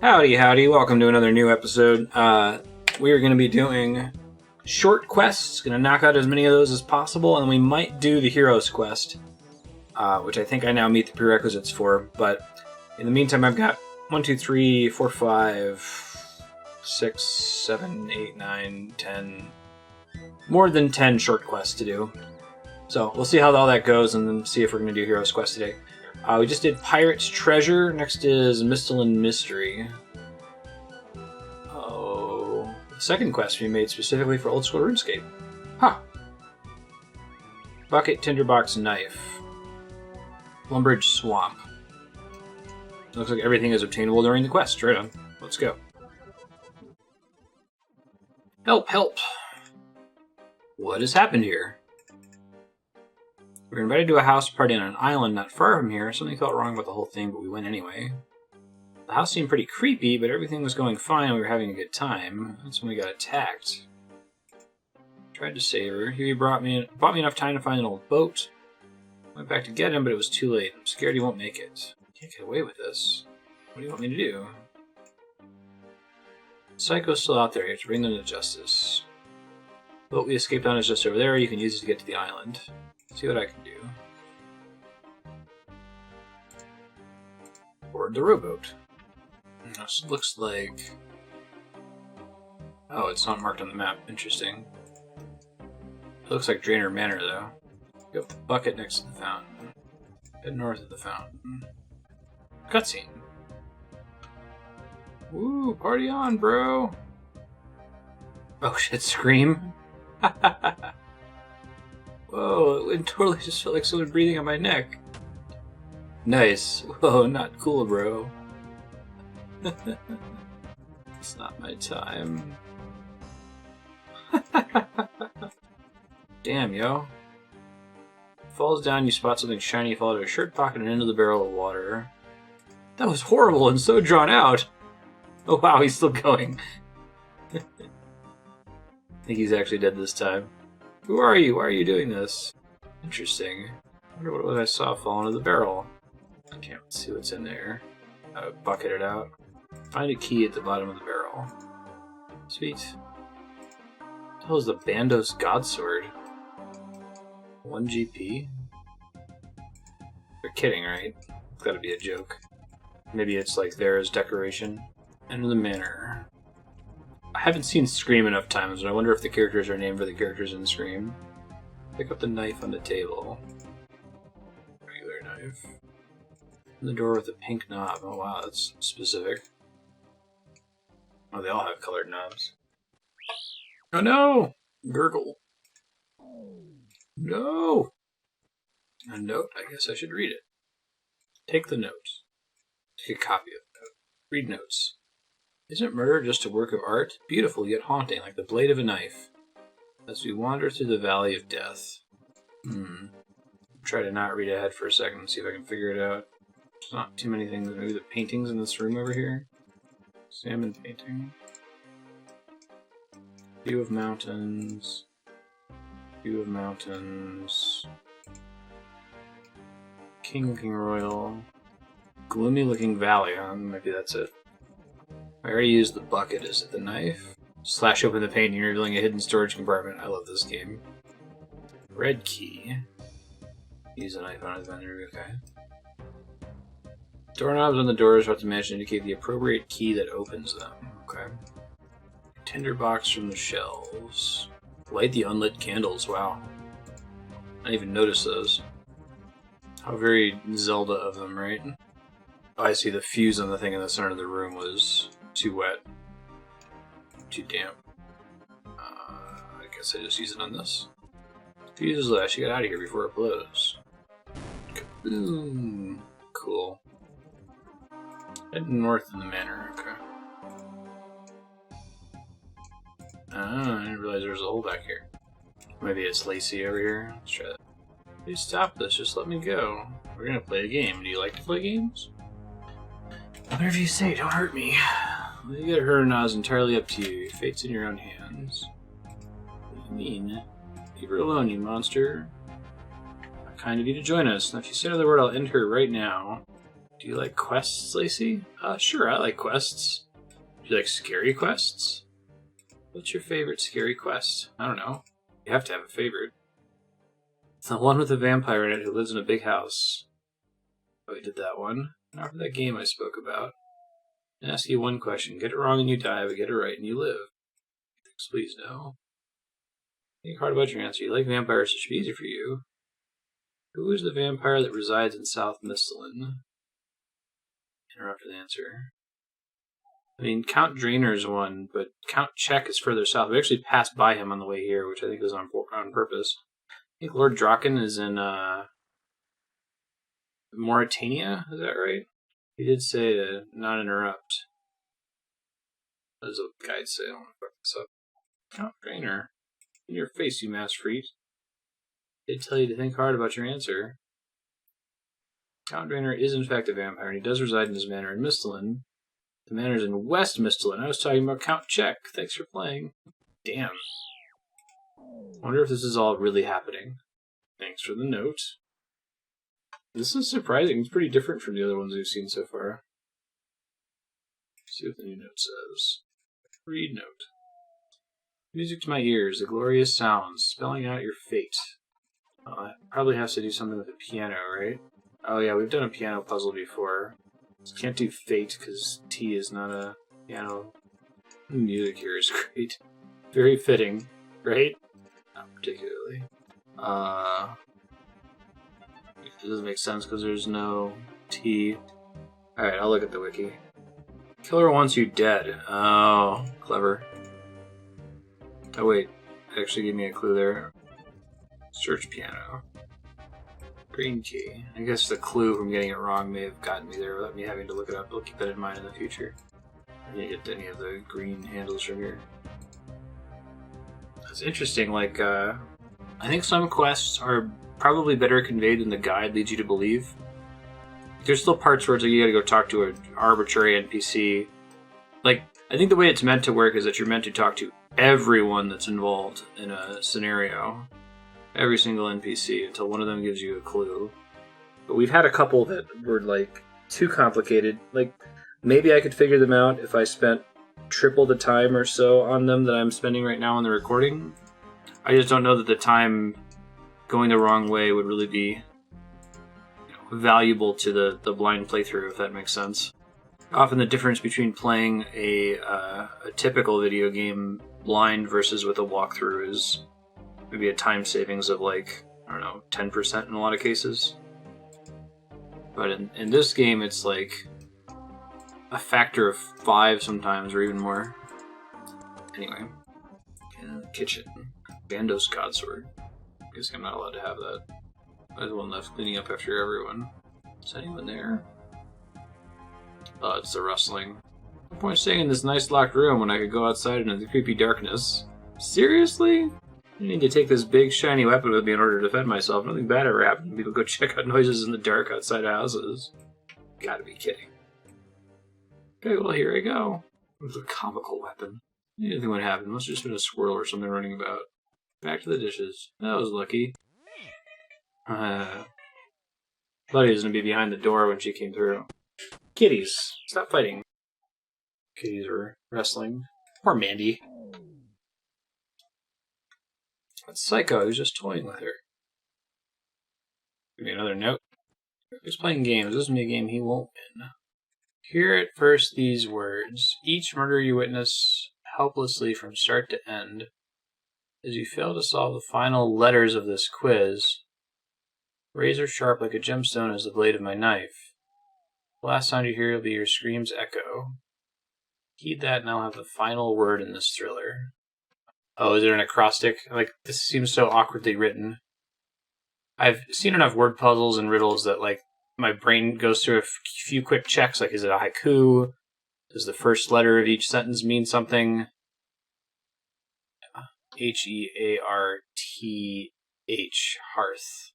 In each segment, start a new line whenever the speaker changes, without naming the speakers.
Howdy, howdy. Welcome to another new episode. We are going to be doing short quests. Going to knock out as many of those as possible, and we might do the Heroes Quest, which I think I now meet the prerequisites for. But in the meantime, I've got 1, 2, 3, 4, 5, 6, 7, 8, 9, 10... more than 10 short quests to do. So we'll see how all that goes, and then see if we're going to do Heroes Quest today. We just did Pirate's Treasure. Next is Misthalin Mystery. Oh, the second quest we made specifically for old school RuneScape. Huh. Bucket, Tinderbox, Knife. Lumbridge Swamp. Looks like everything is obtainable during the quest. Right on. Let's go. Help, help. What has happened here? We were invited to a house party on an island not far from here. Something felt wrong about the whole thing, but we went anyway. The house seemed pretty creepy, but everything was going fine and we were having a good time. That's when we got attacked. Tried to save her. He bought me enough time to find an old boat. Went back to get him, but it was too late. I'm scared he won't make it. Can't get away with this. What do you want me to do? Psycho's still out there. You have to bring them to justice. The boat we escaped on is just over there. You can use it to get to the island. See what I can do. Board the rowboat. This looks like... oh, it's not marked on the map. Interesting. It looks like Drainer Manor, though. Got the bucket next to the fountain. Head north of the fountain. Cutscene. Woo, party on, bro! Oh shit, scream! Whoa, it totally just felt like someone breathing on my neck. Nice. Whoa, not cool, bro. It's not my time. Damn, yo. Falls down, you spot something shiny, you fall to a shirt pocket and into the barrel of water. That was horrible and so drawn out. Oh wow, he's still going. I think he's actually dead this time. Who are you? Why are you doing this? Interesting. I wonder what it was I saw fall into the barrel. I can't see what's in there. Bucket it out. Find a key at the bottom of the barrel. Sweet. What the hell is the Bandos Godsword? 1 GP? You're kidding, right? It's gotta be a joke. Maybe it's like there as decoration. Enter the manor. I haven't seen Scream enough times, and I wonder if the characters are named for the characters in Scream. Pick up the knife on the table. Regular knife. And the door with the pink knob. Oh wow, that's specific. Oh, they all have colored knobs. Oh no! Gurgle. No! A note? I guess I should read it. Take the note. Take a copy of the note. Read notes. Isn't murder just a work of art? Beautiful yet haunting, like the blade of a knife. As we wander through the valley of death. Try to not read ahead for a second and see if I can figure it out. There's not too many things. Maybe the paintings in this room over here? Salmon painting. View of mountains. View of mountains. King Royal. Gloomy looking valley, huh? Maybe that's it. I already used the bucket. Is it the knife? Slash open the painting, revealing a hidden storage compartment. I love this game. Red key. Use a knife on his vendor. Okay. Doorknobs on the doors have to match and indicate the appropriate key that opens them. Okay. Tinderbox from the shelves. Light the unlit candles. Wow. I didn't even notice those. How very Zelda of them, right? Oh, I see. The fuse on the thing in the center of the room was too wet. Too damp. I guess I just use it on this. Fuse is last. You get out of here before it blows. Kaboom. Cool. Head north in the manor. Okay. I didn't realize there was a hole back here. Maybe it's Lacey over here. Let's try that. Please stop this. Just let me go. We're gonna play a game. Do you like to play games? Whatever you say, don't hurt me. Well, you get her or not is entirely up to you. Your fate's in your own hands. What do you mean? Leave her alone, you monster. Kind of you to join us. Now, if you say another word, I'll end her right now. Do you like quests, Lacey? Sure, I like quests. Do you like scary quests? What's your favorite scary quest? I don't know. You have to have a favorite. It's the one with the vampire in it who lives in a big house. Oh, we did that one. Now for that game I spoke about. I ask you one question. Get it wrong and you die, but get it right and you live. Please no. Think hard about your answer. You like vampires, it should be easy for you. Who is the vampire that resides in South Misthalin? Interrupted the answer. I mean, Count Drainer's one, but Count Check is further south. We actually passed by him on the way here, which I think was on purpose. I think Lord Draken is in Mauritania, is that right? He did say to not interrupt. What does the guide say? I don't want to fuck this up. Count Drainer. In your face, you mass freak. Did tell you to think hard about your answer. Count Drainer is in fact a vampire, and he does reside in his manor in Misthalin. The manor's in West Misthalin. I was talking about Count Check. Thanks for playing. Damn. I wonder if this is all really happening. Thanks for the note. This is surprising. It's pretty different from the other ones we've seen so far. Let's see what the new note says. Read note. Music to my ears, the glorious sounds, spelling out your fate. It probably has to do something with the piano, right? Oh yeah, we've done a piano puzzle before. Just can't do fate because T is not a piano. The music here is great. Very fitting, right? Not particularly. It doesn't make sense because there's no T. Alright, I'll look at the wiki. Killer wants you dead. Oh, clever. Oh wait, it actually gave me a clue there. Search piano. Green key. I guess the clue from getting it wrong may have gotten me there without me having to look it up. I'll keep that in mind in the future. I didn't get any of the green handles from here. It's interesting, like, I think some quests are probably better conveyed than the guide leads you to believe. There's still parts where it's like you gotta go talk to an arbitrary NPC. Like, I think the way it's meant to work is that you're meant to talk to everyone that's involved in a scenario. Every single NPC until one of them gives you a clue. But we've had a couple that were, like, too complicated. Like, maybe I could figure them out if I spent triple the time or so on them that I'm spending right now on the recording. I just don't know that the time going the wrong way would really be valuable to the blind playthrough, if that makes sense. Often the difference between playing a typical video game blind versus with a walkthrough is maybe a time savings of, like, I don't know, 10% in a lot of cases. But in this game, it's like a factor of 5 sometimes, or even more. Anyway. In the kitchen. Bandos Godsword. I guess I'm not allowed to have that. There's one left cleaning up after everyone. Is anyone there? Oh, it's the rustling. No point staying in this nice locked room when I could go outside into the creepy darkness. Seriously? I need to take this big shiny weapon with me in order to defend myself. Nothing bad ever happened when people go check out noises in the dark outside houses. Gotta be kidding. Okay, well, here I go. It was a comical weapon. Anything would happen. Must have just been a squirrel or something running about. Back to the dishes. That was lucky. Thought he was going to be behind the door when she came through. Kitties, stop fighting. Kitties were wrestling. Poor Mandy. That psycho who's just toying with her. Give me another note. He's playing games. This is a game he won't win. Hear at first these words. Each murder you witness helplessly from start to end. As you fail to solve the final letters of this quiz, razor sharp like a gemstone is the blade of my knife. The last sound you hear will be your scream's echo. Heed that and I'll have the final word in this thriller. Oh, is there an acrostic? Like, this seems so awkwardly written. I've seen enough word puzzles and riddles that, like, my brain goes through a few quick checks, like, is it a haiku? Does the first letter of each sentence mean something? Hearth. Hearth.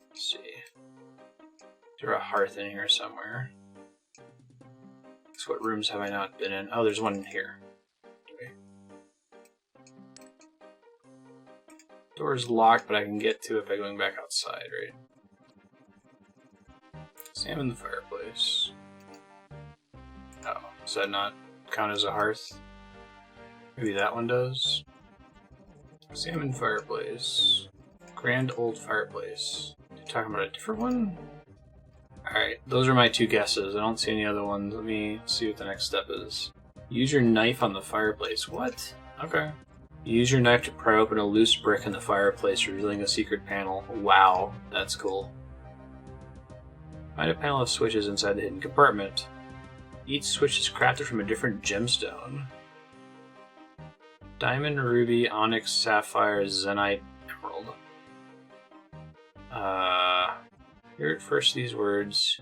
Let's see. Is there a hearth in here somewhere? So what rooms have I not been in? Oh, there's one in here. Okay. Door's locked, but I can get to it by going back outside, right? Examine the fireplace. Oh, does that not count as a hearth? Maybe that one does. Examine fireplace. Grand old fireplace. Are you talking about a different one? Alright, those are my two guesses. I don't see any other ones. Let me see what the next step is. Use your knife on the fireplace. What? Okay. Use your knife to pry open a loose brick in the fireplace, revealing a secret panel. Wow, that's cool. Find a panel of switches inside the hidden compartment. Each switch is crafted from a different gemstone. Diamond, ruby, onyx, sapphire, zenite, emerald. Hear at first these words.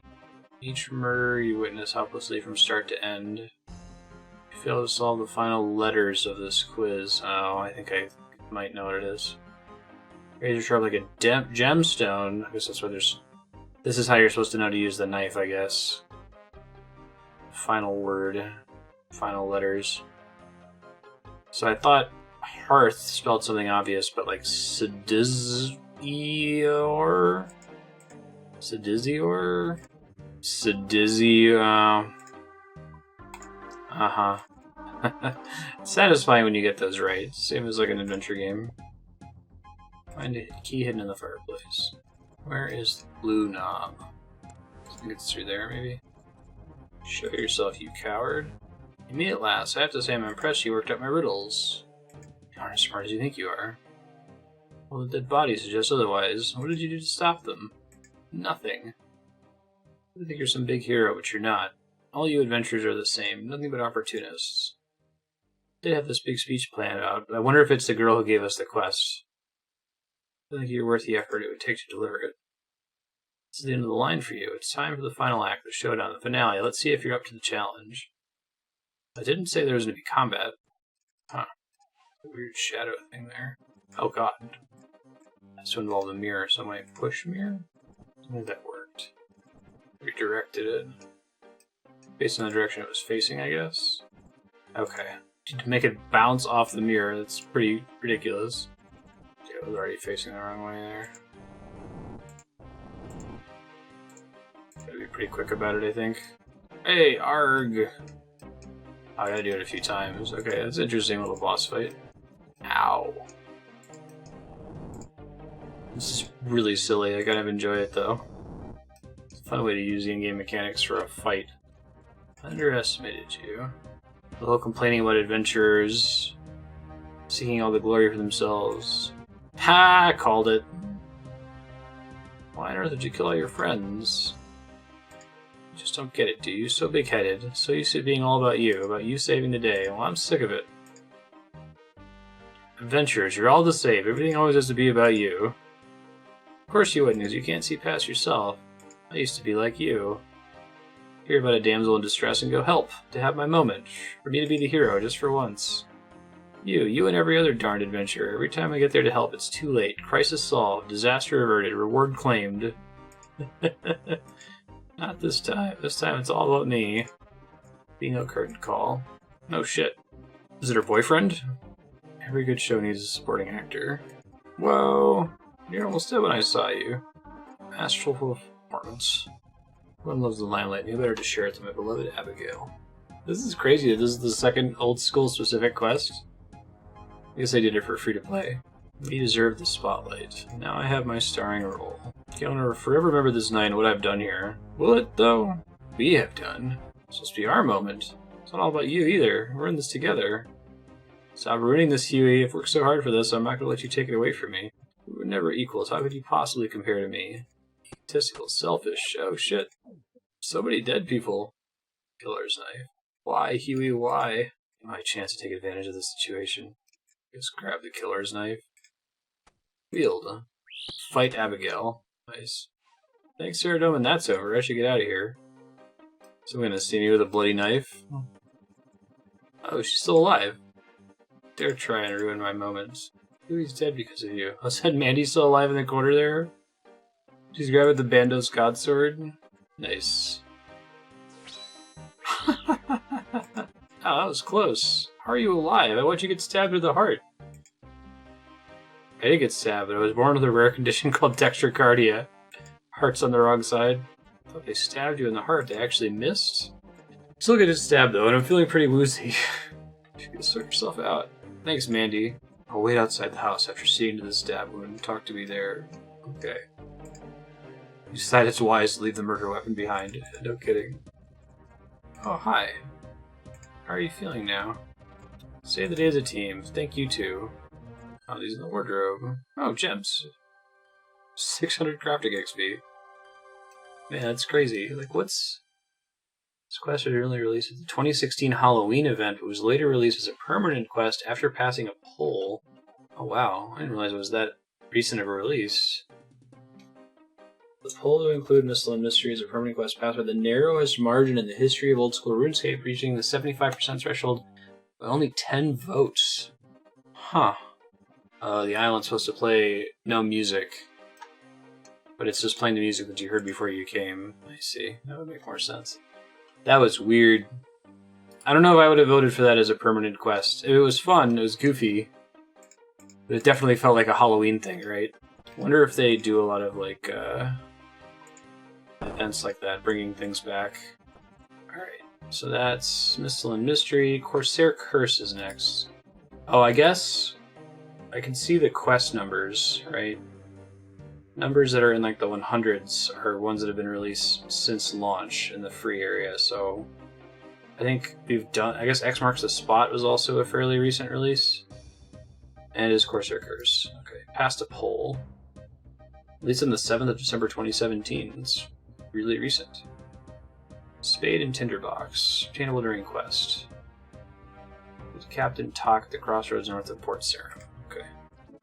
Each murder you witness helplessly from start to end. You fail to solve the final letters of this quiz. Oh, I think I might know what it is. Razor sharp like a gemstone. I guess that's why there's... This is how you're supposed to know to use the knife, I guess. Final word. Final letters. So I thought hearth spelled something obvious, but like Sedizior? Sedizior? Sedizio. Uh-huh. It's satisfying when you get those right. Same as like an adventure game. Find a key hidden in the fireplace. Where is the blue knob? I think it's through there, maybe? Show yourself, you coward. You meet at last. I have to say I'm impressed you worked out my riddles. You aren't as smart as you think you are. Well, the dead body suggests otherwise. What did you do to stop them? Nothing. I think you're some big hero, but you're not. All you adventurers are the same. Nothing but opportunists. They have this big speech planned out, but I wonder if it's the girl who gave us the quest. I feel like you're worth the effort it would take to deliver it. This is the end of the line for you. It's time for the final act, the showdown, the finale. Let's see if you're up to the challenge. I didn't say there was going to be combat. Huh. Weird shadow thing there. Oh god. Has to involve the mirror, so I might push mirror? I think that worked. Redirected it. Based on the direction it was facing, I guess? Okay. To make it bounce off the mirror, that's pretty ridiculous. Yeah, it was already facing the wrong way there. Gotta be pretty quick about it, I think. Hey, arg! I gotta do it a few times. Okay, that's an interesting little boss fight. Ow. This is really silly. I kind of enjoy it, though. It's a fun way to use the in-game mechanics for a fight. Underestimated you. The whole complaining about adventurers seeking all the glory for themselves. Ha! I called it. Why on earth did you kill all your friends? You just don't get it, do you? So big-headed. So used to being all about you saving the day. Well, I'm sick of it. Adventurers, you're all the same. Everything always has to be about you. Of course you wouldn't, because you can't see past yourself. I used to be like you. Hear about a damsel in distress and go help, to have my moment. For me to be the hero, just for once. You and every other darned adventurer. Every time I get there to help, it's too late. Crisis solved. Disaster averted. Reward claimed. Not this time. This time it's all about me. Being a curtain call. No shit. Is it her boyfriend? Every good show needs a supporting actor. Whoa! You're almost dead when I saw you. Astral performance. Everyone loves the limelight, and you better to share it to my beloved Abigail. This is crazy. This is the second old school specific quest. I guess I did it for free to play. We deserve the spotlight. Now I have my starring role. Okay, I'm gonna forever remember this night and what I've done here. Will it, though? We have done. It's supposed to be our moment. It's not all about you either. We're in this together. Stop ruining this, Huey. I've worked so hard for this, I'm not gonna let you take it away from me. We were never equals. How could you possibly compare to me? Egotistical, selfish. Oh shit. So many dead people. Killer's knife. Why, Huey, why? My chance to take advantage of the situation. Just grab the killer's knife. Wield. Fight Abigail. Nice. Thanks, Ceridome, and that's over. I should get out of here. Someone gonna see me with a bloody knife? Oh, she's still alive. Dare try and ruin my moments. Huey's dead because of you. I said Mandy's still alive in the corner there? She's grabbing the Bando's God Sword. Nice. Oh, that was close. How are you alive? I watched you get stabbed through the heart. I did get stabbed, but I was born with a rare condition called dextrocardia. Heart's on the wrong side. thought they stabbed you in the heart. They actually missed? Still get stabbed though, and I'm feeling pretty woozy. You can sort yourself out. Thanks, Mandy. I'll wait outside the house after seeing to the stab wound. Talk to me there. Okay. You decide it's wise to leave the murder weapon behind. No kidding. Oh, hi. How are you feeling now? Save the day as a team. Thank you too. Oh, these in the wardrobe. Oh, gems. 600 crafting XP. Man, that's crazy. Like, what's... This quest was originally released at the 2016 Halloween event, but was later released as a permanent quest after passing a poll. Oh, wow. I didn't realize it was that recent of a release. The poll to include Misthalin Mystery as a permanent quest passed by the narrowest margin in the history of old school RuneScape, reaching the 75% threshold by only 10 votes. Huh. The island's supposed to play no music, but it's just playing the music that you heard before you came. I see. That would make more sense. That was weird. I don't know if I would have voted for that as a permanent quest. It was fun, it was goofy, but it definitely felt like a Halloween thing, right? I wonder if they do a lot of, like, events like that, bringing things back. Alright, so that's Misthalin Mystery. Corsair Curse is next. Oh, I guess I can see the quest numbers, right? Numbers that are in like the 100s are ones that have been released since launch in the free area, so I think we've done... I guess X Marks the Spot was also a fairly recent release. And it is Corsair Curse. Okay, passed a poll. Released on the 7th of December 2017. It's really recent. Spade and Tinderbox. Obtainable during quest. With Captain Talk at the crossroads north of Port Sarum. Okay.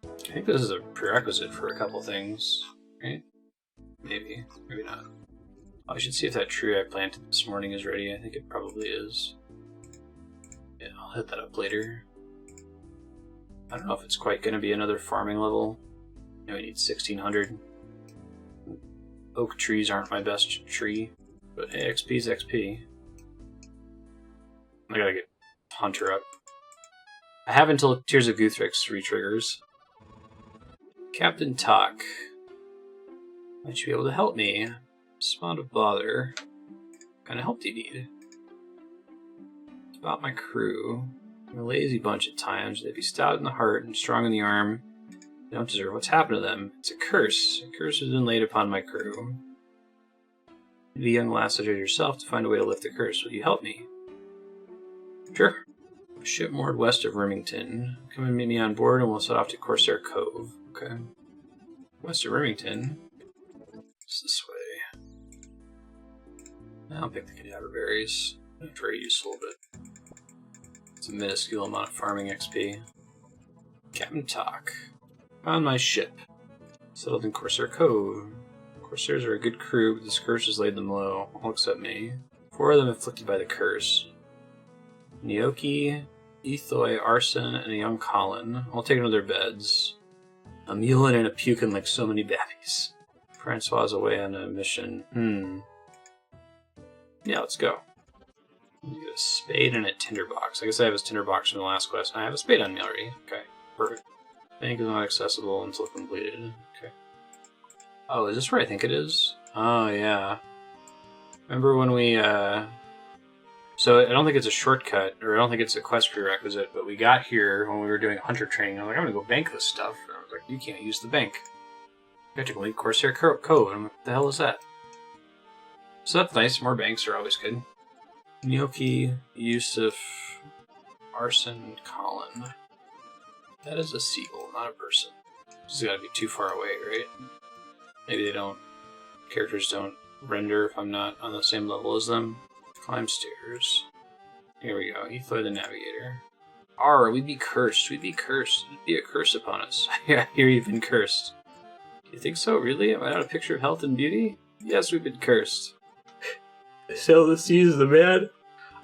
I think this is a prerequisite for a couple things, right? Maybe. Maybe not. Oh, I should see if that tree I planted this morning is ready. I think it probably is. Yeah, I'll hit that up later. I don't know if it's quite going to be another farming level. You know, we need 1600. Oak trees aren't my best tree, but hey, XP is XP. I gotta get Hunter up. I have until Tears of Guthrix re-triggers. Captain Talk. Might you be able to help me? Spot of bother. What kind of help do you need? It's about my crew. I'm a lazy bunch at times. They'd be stout in the heart and strong in the arm. They don't deserve what's happened to them. It's a curse. A curse has been laid upon my crew. You're the young lass such as yourself to find a way to lift the curse. Will you help me? Sure. A ship moored west of Remington. Come and meet me on board and we'll set off to Corsair Cove. Okay. West of Remington. It's this way. I'll pick the cadaver berries. Not very useful, but it's a minuscule amount of farming XP. Captain Talk. Found my ship. Settled in Corsair Cove. Corsairs are a good crew, but this curse has laid them low. All except me. 4 of them afflicted by the curse. Nyoki, Ethoi, Arson, and a young Colin. All taken to their beds. A Mulin and a Pukin like so many babbies. Francois is away on a mission. Yeah, let's go. Get a spade and a tinderbox. I guess I have his tinderbox from the last quest. I have a spade on me already. Okay, perfect. Bank is not accessible until completed. Okay. Oh, is this where I think it is? Oh, yeah. Remember when we, So I don't think it's a shortcut, or I don't think it's a quest prerequisite, but we got here when we were doing hunter training. I was like, I'm gonna go bank this stuff. And I was like, you can't use the bank. You have to complete Corsair Cove. And what the hell is that? So that's nice. More banks are always good. Nyoki, Yusuf, Arson, Colin. That is a seagull, not a person. This has got to be too far away, right? Maybe they don't... Characters don't render if I'm not on the same level as them. Climb stairs. Here we go. Ethoi the Navigator. We'd be cursed. We'd be cursed. It'd be a curse upon us. I hear you've been cursed. You think so, really? Am I not a picture of health and beauty? Yes, we've been cursed. I sailed the seas as a man.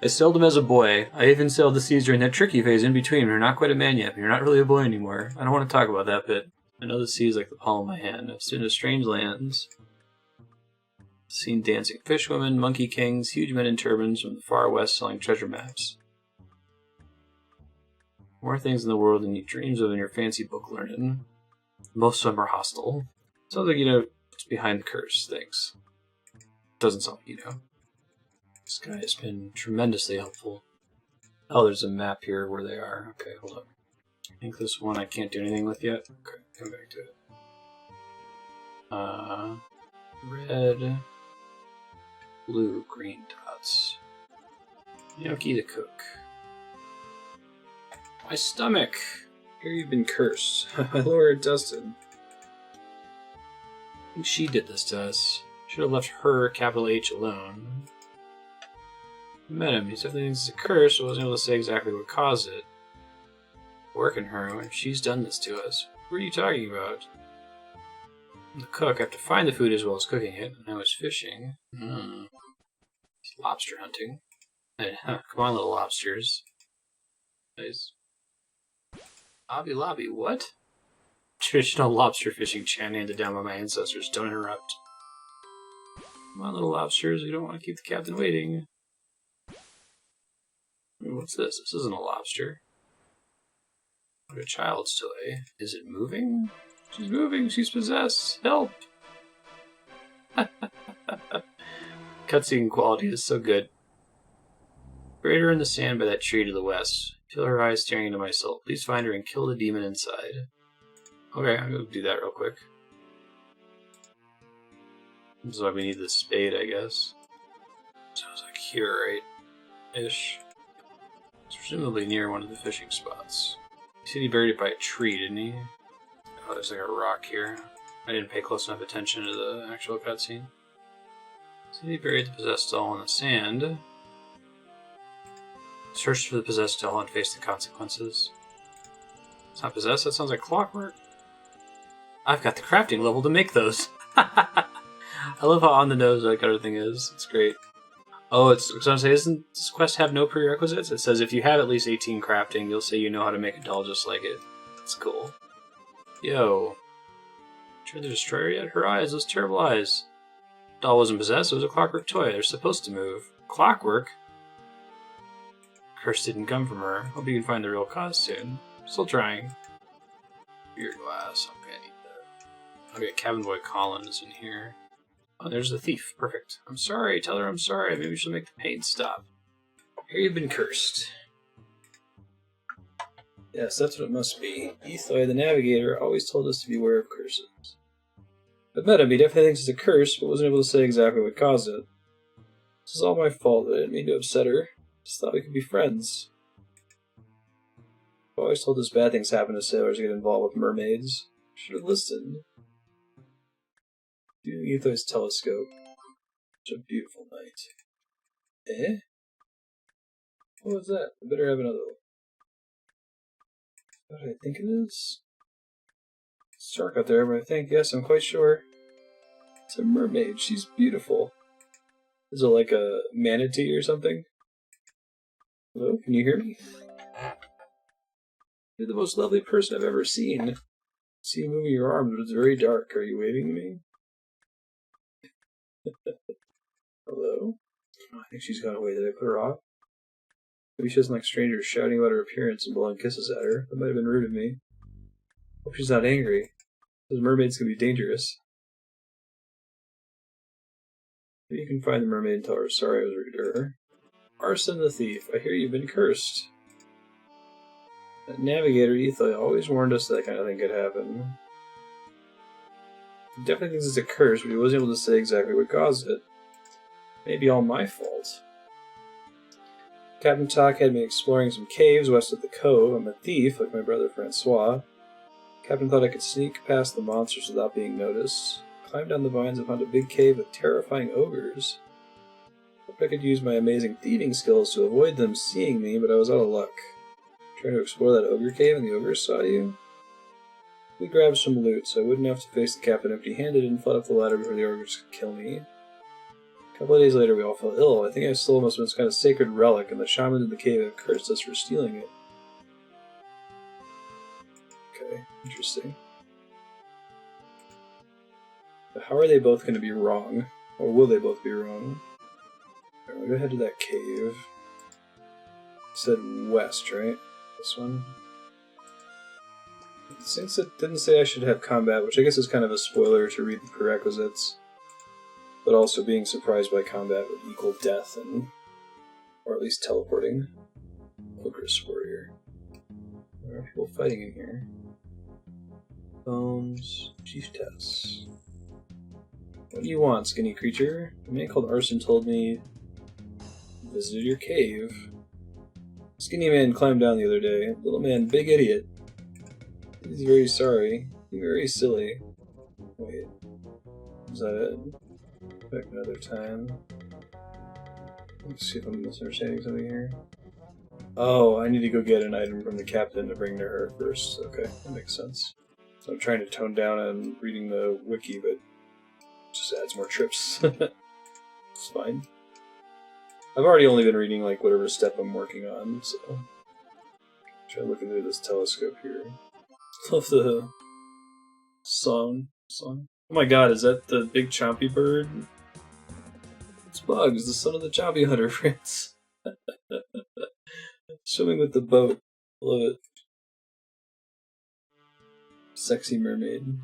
I sailed them as a boy. I even sailed the seas during that tricky phase in between. You're not quite a man yet, but you're not really a boy anymore. I don't want to talk about that bit. I know the seas like the palm of my hand. I've seen strange lands. Seen dancing fishwomen, monkey kings, huge men in turbans from the far west selling treasure maps. More things in the world than you dreams of in your fancy book learning. Most of them are hostile. Sounds like you know what's behind the curse. Thanks. Doesn't sound like you know. This guy has been tremendously helpful. Oh, there's a map here where they are. Okay, hold up. I think this one I can't do anything with yet. Okay, come back to it. Red, blue, green dots. Gnocchi the cook. My stomach! Here you've been cursed. My lord Dustin. I think she did this to us. Should have left her, capital H, alone. I met him. He definitely thinks it's a curse, but wasn't able to say exactly what caused it. Working her when she's done this to us. What are you talking about? I'm the cook. I have to find the food as well as cooking it. And I was fishing. Lobster hunting. Come on, little lobsters. Nice. Lobby, what? Traditional lobster fishing chant handed down by my ancestors. Don't interrupt. Come on, little lobsters. We don't want to keep the captain waiting. What's this? This isn't a lobster. What a child's toy. Is it moving? She's moving. She's possessed. Help! Cutscene quality is so good. Bury her in the sand by that tree to the west. Feel her eyes staring into my soul. Please find her and kill the demon inside. Okay, I'm gonna do that real quick. This is why we need the spade, I guess. Sounds like here, right? Ish. It's presumably near one of the fishing spots. He said he buried it by a tree, didn't he? Oh, there's like a rock here. I didn't pay close enough attention to the actual cutscene. So he buried the possessed doll in the sand. Search for the possessed doll and face the consequences. It's not possessed, that sounds like clockwork. I've got the crafting level to make those. I love how on the nose like everything is. It's great. Oh, it's going to say, doesn't this quest have no prerequisites? It says if you have at least 18 crafting, you'll say you know how to make a doll just like it. That's cool. Yo. Tried the destroyer yet? Her eyes, those terrible eyes. Doll wasn't possessed, it was a clockwork toy. They're supposed to move. Clockwork? Curse didn't come from her. Hope you can find the real cause soon. Still trying. Beer glass. Okay, I need that. Okay, Cabin Boy Collins in here. Oh, there's the thief. Perfect. I'm sorry. Tell her I'm sorry. Maybe she'll make the pain stop. Here you've been cursed. Yes, that's what it must be. Ethoi, the navigator, always told us to beware of curses. I've met him. He definitely thinks it's a curse, but wasn't able to say exactly what caused it. This is all my fault. I didn't mean to upset her. Just thought we could be friends. I've always told us bad things happen to sailors who get involved with mermaids. Should have listened. Viewing Etho's telescope. Such a beautiful night. Eh? What was that? I better have another one. What do I think it is? It's dark out there, but I think, yes, I'm quite sure. It's a mermaid. She's beautiful. Is it like a manatee or something? Hello? Can you hear me? You're the most lovely person I've ever seen. I see you moving your arms, but it's very dark. Are you waving to me? Hello? I think she's gone away. Did I put her off? Maybe she doesn't like strangers shouting about her appearance and blowing kisses at her. That might have been rude of me. Hope she's not angry. Those mermaids can be dangerous. Maybe you can find the mermaid and tell her sorry I was rude to her. Arson the thief. I hear you've been cursed. That navigator Ethoi always warned us that kind of thing could happen. He definitely thinks it's a curse, but he wasn't able to say exactly what caused it. Maybe all my fault. Captain Talk had me exploring some caves west of the cove. I'm a thief, like my brother Francois. Captain thought I could sneak past the monsters without being noticed. Climbed down the vines and found a big cave with terrifying ogres. Hoped I could use my amazing thieving skills to avoid them seeing me, but I was out of luck. Trying to explore that ogre cave and the ogres saw you? We grabbed some loot, so I wouldn't have to face the captain empty-handed and fled up the ladder before the ogres could kill me. A couple of days later, we all fell ill. I think I stole some kind of sacred relic, and the shaman in the cave had cursed us for stealing it. Okay, interesting. But how are they both going to be wrong? Or will they both be wrong? Alright, we'll go ahead to that cave. It said west, right? This one? Since it didn't say I should have combat, which I guess is kind of a spoiler to read the prerequisites. but also being surprised by combat would equal death, or at least teleporting. Ogress Warrior. There are people fighting in here. Bones, Chief Tess. What do you want, skinny creature? A man called Arson told me visited your cave. Skinny man climbed down the other day. Little man, big idiot. He's very sorry. He's very silly. Wait. Is that it? Back another time. Let's see if I'm misunderstanding something here. Oh, I need to go get an item from the captain to bring to her first. Okay, that makes sense. So I'm trying to tone down on reading the wiki, but it just adds more trips. It's fine. I've already only been reading like whatever step I'm working on, so try looking through this telescope here. Love the song. Oh my god, is that the big chompy bird? It's Bugs, the son of the chompy hunter, Fritz. Swimming with the boat. Love it. Sexy mermaid.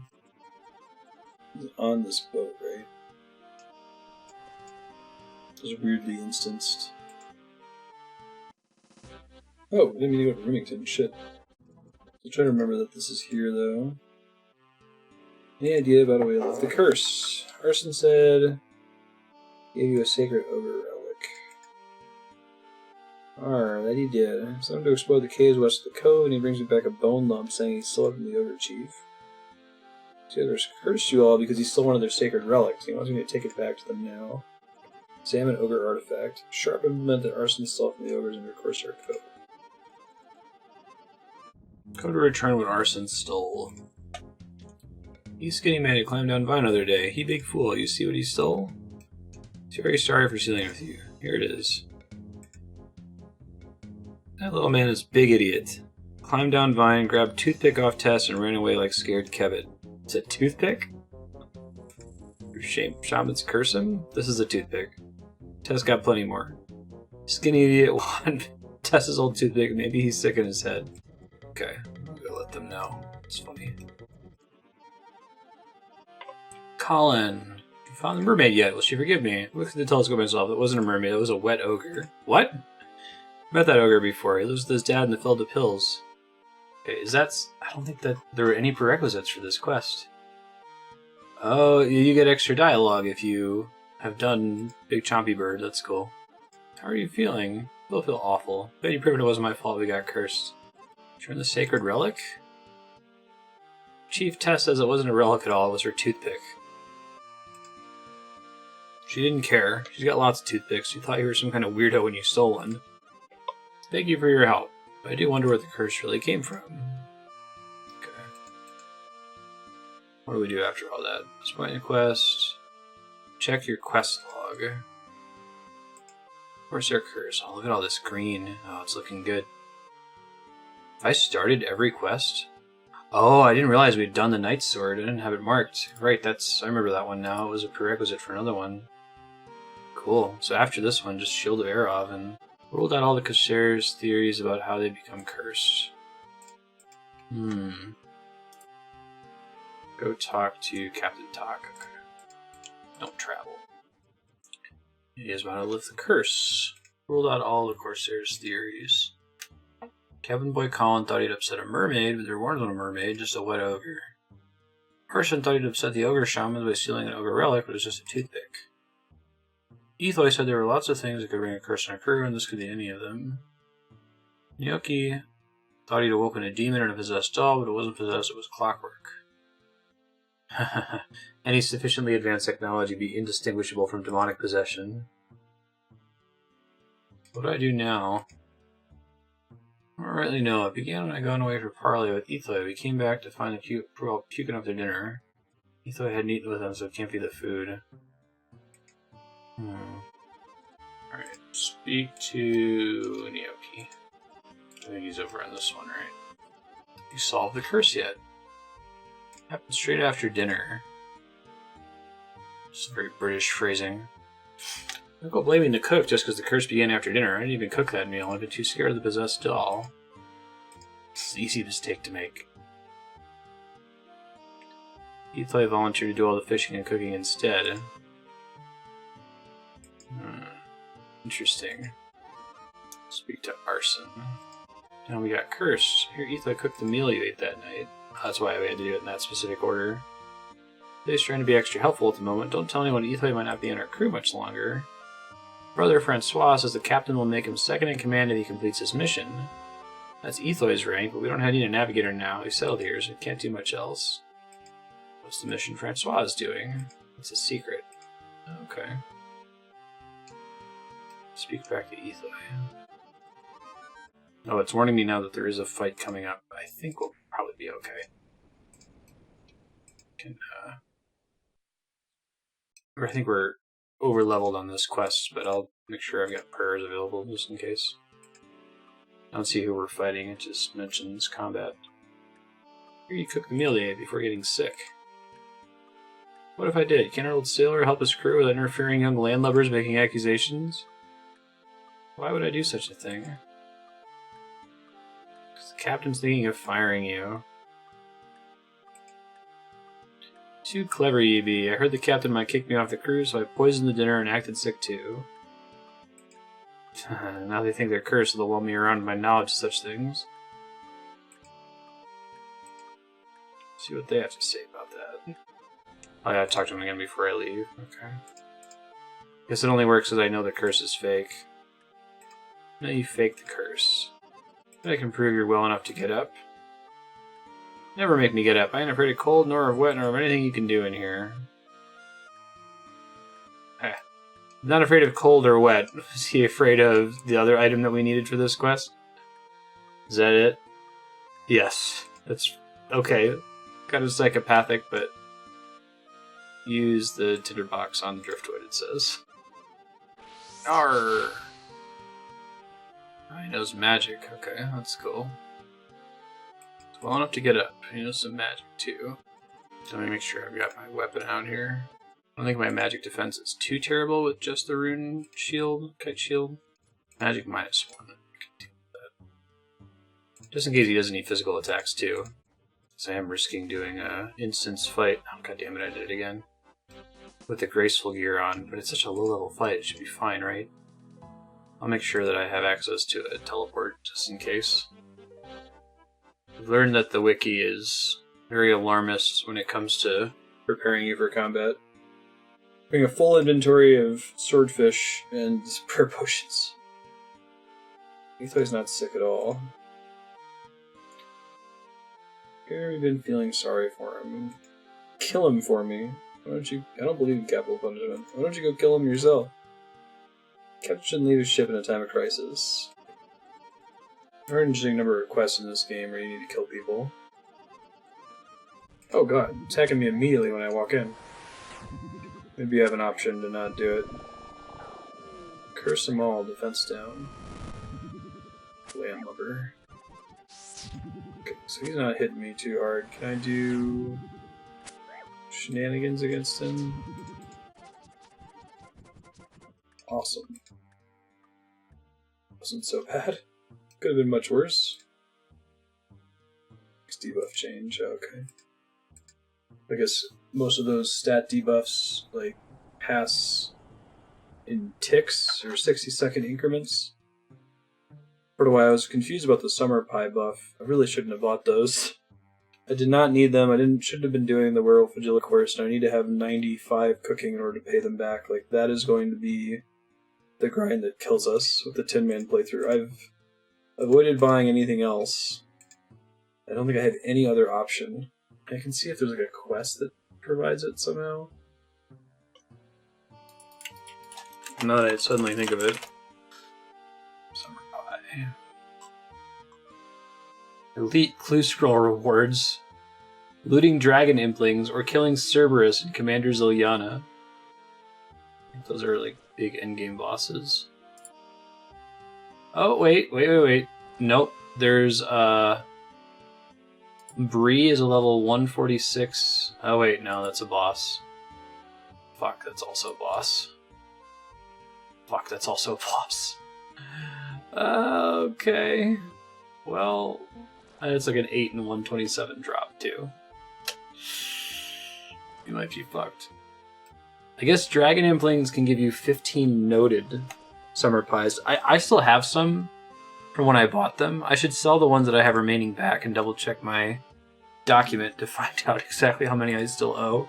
He's on this boat, right? Just weirdly instanced. Oh, we didn't mean to go to Remington. Shit. I'm trying to remember that this is here, though. Any idea about a way to lift the curse? Arson said, gave you a sacred ogre relic. That he did. Sent him to explore the caves west of the cove, and he brings me back a bone lump saying he stole it from the ogre chief. The others cursed you all because he stole one of their sacred relics. He wants me to take it back to them now. Examine ogre artifact. Sharp implement that Arson stole from the ogres under Corsair code. Code to return what Arson stole. You skinny man who climbed down Vine the other day. He big fool. You see what he stole? He's very sorry for stealing with you. Here it is. That little man is big idiot. Climbed down Vine, grabbed toothpick off Tess, and ran away like scared Kebbit. It's a toothpick? Shamans curse him? This is a toothpick. Tess got plenty more. Skinny idiot wanted Tess's old toothpick. Maybe he's sick in his head. Okay, I'm gonna let them know. It's funny. Colin. You found the mermaid yet? Will she forgive me? I looked at the telescope myself. It wasn't a mermaid. It was a wet ogre. What? I met that ogre before. He lives with his dad in the Field of Hills. Okay, I don't think that there were any prerequisites for this quest. Oh, you get extra dialogue if you have done Big Chompy Bird. That's cool. How are you feeling? I feel awful. Bet you proved it wasn't my fault we got cursed. Turn the sacred relic? Chief Tess says it wasn't a relic at all. It was her toothpick. She didn't care. She's got lots of toothpicks. She thought you were some kind of weirdo when you stole one. Thank you for your help. But I do wonder where the curse really came from. Okay. What do we do after all that? Disappointing quest. Check your quest log. Corsair curse. Oh, look at all this green. Oh, it's looking good. Have I started every quest? Oh, I didn't realize we'd done the Knight's Sword. I didn't have it marked. Right, I remember that one now. It was a prerequisite for another one. Cool. So after this one, just Shield of Arrav and ruled out all the Corsair's theories about how they become cursed. Go talk to Captain Talk. Okay. Don't travel. He is about to lift the curse. Ruled out all the Corsair's theories. Cabin Boy Colin thought he'd upset a mermaid, but there wasn't a mermaid, just a wet ogre. Carson thought he'd upset the ogre shaman by stealing an ogre relic, but it was just a toothpick. Ethoy said there were lots of things that could bring a curse on a crew, and this could be any of them. Nyoki thought he'd awoken a demon in a possessed doll, but it wasn't possessed, it was clockwork. Any sufficiently advanced technology be indistinguishable from demonic possession. What do I do now? I don't really know. It began when I got away for parley with Ethoy. We came back to find the crew all puking up their dinner. Ethoy hadn't eaten with them, so it can't be the food. Alright, speak to Nyoki. I think he's over on this one, right? You solved the curse yet? Happened straight after dinner. It's very British phrasing. Don't go blaming the cook just because the curse began after dinner. I didn't even cook that meal. I've been too scared of the possessed doll. It's an easy mistake to make. Ethoy volunteered to do all the fishing and cooking instead. Interesting. Speak to Arson. Now we got Cursed. Here, Etho cooked the meal you ate that night. That's why we had to do it in that specific order. He's trying to be extra helpful at the moment. Don't tell anyone Etho might not be in our crew much longer. Brother Francois says the captain will make him second in command if he completes his mission. That's Etho's rank, but we don't need a navigator now. He's settled here, so we can't do much else. What's the mission Francois is doing? It's a secret. Okay. Speak back to Etho. Oh, it's warning me now that there is a fight coming up. I think we'll probably be okay. I think we're over-leveled on this quest, but I'll make sure I've got prayers available just in case. I don't see who we're fighting, it just mentions combat. Here you cook the meal they ate before getting sick. What if I did? Can our old sailor help his crew without interfering young landlubbers making accusations? Why would I do such a thing? Because the captain's thinking of firing you. Too clever you be. I heard the captain might kick me off the crew, so I poisoned the dinner and acted sick too. Now they think they're cursed, so they'll whelm me around with my knowledge of such things. See what they have to say about that. Oh yeah, I talked to him again before I leave. Okay. Guess it only works because I know the curse is fake. No, you fake the curse. I can prove you're well enough to get up. Never make me get up. I ain't afraid of cold, nor of wet, nor of anything you can do in here. Not afraid of cold or wet. Is he afraid of the other item that we needed for this quest? Is that it? Yes. That's okay. Kind of psychopathic, but use the tinderbox on the driftwood, it says. Arr! He knows magic. Okay, that's cool. It's well enough to get up. He knows some magic, too. So let me make sure I've got my weapon out here. I don't think my magic defense is too terrible with just the rune shield, kite shield. Magic -1. I can deal with that. Just in case he doesn't need physical attacks too. So I am risking doing a instance fight. Oh, god damn it, I did it again. With the graceful gear on, but it's such a low level fight, it should be fine, right? I'll make sure that I have access to a teleport just in case. I've learned that the wiki is very alarmist when it comes to preparing you for combat. Bring a full inventory of swordfish and prayer potions. Etho's not sick at all. I've already been feeling sorry for him. Kill him for me. Why don't you? I don't believe in capital punishment. Why don't you go kill him yourself? Captain shouldn't leave his ship in a time of crisis. There are an interesting number of quests in this game where you need to kill people. Oh god, attacking me immediately when I walk in. Maybe you have an option to not do it. Curse them all, defense down. Landlubber. Okay, so he's not hitting me too hard. Can I do shenanigans against him? Awesome. Wasn't so bad. Could have been much worse. Next debuff change, okay. I guess most of those stat debuffs like pass in ticks or 60-second increments. For a while I was confused about the summer pie buff. I really shouldn't have bought those. I did not need them. I shouldn't have been doing the Werewolf Vigila quest, and I need to have 95 cooking in order to pay them back. Like, that is going to be the grind that kills us with the Tin Man playthrough. I've avoided buying anything else. I don't think I have any other option. I can see if there's like a quest that provides it somehow. Now that I suddenly think of it. Summer pie. Elite clue scroll rewards. Looting dragon implings or killing Cerberus and Commander Ziliana. I think those are like big endgame bosses. Oh, wait. Nope. There's, Bree is a level 146. Oh, wait, no, that's a boss. Fuck, that's also a boss. Fuck, that's also a boss. Okay. Well, it's like an 8 and 127 drop, too. You might be fucked. I guess Dragon Implings can give you 15 noted summer pies. I still have some from when I bought them. I should sell the ones that I have remaining back and double check my document to find out exactly how many I still owe.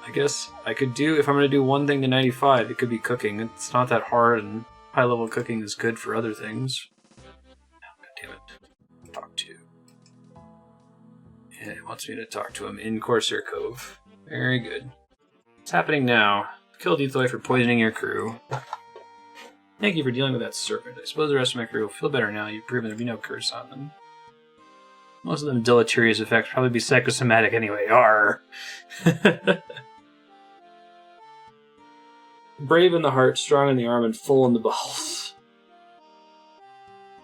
I guess I could do, if I'm going to do one thing to 95, it could be cooking. It's not that hard, and high level cooking is good for other things. God damn it. Talk to. Yeah, it wants me to talk to him in Corsair Cove. Very good. What's happening now? Kill Deethoy for poisoning your crew. Thank you for dealing with that serpent. I suppose the rest of my crew will feel better now. You've proven there'll be no curse on them. Most of them deleterious effects probably be psychosomatic anyway. Arr! Brave in the heart, strong in the arm, and full in the balls.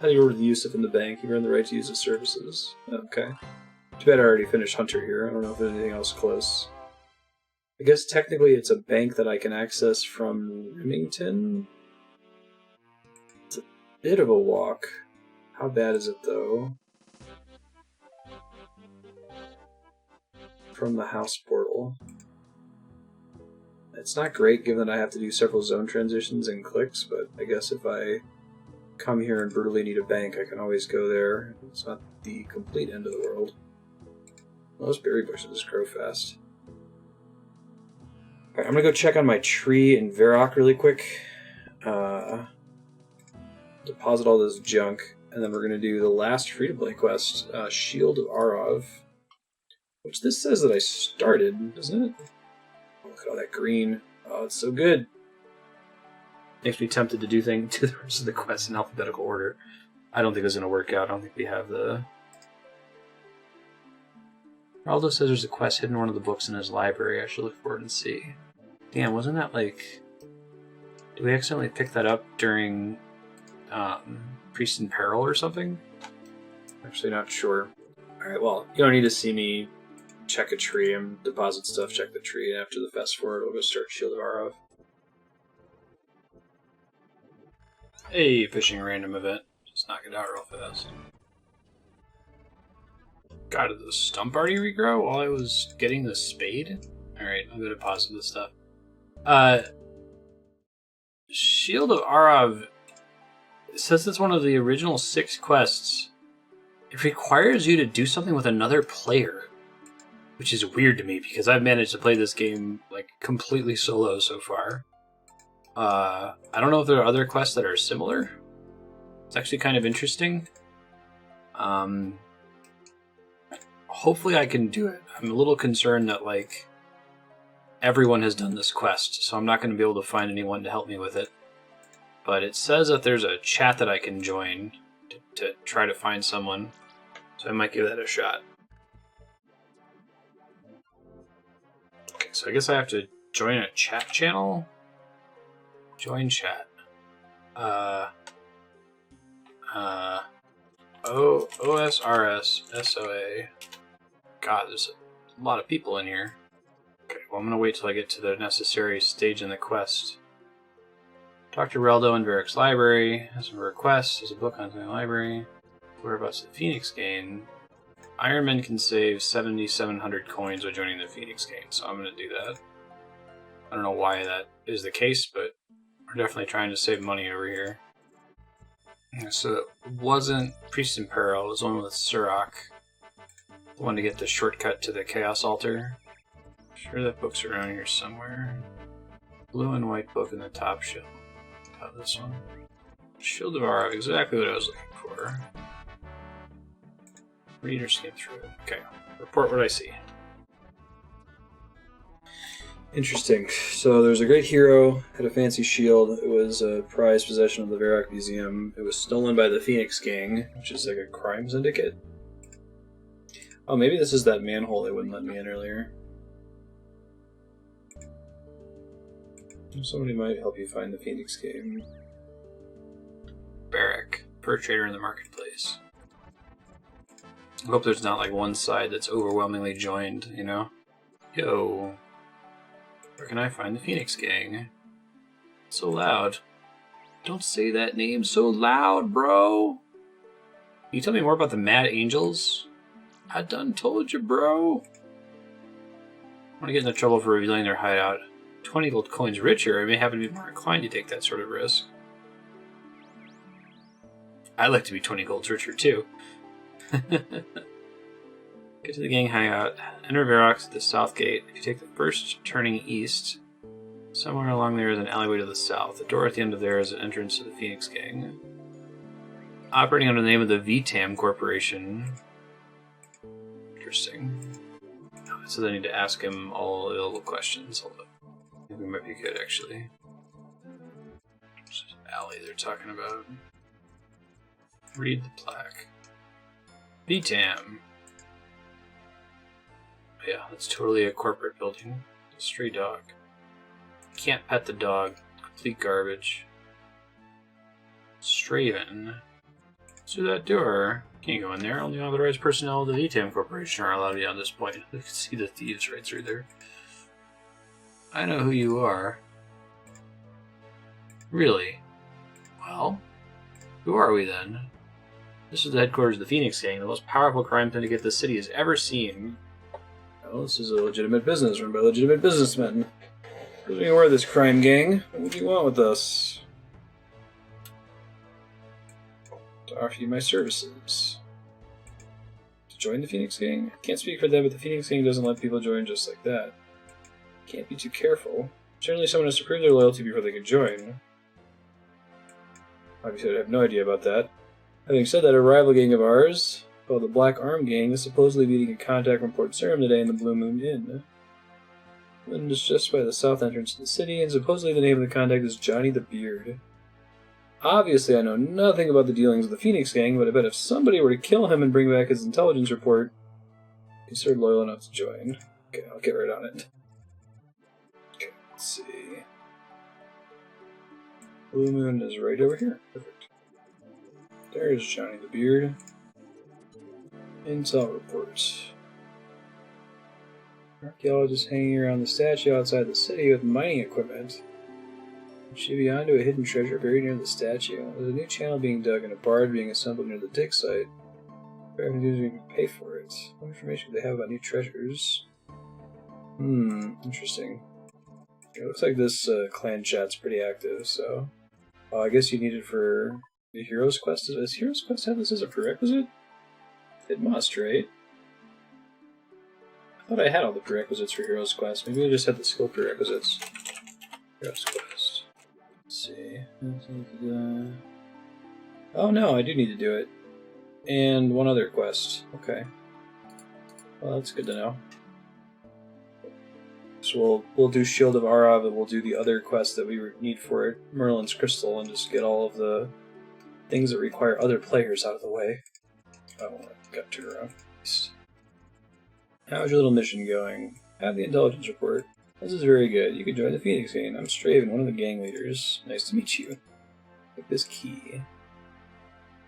How do you order the Yusuf in the bank? You earn the right to use his services. Okay. Too bad I already finished Hunter here. I don't know if there's anything else close. I guess technically it's a bank that I can access from Remington. It's a bit of a walk. How bad is it, though? From the house portal. It's not great, given that I have to do several zone transitions and clicks, but I guess if I come here and brutally need a bank, I can always go there. It's not the complete end of the world. Those berry bushes grow fast. Alright, I'm gonna go check on my tree in Varrock really quick. Deposit all this junk, and then we're gonna do the last free-to-play quest, Shield of Arrav. Which this says that I started, doesn't it? Oh, look at all that green. Oh, it's so good. Makes me tempted to do the rest of the quest in alphabetical order. I don't think it's gonna work out. I don't think we have the... Aldo says there's a quest hidden in one of the books in his library. I should look for it and see. Damn, wasn't that like... Did we accidentally pick that up during Priest in Peril or something? Actually not sure. Alright, well, you don't need to see me check a tree and deposit stuff, check the tree, and after the fast forward, we'll go start Shield of Arrav. Hey, fishing random event. Just knock it out real fast. God, did the stump already regrow while I was getting the spade? Alright, I'm going to deposit this stuff. Shield of Arrav says it's one of the original 6 quests. It requires you to do something with another player, which is weird to me because I've managed to play this game like completely solo so far. I don't know if there are other quests that are similar. It's actually kind of interesting. Hopefully I can do it. I'm a little concerned that like everyone has done this quest, so I'm not going to be able to find anyone to help me with it. But it says that there's a chat that I can join to try to find someone, so I might give that a shot. Okay, so I guess I have to join a chat channel? Join chat. OSRS SOA. God, there's a lot of people in here. Okay, well, I'm going to wait till I get to the necessary stage in the quest. Dr. Reldo in Varrick's library has some requests. There's a book on the library. Whereabouts the Phoenix Gain. Ironman can save 7,700 coins by joining the Phoenix Gain, so I'm going to do that. I don't know why that is the case, but we're definitely trying to save money over here. So it wasn't Priest in Peril, it was one with Surok. The one to get the shortcut to the Chaos Altar. I'm sure that book's around here somewhere. Blue and white book in the top shelf. How about this one? Shield of Arrav, exactly what I was looking for. Read or skim through it. Okay, report what I see. Interesting. So there's a great hero, had a fancy shield. It was a prized possession of the Varrock Museum. It was stolen by the Phoenix Gang, which is like a crime syndicate. Oh, maybe this is that manhole they wouldn't let me in earlier. Somebody might help you find the Phoenix Gang. Varrock, fur trader in the marketplace. I hope there's not like one side that's overwhelmingly joined, you know? Yo. Where can I find the Phoenix Gang? It's so loud. Don't say that name so loud, bro! Can you tell me more about the Mad Angels? I done told you, bro! want to get into trouble for revealing their hideout. 20 gold coins richer, I may happen to be more inclined to take that sort of risk. I'd like to be 20 golds richer, too. Get to the gang hideout. Enter Varrox at the south gate. If you take the first turning east, somewhere along there is an alleyway to the south. The door at the end of there is an entrance to the Phoenix gang. Operating under the name of the VTAM Corporation. Interesting. So I need to ask him all available questions. Hold up. I think we might be good, actually. There's an alley they're talking about. Read the plaque. VTAM. Yeah, that's totally a corporate building. A stray dog. Can't pet the dog. Complete garbage. Straven. Through that door. Can't go in there. Only authorized personnel of the VTAM Corporation are allowed beyond this point. You can see the thieves right through there. I know who you are. Really? Well, who are we then? This is the headquarters of the Phoenix Gang, the most powerful crime syndicate the city has ever seen. Well, this is a legitimate business run by legitimate businessmen. Who's we were this crime gang? What do you want with us? To offer you my services. To join the Phoenix Gang? Can't speak for them, but the Phoenix Gang doesn't let people join just like that. Can't be too careful. Generally, someone has to prove their loyalty before they can join. Obviously, I have no idea about that. Having said that, a rival gang of ours, called the Black Arm Gang, is supposedly meeting a contact from Port Sarum today in the Blue Moon Inn. And it's just by the south entrance to the city, and supposedly the name of the contact is Johnny the Beard. Obviously, I know nothing about the dealings of the Phoenix Gang, but I bet if somebody were to kill him and bring back his intelligence report, he'd considered loyal enough to join. Okay, I'll get right on it. Okay, let's see. Blue Moon is right over here. Perfect. There's Johnny the Beard. Intel report. Archaeologists hanging around the statue outside the city with mining equipment. Should be onto a hidden treasure buried near the statue. There's a new channel being dug and a bard being assembled near the dig site. Revenue can pay for it. What information do they have about new treasures? Interesting. It looks like this clan chat's pretty active, so... Oh, I guess you need it for the Hero's Quest. Does Hero's Quest have this as a prerequisite? It must, right? I thought I had all the prerequisites for Hero's Quest. Maybe I just had the skill prerequisites. Hero's Quest. Let's see. Oh no, I do need to do it. And one other quest. Okay. Well, that's good to know. So we'll do Shield of Arrav, and we'll do the other quest that we need for it, Merlin's Crystal, and just get all of the things that require other players out of the way. Oh, I got turned around. How's your little mission going? Have the intelligence report. This is very good. You can join the Phoenix Gang. I'm Straven, one of the gang leaders. Nice to meet you. Take this key.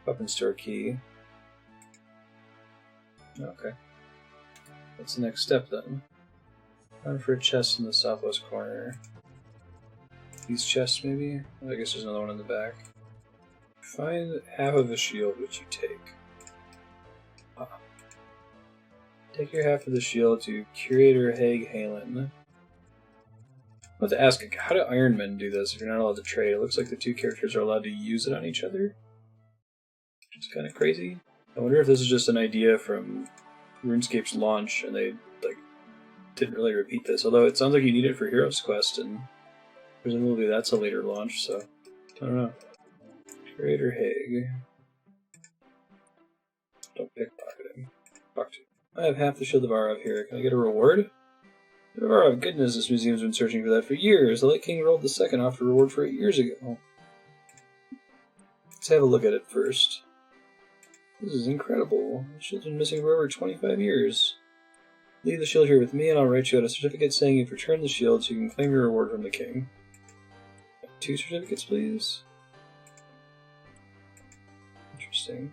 Weapon store key. Okay. What's the next step then? Run for a chest in the southwest corner. These chests, maybe? I guess there's another one in the back. Find half of a shield, which you take. Take your half of the shield to Curator Haig Halen. I have to ask, how do Iron Men do this if you're not allowed to trade? It looks like the two characters are allowed to use it on each other. It's kind of crazy. I wonder if this is just an idea from RuneScape's launch and they didn't really repeat this. Although it sounds like you need it for Hero's Quest, and presumably that's a later launch, so I don't know. Curator Haig. Don't pickpocket him. Talk to him. I have half the Shield of Arrav here. Can I get a reward? Shield of Arrav, goodness, this museum's been searching for that for years. The late King rolled the second off the reward for 8 years ago. Let's have a look at it first. This is incredible. The shield's been missing for over 25 years. Leave the shield here with me and I'll write you out a certificate saying you've returned the shield so you can claim your reward from the king. 2 certificates, please. Interesting.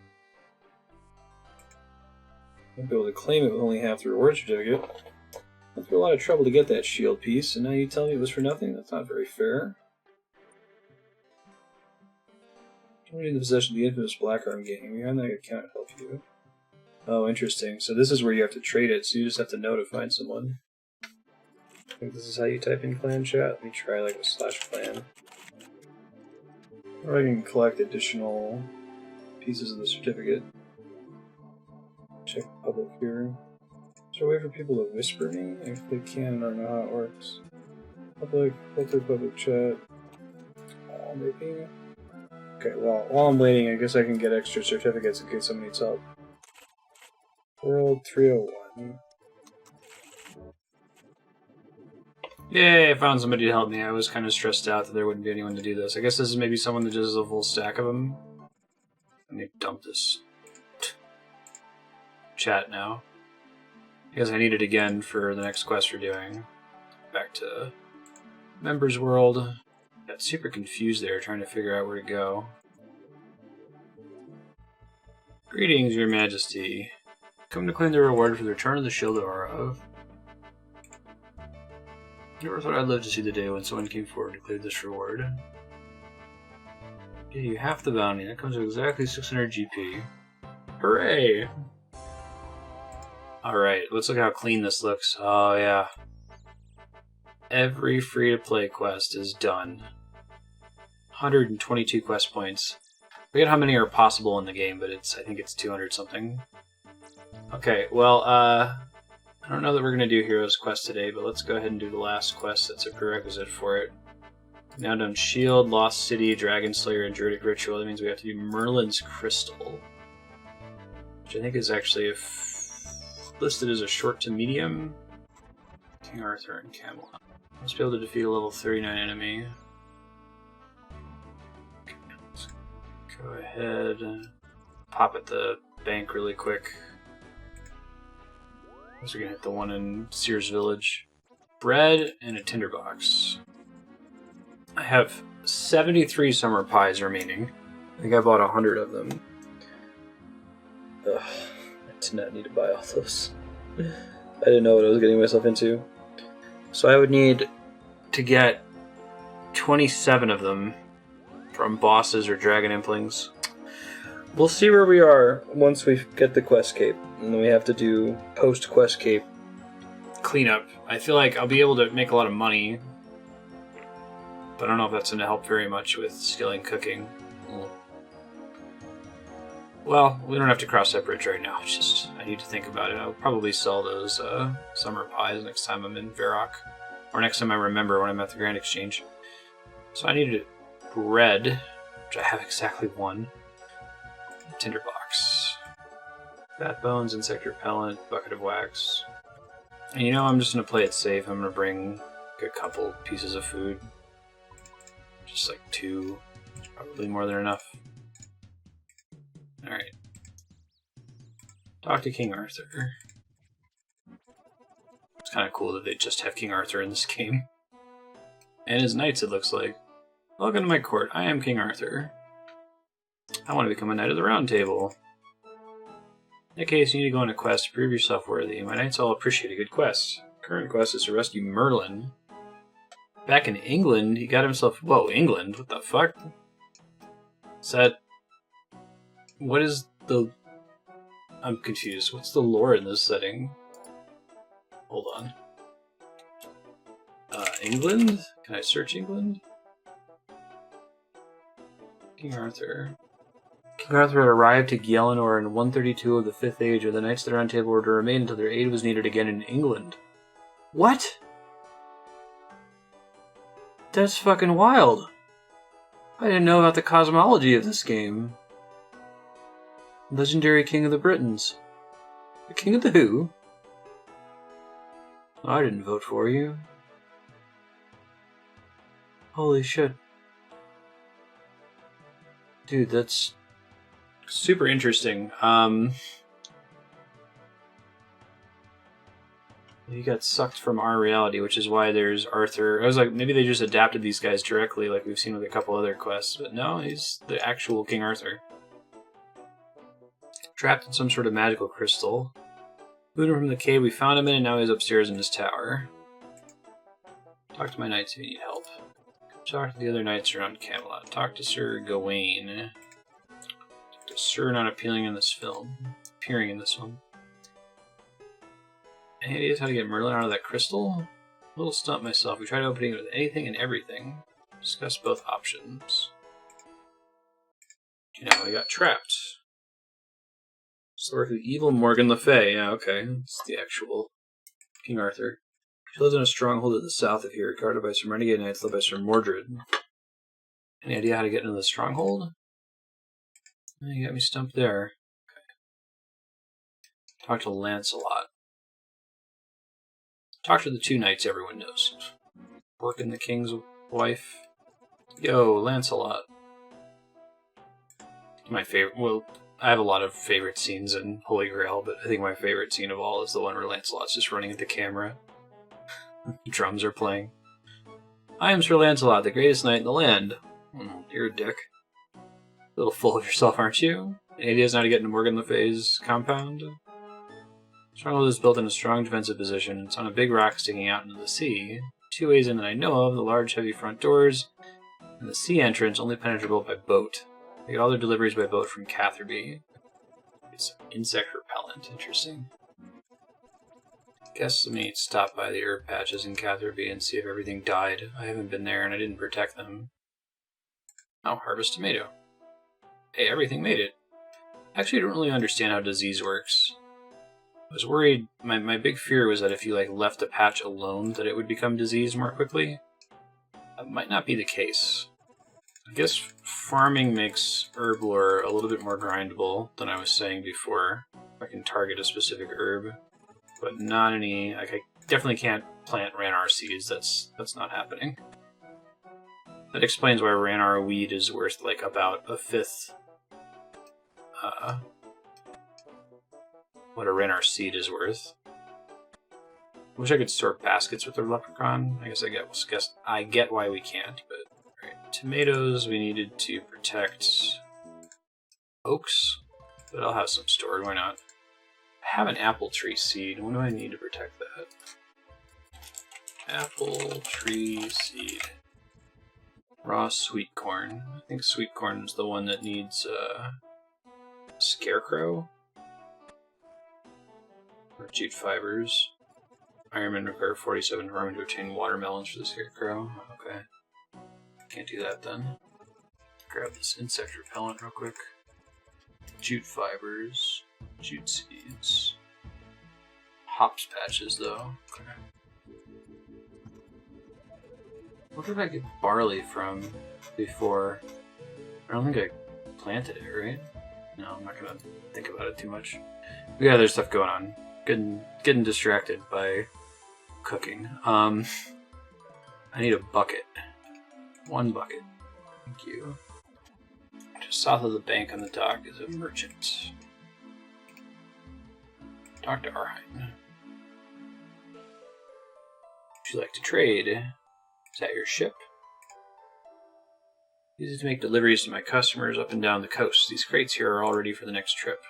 I'll be able to claim it with only half the reward certificate. Went through a lot of trouble to get that shield piece, and now you tell me it was for nothing? That's not very fair. I'm in the possession of the infamous Black Arm Gang. Behind that account help you. Oh, interesting. So this is where you have to trade it, so you just have to know to find someone. I think this is how you type in clan chat. Let me try like a /clan. Or I can collect additional pieces of the certificate. Check public here. Is there a way for people to whisper me? If they can, I don't know how it works. Public, filter public chat. Maybe. Okay, well, while I'm waiting, I guess I can get extra certificates in case someone needs help. World 301. Yay, I found somebody to help me. I was kind of stressed out that there wouldn't be anyone to do this. I guess this is maybe someone that does a full stack of them. Let me dump this chat now. Because I need it again for the next quest we're doing. Back to Members World. Got super confused there, trying to figure out where to go. Greetings, Your Majesty. Come to claim the reward for the return of the Shilo Arrav. Never thought I'd live to see the day when someone came forward to clear this reward. Give you half the bounty. That comes to exactly 600 GP. Hooray! Alright, let's look how clean this looks. Oh, yeah. Every free-to-play quest is done. 122 quest points. I forget how many are possible in the game, but I think it's 200 something. Okay, well, I don't know that we're going to do Heroes Quest today, but let's go ahead and do the last quest that's a prerequisite for it. Now done Shield, Lost City, Dragon Slayer, and Druidic Ritual. That means we have to do Merlin's Crystal. Which I think is actually listed as a short to medium. King Arthur and Camelot. Must be able to defeat a level 39 enemy. Okay, let's go ahead and pop at the bank really quick. We're gonna hit the one in Sears Village. Bread and a tinderbox. I have 73 summer pies remaining. I think I bought 100 of them. Ugh, I did not need to buy all those. I didn't know what I was getting myself into. So I would need to get 27 of them from bosses or dragon implings. We'll see where we are once we get the quest cape, and then we have to do post-quest cape cleanup. I feel like I'll be able to make a lot of money, but I don't know if that's going to help very much with skilling cooking. Well, we don't have to cross that bridge right now. It's just, I need to think about it. I'll probably sell those summer pies next time I'm in Varrock, or next time I remember when I'm at the Grand Exchange. So I needed bread, which I have exactly one. Tinderbox. Fat bones, insect repellent, bucket of wax. And you know, I'm just going to play it safe. I'm going to bring a couple pieces of food. Just like 2. Probably more than enough. Alright. Talk to King Arthur. It's kind of cool that they just have King Arthur in this game. And his knights, it looks like. Welcome to my court. I am King Arthur. I want to become a Knight of the Round Table. In that case, you need to go on a quest to prove yourself worthy. My knights all appreciate a good quest. Current quest is to rescue Merlin. Back in England, he got himself... Whoa, England? What the fuck? Is that... What is the... I'm confused. What's the lore in this setting? Hold on. England? Can I search England? King Arthur. King Arthur had arrived to Gielinor in 132 of the 5th Age, where the Knights of the Round Table were to remain until their aid was needed again in England. What? That's fucking wild. I didn't know about the cosmology of this game. Legendary King of the Britons. The King of the who? I didn't vote for you. Holy shit. Dude, that's super interesting. He got sucked from our reality, which is why there's Arthur. I was like, maybe they just adapted these guys directly, like we've seen with a couple other quests. But no, he's the actual King Arthur. Trapped in some sort of magical crystal. Moved him from the cave we found him in, and now he's upstairs in his tower. Talk to my knights if you need help. Talk to the other knights around Camelot. Talk to Sir Gawain. Talk to Sir not appearing in this film. Any ideas how to get Merlin out of that crystal? A little stumped myself. We tried opening it with anything and everything. Discuss both options. You know, I got trapped. So work with evil Morgan Le Fay. Yeah, okay. It's the actual King Arthur. She lives in a stronghold to the south of here, guarded by some renegade knights led by Sir Mordred. Any idea how to get into the stronghold? You got me stumped there. Okay. Talk to Lancelot. Talk to the two knights everyone knows. Working the king's wife. Yo, Lancelot. My favorite. Well, I have a lot of favorite scenes in Holy Grail, but I think my favorite scene of all is the one where Lancelot's just running at the camera. Drums are playing. I am Sir Lancelot, the greatest knight in the land. You're a dick. A little full of yourself, aren't you? Any ideas on how to get into Morgan Le Fay's compound? Stronghold is built in a strong defensive position. It's on a big rock sticking out into the sea. 2 ways in that I know of, the large heavy front doors, and the sea entrance only penetrable by boat. They get all their deliveries by boat from Catherby. It's insect repellent. Interesting. Guess let me stop by the herb patches in Catherby and see if everything died. I haven't been there and I didn't protect them. Oh, harvest tomato. Hey, everything made it. Actually, I don't really understand how disease works. I was worried, my big fear was that if you left a patch alone that it would become diseased more quickly. That might not be the case. I guess farming makes herb lore a little bit more grindable than I was saying before. I can target a specific herb. But not any. I definitely can't plant Ranar seeds. That's not happening. That explains why Ranar weed is worth about a fifth. What a Ranar seed is worth. Wish I could store baskets with a leprechaun. I guess I get why we can't. But right. Tomatoes we needed to protect oaks, but I'll have some stored. Why not? I have an apple tree seed. When do I need to protect that? Apple tree seed. Raw sweet corn. I think sweet corn is the one that needs scarecrow. Or jute fibers. Ironman require 47 farming to obtain watermelons for the scarecrow. Okay. Can't do that then. Grab this insect repellent real quick. Jute fibers. Jute seeds. Hops patches, though. Okay. What did I get barley from before? I don't think I planted it, right? No, I'm not gonna think about it too much. We got other stuff going on. Getting distracted by cooking. I need a bucket. 1 bucket. Thank you. Just south of the bank on the dock is a merchant. Talk to Arhain. Would you like to trade? Is that your ship? Use it to make deliveries to my customers up and down the coast. These crates here are all ready for the next trip.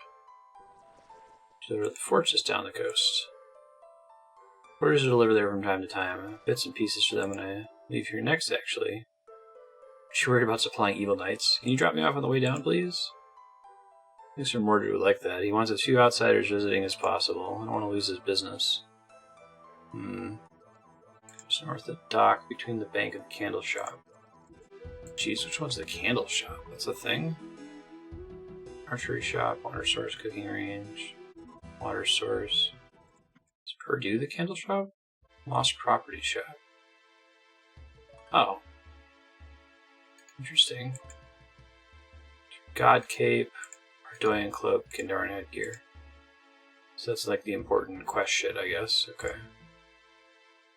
Deliver the fortress down the coast. Orders to deliver there from time to time. Bits and pieces for them when I leave here next, actually. Aren't you worried about supplying evil knights? Can you drop me off on the way down, please? I think Sir Mordred would like that. He wants as few outsiders visiting as possible. I don't want to lose his business. Just north of the dock, between the bank and the candle shop. Jeez, which one's the candle shop? That's a thing? Archery shop, water source, cooking range, water source. Is Purdue the candle shop? Lost property shop. Oh. Interesting. God Cape, Ardoyan cloak, Kindaran headgear. So that's the important quest shit, I guess. Okay.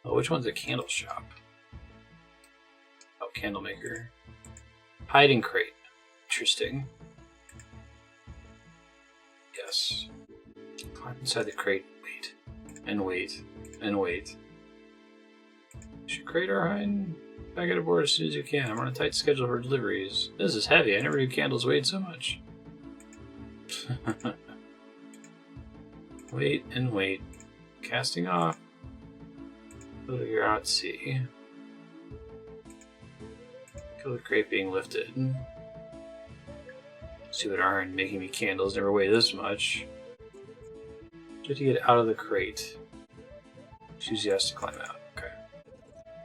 Oh, which one's a candle shop? Oh, candle maker. Hiding crate. Interesting. Yes. Climb inside the crate. Wait. And wait. And wait. Should crate Arhain back aboard as soon as you can. I'm on a tight schedule for deliveries. This is heavy. I never knew candles weighed so much. Wait and wait. Casting off. You're out at sea. Kill the crate being lifted. See what Arhain making me candles never weigh this much. Just to get out of the crate. Choose yes to climb out. Okay.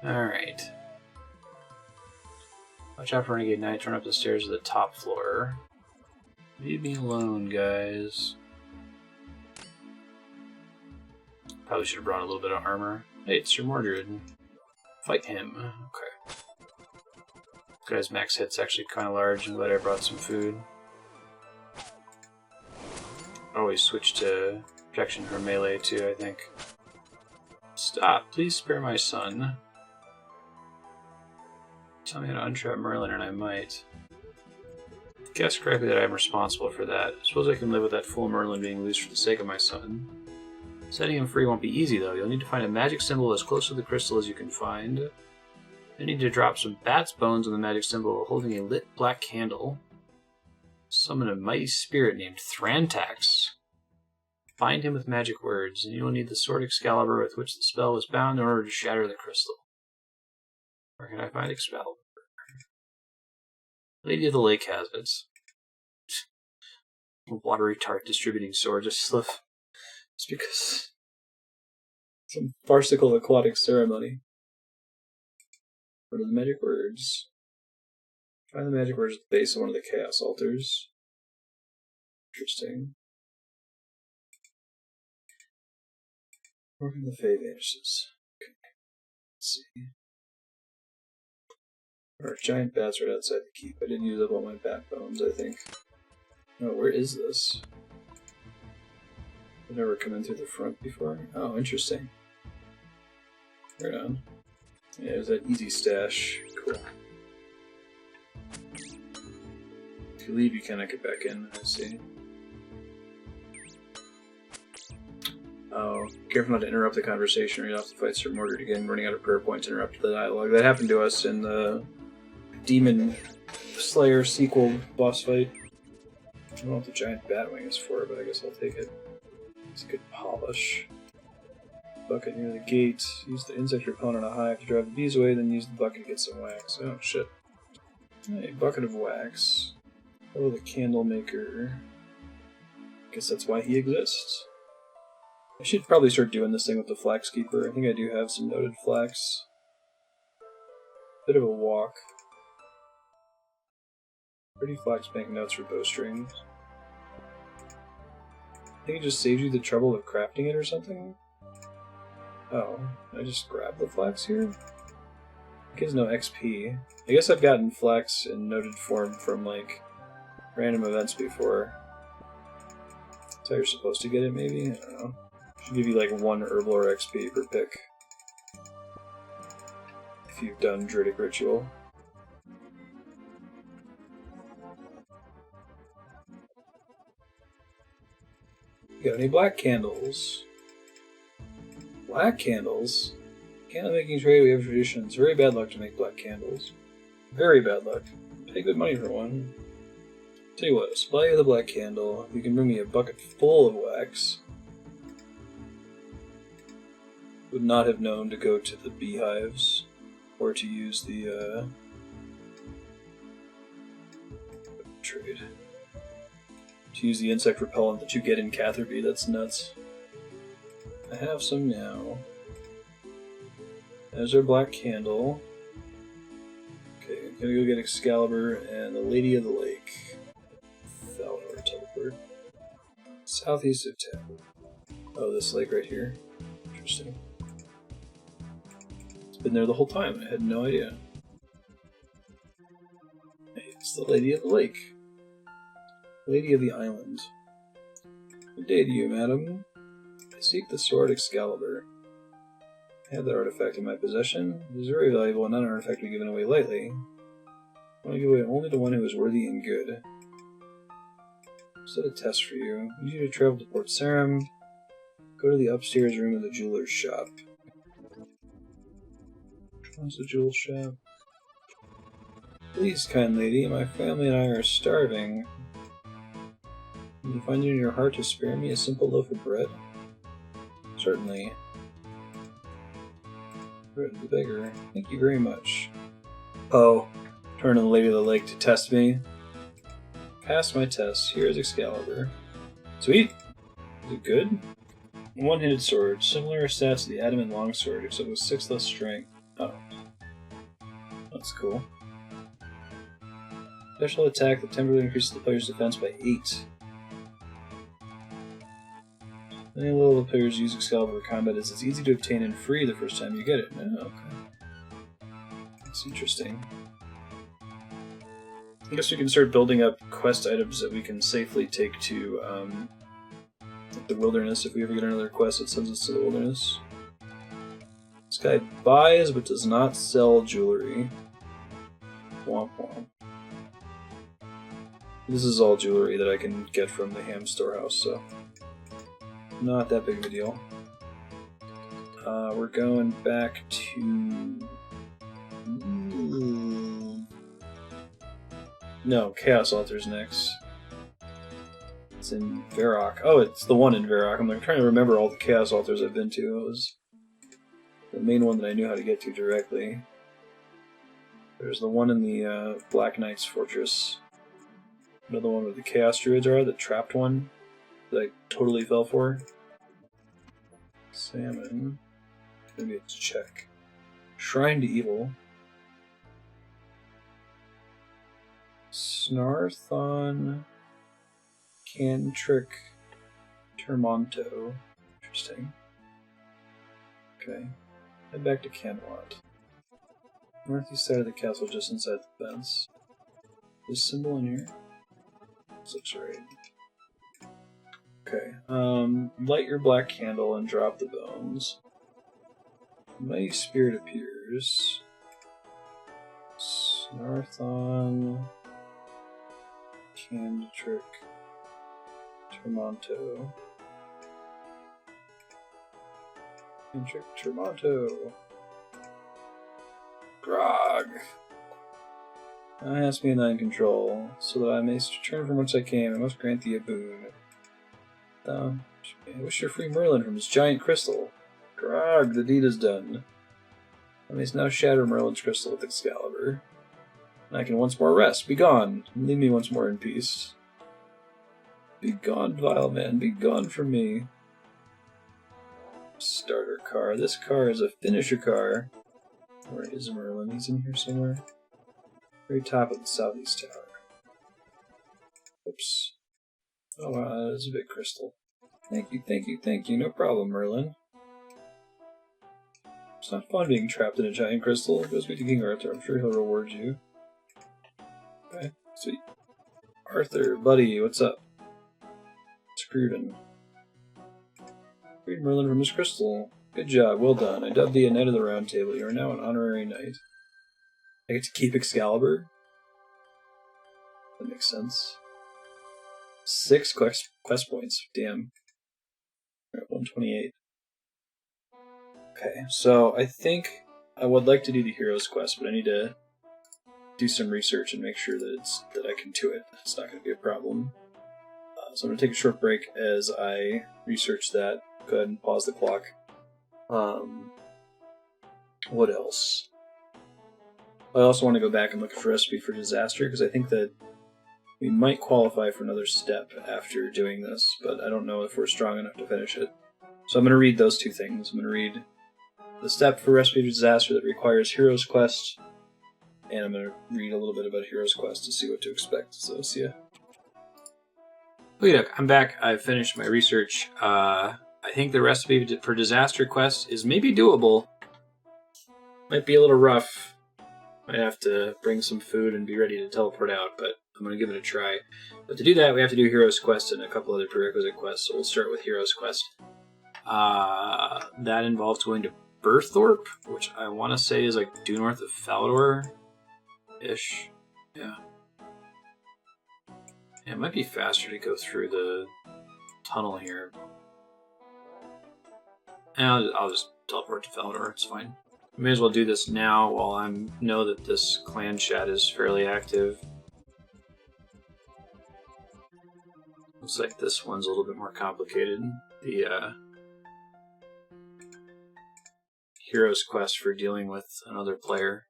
Alright. Watch out for Renegade Knights. Run up the stairs to the top floor. Leave me alone, guys. Probably should have brought a little bit of armor. Hey, it's Sir Mordred. Fight him. Okay. This guy's max hit's actually kind of large. I'm glad I brought some food. Always switch to protection from melee too, I think. Stop! Please spare my son. Tell me how to untrap Merlin and I might. Guess correctly that I am responsible for that. Suppose I can live with that fool Merlin being loose for the sake of my son. Setting him free won't be easy though. You'll need to find a magic symbol as close to the crystal as you can find. You need to drop some bat's bones on the magic symbol while holding a lit black candle. Summon a mighty spirit named Thrantax. Bind him with magic words, and you will need the sword Excalibur with which the spell was bound in order to shatter the crystal. Where can I find Excalibur? Lady of the Lake has it. A watery tart distributing sword, just because some farcical aquatic ceremony. What are the magic words? Find the magic words at the base of one of the chaos altars. Interesting. Where can the Fae vanishes? Okay. Let's see. There are giant bats right outside the keep. I didn't use up all my bat bones, I think. Oh, where is this? I've never come in through the front before. Oh, interesting. Right on. Yeah, there's that easy stash. Cool. If you leave, you cannot get back in, I see. Oh, careful not to interrupt the conversation or you'll have to fight Sir Mordred again, running out of prayer points interrupted the dialogue. That happened to us in the Demon Slayer sequel boss fight. I don't know what the giant batwing is for, but I guess I'll take it. It's a good polish. Bucket near the gate. Use the insect repellent on a hive to drive the bees away, then use the bucket to get some wax. Oh, shit. Hey, bucket of wax. Oh, the candle maker. Guess that's why he exists. I should probably start doing this thing with the Flax Keeper. I think I do have some noted flax. Bit of a walk. Pretty flax banknotes for bowstrings. I think it just saves you the trouble of crafting it or something? Oh, I just grab the flax here? It gives no XP. I guess I've gotten flax in noted form from, like, random events before. That's how you're supposed to get it, maybe? I don't know. Should give you like 1 Herblore XP per pick. If you've done Druidic Ritual. Got any black candles? Black candles? Candle making trade, we have traditions. Very bad luck to make black candles. Very bad luck. Pay good money for one. Tell you what, I'll supply you the black candle. You can bring me a bucket full of wax. Would not have known to go to the beehives or to use the trade. To use the insect repellent that you get in Catherby, that's nuts. I have some now. There's our black candle. Okay, I'm gonna go get Excalibur and the Lady of the Lake. Falhor teleport. Southeast of town. Oh, this lake right here. Interesting. Been there the whole time. I had no idea. Hey, it's the Lady of the Lake. Lady of the Island. Good day to you, madam. I seek the sword Excalibur. I have that artifact in my possession. It is very valuable and not an artifact to be given away lightly. I want to give away only to one who is worthy and good. Set a test for you. I need you to travel to Port Sarim. Go to the upstairs room of the jeweler's shop. What's the jewel shop? Please, kind lady, my family and I are starving. Can you find it in your heart to spare me a simple loaf of bread? Certainly. Bread the beggar. Thank you very much. Oh, turn to the Lady of the Lake to test me. Passed my test. Here is Excalibur. Sweet! Is it good? One-handed sword. Similar stats to the adamant longsword, except with 6 less strength. Oh. That's cool. Special attack that temporarily increases the player's defense by 8. Any level of players use Excalibur for combat is it's easy to obtain and free the first time you get it. Oh, okay. That's interesting. I guess we can start building up quest items that we can safely take to the wilderness if we ever get another quest that sends us to the wilderness. This guy buys but does not sell jewelry. Womp womp. This is all jewelry that I can get from the ham storehouse, so not that big of a deal. We're going back to... No, Chaos Altar's next. It's in Varrock. Oh, it's the one in Varrock. I'm trying to remember all the Chaos Altars I've been to. It was the main one that I knew how to get to directly. There's the one in the Black Knight's Fortress. Another one where the Chaos Druids are, the trapped one that I totally fell for. Salmon. Maybe it's check. Shrine to Evil. Snarthon. Cantrick. Termonto. Interesting. Okay. Head back to Camelot. Northeast side of the castle just inside the fence. This symbol in here? This looks right. Okay. Light your black candle and drop the bones. Mighty Spirit appears. Snarthon. Cantrick. Termonto. Cantrick Termonto. Grog. I ask me thine control, so that I may return from whence I came. I must grant thee a boon. Thou wish to free Merlin from his giant crystal. Grog, the deed is done. Thou mayst now shatter Merlin's crystal with Excalibur. And I can once more rest. Be gone, and leave me once more in peace. Be gone, vile man, be gone from me. Starter car. This car is a finisher car. Where is Merlin? He's in here somewhere. Very top of the southeast tower. Oops. Oh wow, that is a big crystal. Thank you, thank you, thank you. No problem, Merlin. It's not fun being trapped in a giant crystal. Go speak to King Arthur. I'm sure he'll reward you. Okay, sweet. Arthur, buddy, what's up? Screven. Freed Merlin from his crystal. Good job, well done. I dubbed thee a Knight of the Round Table. You are now an honorary knight. I get to keep Excalibur? That makes sense. 6 quest points. Damn. We're at 128. Okay, so I think I would like to do the Heroes Quest, but I need to do some research and make sure that I can do it. It's not going to be a problem. So I'm going to take a short break as I research that. Go ahead and pause the clock. What else? I also want to go back and look at the recipe for disaster, because I think that we might qualify for another step after doing this, but I don't know if we're strong enough to finish it. So I'm going to read those two things. I'm going to read the step for recipe for disaster that requires Heroes Quest, and I'm going to read a little bit about Heroes Quest to see what to expect. So see ya. Look, I'm back. I've finished my research. I think the recipe for disaster quest is maybe doable. Might be a little rough. Might have to bring some food and be ready to teleport out, but I'm going to give it a try. But to do that, we have to do Heroes Quest and a couple other prerequisite quests, so we'll start with Heroes Quest. That involves going to Burthorpe, which I want to say is like due north of Falador-ish. Yeah. It might be faster to go through the tunnel here. And I'll just teleport to Falador, it's fine. May as well do this now while I know that this clan chat is fairly active. Looks like this one's a little bit more complicated. The Heroes Quest for dealing with another player.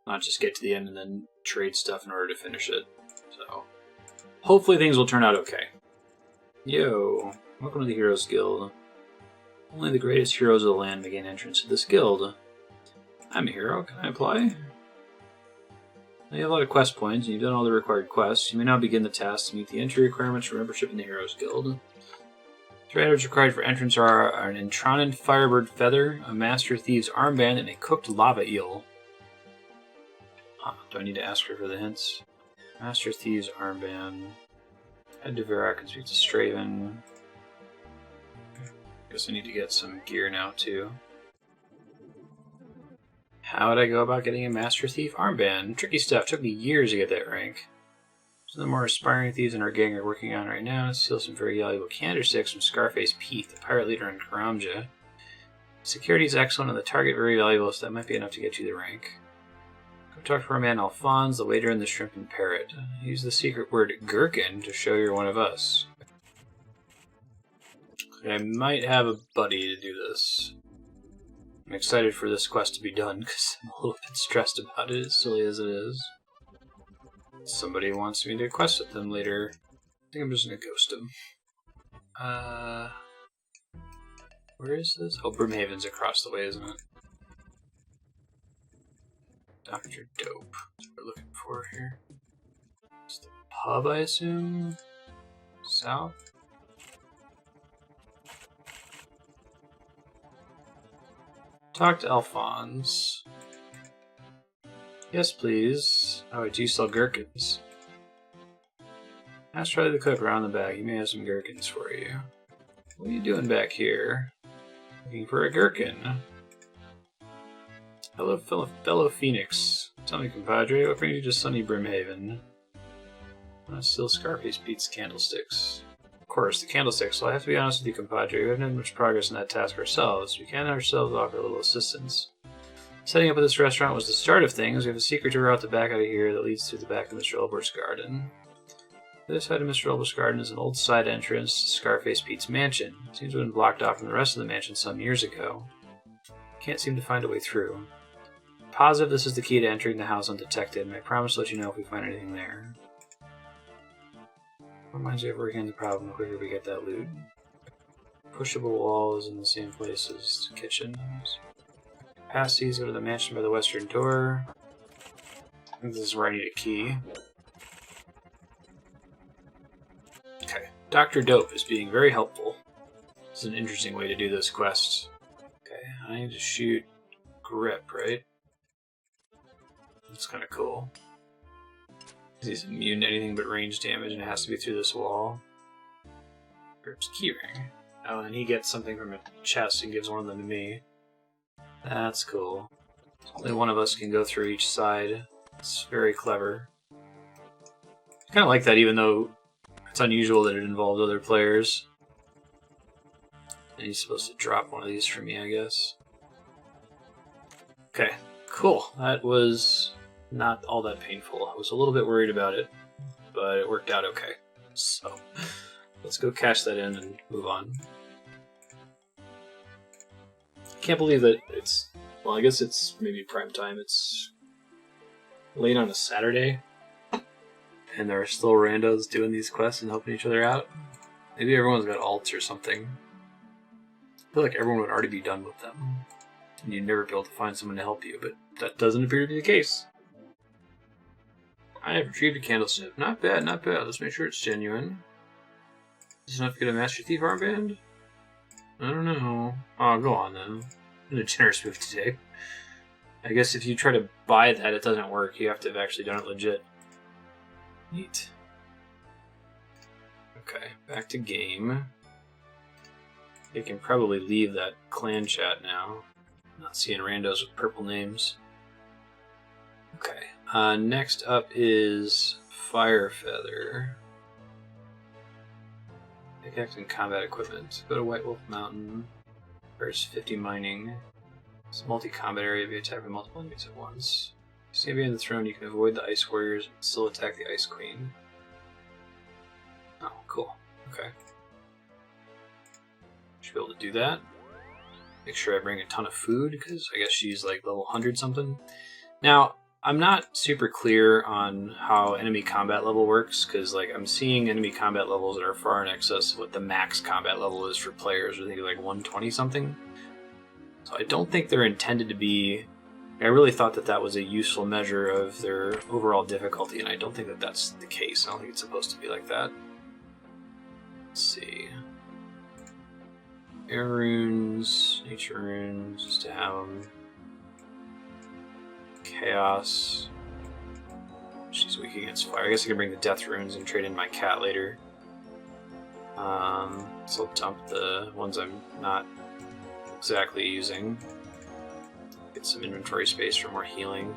Not just get to the end and then trade stuff in order to finish it. So, hopefully things will turn out okay. Yo, welcome to the Heroes Guild. Only the greatest heroes of the land may gain entrance to this guild. I'm a hero. Can I apply? You have a lot of quest points, and you've done all the required quests. You may now begin the task to meet the entry requirements for membership in the Heroes Guild. 3 items required for entrance are an Entronin Firebird Feather, a Master Thief's Armband, and a Cooked Lava Eel. Do I need to ask her for the hints? Master Thief's Armband. Head to Varrock and speak to Straven. Guess I need to get some gear now, too. How would I go about getting a Master Thief Armband? Tricky stuff. Took me years to get that rank. Some of the more aspiring thieves in our gang are working on right now to steal some very valuable candlesticks from Scarface Pete, the pirate leader in Karamja. Security is excellent and the target very valuable, so that might be enough to get you the rank. Go talk to our man Alphonse, the waiter in the Shrimp and Parrot. Use the secret word Gherkin to show you're one of us. I might have a buddy to do this. I'm excited for this quest to be done because I'm a little bit stressed about it, as silly as it is. Somebody wants me to quest with them later. I think I'm just gonna ghost them. Where is this? Oh, Brimhaven's across the way, isn't it? Dr. Dope. That's what we're looking for here. It's the pub, I assume? South? Talk to Alphonse. Yes, please. Oh, I do sell gherkins. Ask Charlie the cook around the back. He may have some gherkins for you. What are you doing back here? Looking for a gherkin. Hello, fellow Phoenix. Tell me, compadre, what brings you to sunny Brimhaven? Still Scarface Pete's candlesticks. Of course, the candlesticks. Well, I have to be honest with you, compadre. We haven't had much progress in that task ourselves. We can ourselves offer a little assistance. Setting up at this restaurant was the start of things. We have a secret door out the back out of here that leads through the back of Mr. Elbert's garden. This side of Mr. Elbert's garden is an old side entrance to Scarface Pete's mansion. It seems to have been blocked off from the rest of the mansion some years ago. Can't seem to find a way through. Positive this is the key to entering the house undetected, and I promise to let you know if we find anything there. Reminds me of working on the problem the quicker we get that loot. Pushable walls in the same place as the kitchens. Past these, go to the mansion by the western door. I think this is where I need a key. Okay, Dr. Dope is being very helpful. This is an interesting way to do this quest. Okay, I need to shoot Grip, right? That's kind of cool. He's immune to anything but range damage and it has to be through this wall. Grip's keyring. Oh, and he gets something from a chest and gives one of them to me. That's cool. Only one of us can go through each side. It's very clever. I kind of like that, even though it's unusual that it involved other players. And he's supposed to drop one of these for me, I guess. Okay, cool. That was not all that painful. I was a little bit worried about it, but it worked out okay. So, let's go cash that in and move on. Can't believe that it's, well, I guess it's maybe prime time. It's late on a Saturday, and there are still randos doing these quests and helping each other out. Maybe everyone's got alts or something. I feel like everyone would already be done with them, and you'd never be able to find someone to help you, but that doesn't appear to be the case. I have retrieved a candlestick. Not bad, not bad. Let's make sure it's genuine. Is this enough to get a Master Thief armband? I don't know. Oh, go on then. In a generous move today. I guess if you try to buy that, it doesn't work. You have to have actually done it legit. Neat. Okay, back to game. You can probably leave that clan chat now. Not seeing randos with purple names. Okay, next up is Firefeather. Pickaxe and combat equipment. Go to White Wolf Mountain. First 50 mining. It's a multi-combat area. Be attacked by multiple enemies at once. Stand behind the throne, you can avoid the Ice Warriors and still attack the Ice Queen. Oh, cool. Okay. Should be able to do that. Make sure I bring a ton of food, because I guess she's like level 100 something. Now, I'm not super clear on how enemy combat level works, because like I'm seeing enemy combat levels that are far in excess of what the max combat level is for players. I think it's like 120 something. So I don't think they're intended to be I really thought that that was a useful measure of their overall difficulty, and I don't think that that's the case. I don't think it's supposed to be like that. Let's see. Air runes, nature runes, just to have them. Chaos. She's weak against fire. I guess I can bring the death runes and trade in my cat later. So I'll dump the ones I'm not exactly using. Get some inventory space for more healing.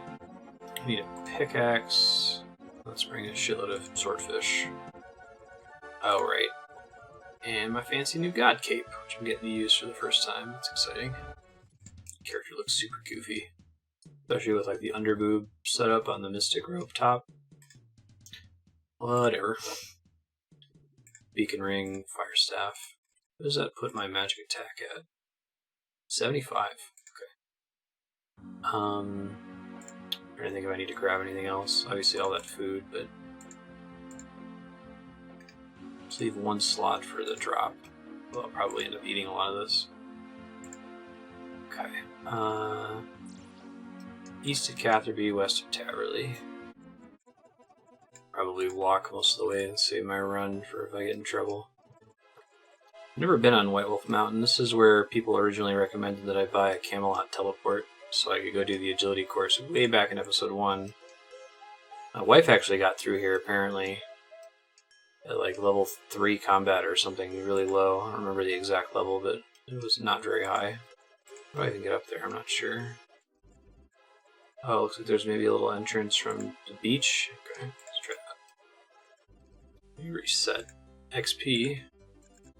I need a pickaxe. Let's bring a shitload of swordfish. Oh, right. And my fancy new god cape, which I'm getting to use for the first time. That's exciting. Character looks super goofy. Especially with like the underboob setup on the mystic robe top. Whatever. Beacon ring, fire staff. What does that put my magic attack at? 75. Okay. I'm trying to think if I need to grab anything else. Obviously all that food, but just leave one slot for the drop. Well, I'll probably end up eating a lot of this. Okay. East of Catherby, west of Taverley. Probably walk most of the way and save my run for if I get in trouble. I've never been on White Wolf Mountain. This is where people originally recommended that I buy a Camelot teleport so I could go do the agility course way back in episode 1. My wife actually got through here apparently at like level 3 combat or something really low. I don't remember the exact level, but it was not very high. How do I even get up there? I'm not sure. Oh, looks like there's maybe a little entrance from the beach. Okay, let's try that. Let me reset. XP.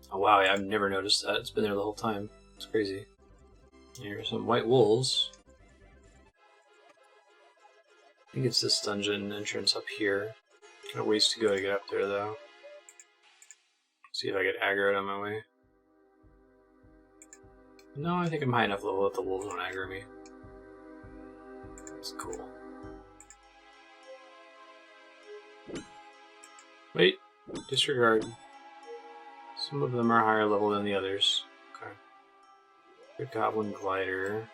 Oh wow, I've never noticed that. It's been there the whole time. It's crazy. Here's some white wolves. I think it's this dungeon entrance up here. Got a ways to go to get up there though. See if I get aggroed on my way. No, I think I'm high enough level that the wolves won't aggro me. That's cool. Wait, disregard. Some of them are higher level than the others. Okay. The Goblin Glider.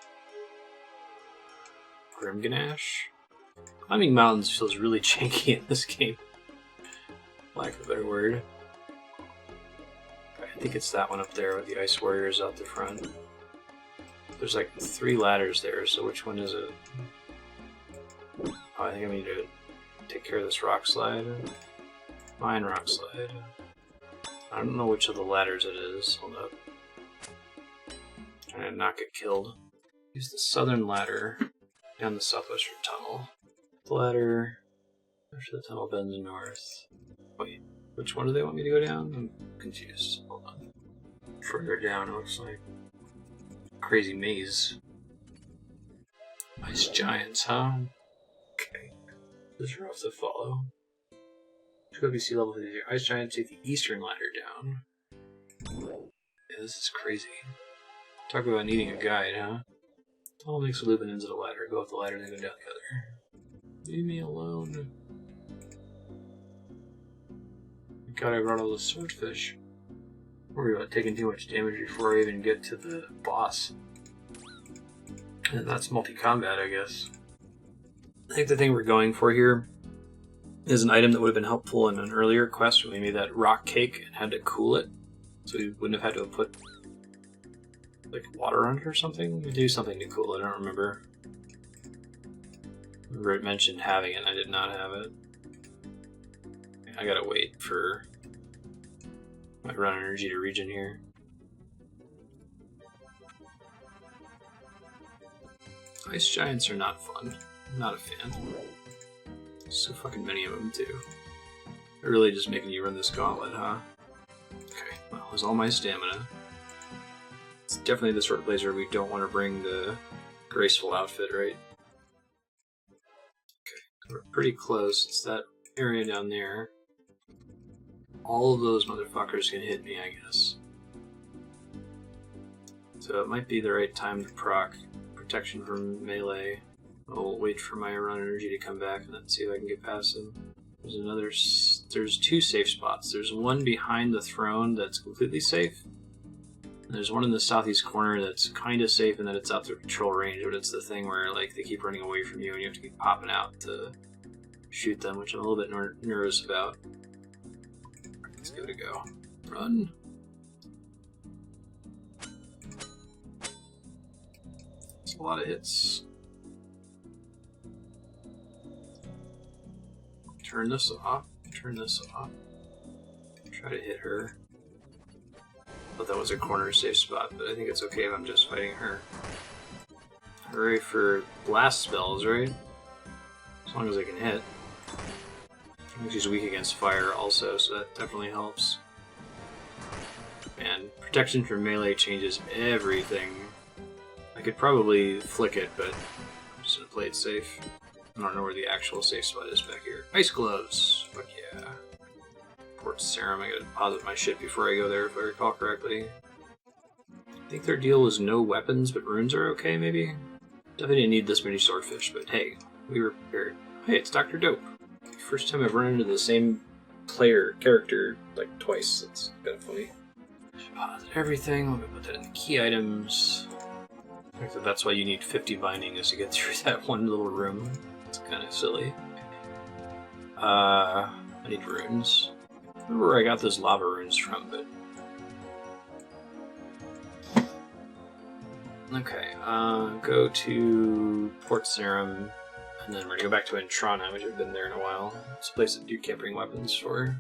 Grimganash. Climbing mountains feels really janky in this game. Lack of a better word. Okay, I think it's that one up there with the Ice Warriors out the front. There's like 3 ladders there, so which one is it? Oh, I think I need to take care of this rock slide. Mine rock slide. I don't know which of the ladders it is. Hold up. Trying to not get killed. Use the southern ladder down the southwestern tunnel. The ladder after the tunnel bends north. Wait, which one do they want me to go down? I'm confused. Hold on. Further down, it looks like. Crazy maze. Ice giants, huh? Okay. Those are rough to follow. Should be sea level for the ice giants. Take the eastern ladder down. Yeah, this is crazy. Talk about needing a guide, huh? Tunnel makes a loop and ends at a ladder. Go up the ladder and then go down the other. Leave me alone. God, I brought all the swordfish. Worry about taking too much damage before I even get to the boss. And that's multi-combat, I guess. I think the thing we're going for here is an item that would have been helpful in an earlier quest when we made that rock cake and had to cool it. So we wouldn't have had to put like water on it or something. We do something to cool it, I don't remember. I remember it mentioned having it, and I did not have it. I gotta wait for my run energy to regen here. Ice giants are not fun. I'm not a fan. So fucking many of them too. They're really just making you run this gauntlet, huh? Okay, well, there's all my stamina. It's definitely the sort of place where we don't want to bring the graceful outfit, right? Okay, we're pretty close. It's that area down there. All of those motherfuckers can hit me, I guess. So it might be the right time to proc protection from melee. I'll wait for my run energy to come back and then see if I can get past them. There's 2 safe spots. There's one behind the throne that's completely safe. There's one in the southeast corner that's kind of safe and that it's out to patrol range, but it's the thing where like they keep running away from you and you have to keep popping out to shoot them, which I'm a little bit nervous about. Let's give it a go. Run. That's a lot of hits. Turn this off. Turn this off. Try to hit her. Thought that was a corner safe spot, but I think it's okay if I'm just fighting her. Hooray for blast spells, right? As long as I can hit. I think she's weak against fire also, so that definitely helps. And protection from melee changes everything. I could probably flick it, but I'm just gonna play it safe. I don't know where the actual safe spot is back here. Ice gloves! Fuck yeah. Port serum, I gotta deposit my shit before I go there if I recall correctly. I think their deal was no weapons, but runes are okay, maybe? Definitely didn't need this many swordfish, but hey, we were prepared. Hey, it's Dr. Dope. First time I've run into the same character, like, twice. That's kind of funny. Deposit everything, let me put that in the key items. I think that's why you need 50 binding, is to get through that one little room. It's kind of silly. I need runes. I don't remember where I got those lava runes from, but... Okay, go to Port Serum, and then we're gonna go back to Entrana, which I've been there in a while. It's a place that you can't bring weapons for.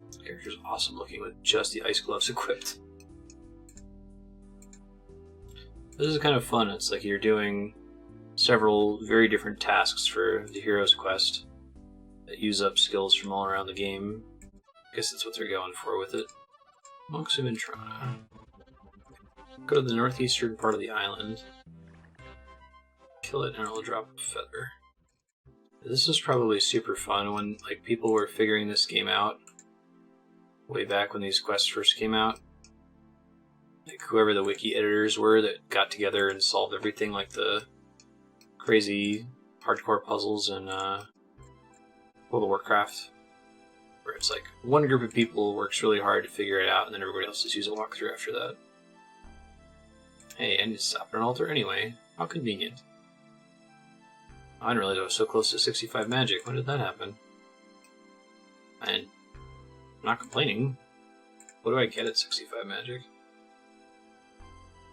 This character's awesome looking with just the ice gloves equipped. This is kind of fun. It's like you're doing several very different tasks for the Hero's Quest that use up skills from all around the game. I guess that's what they're going for with it. Monks of Entrana. Go to the northeastern part of the island. Kill it and it'll drop a feather. This is probably super fun when like people were figuring this game out way back when these quests first came out. Like whoever the wiki editors were that got together and solved everything, like the crazy hardcore puzzles in World of Warcraft, where it's like one group of people works really hard to figure it out and then everybody else just uses a walkthrough after that. Hey, I need to stop at an altar anyway. How convenient. I didn't realize I was so close to 65 magic. When did that happen? And I'm not complaining. What do I get at 65 magic?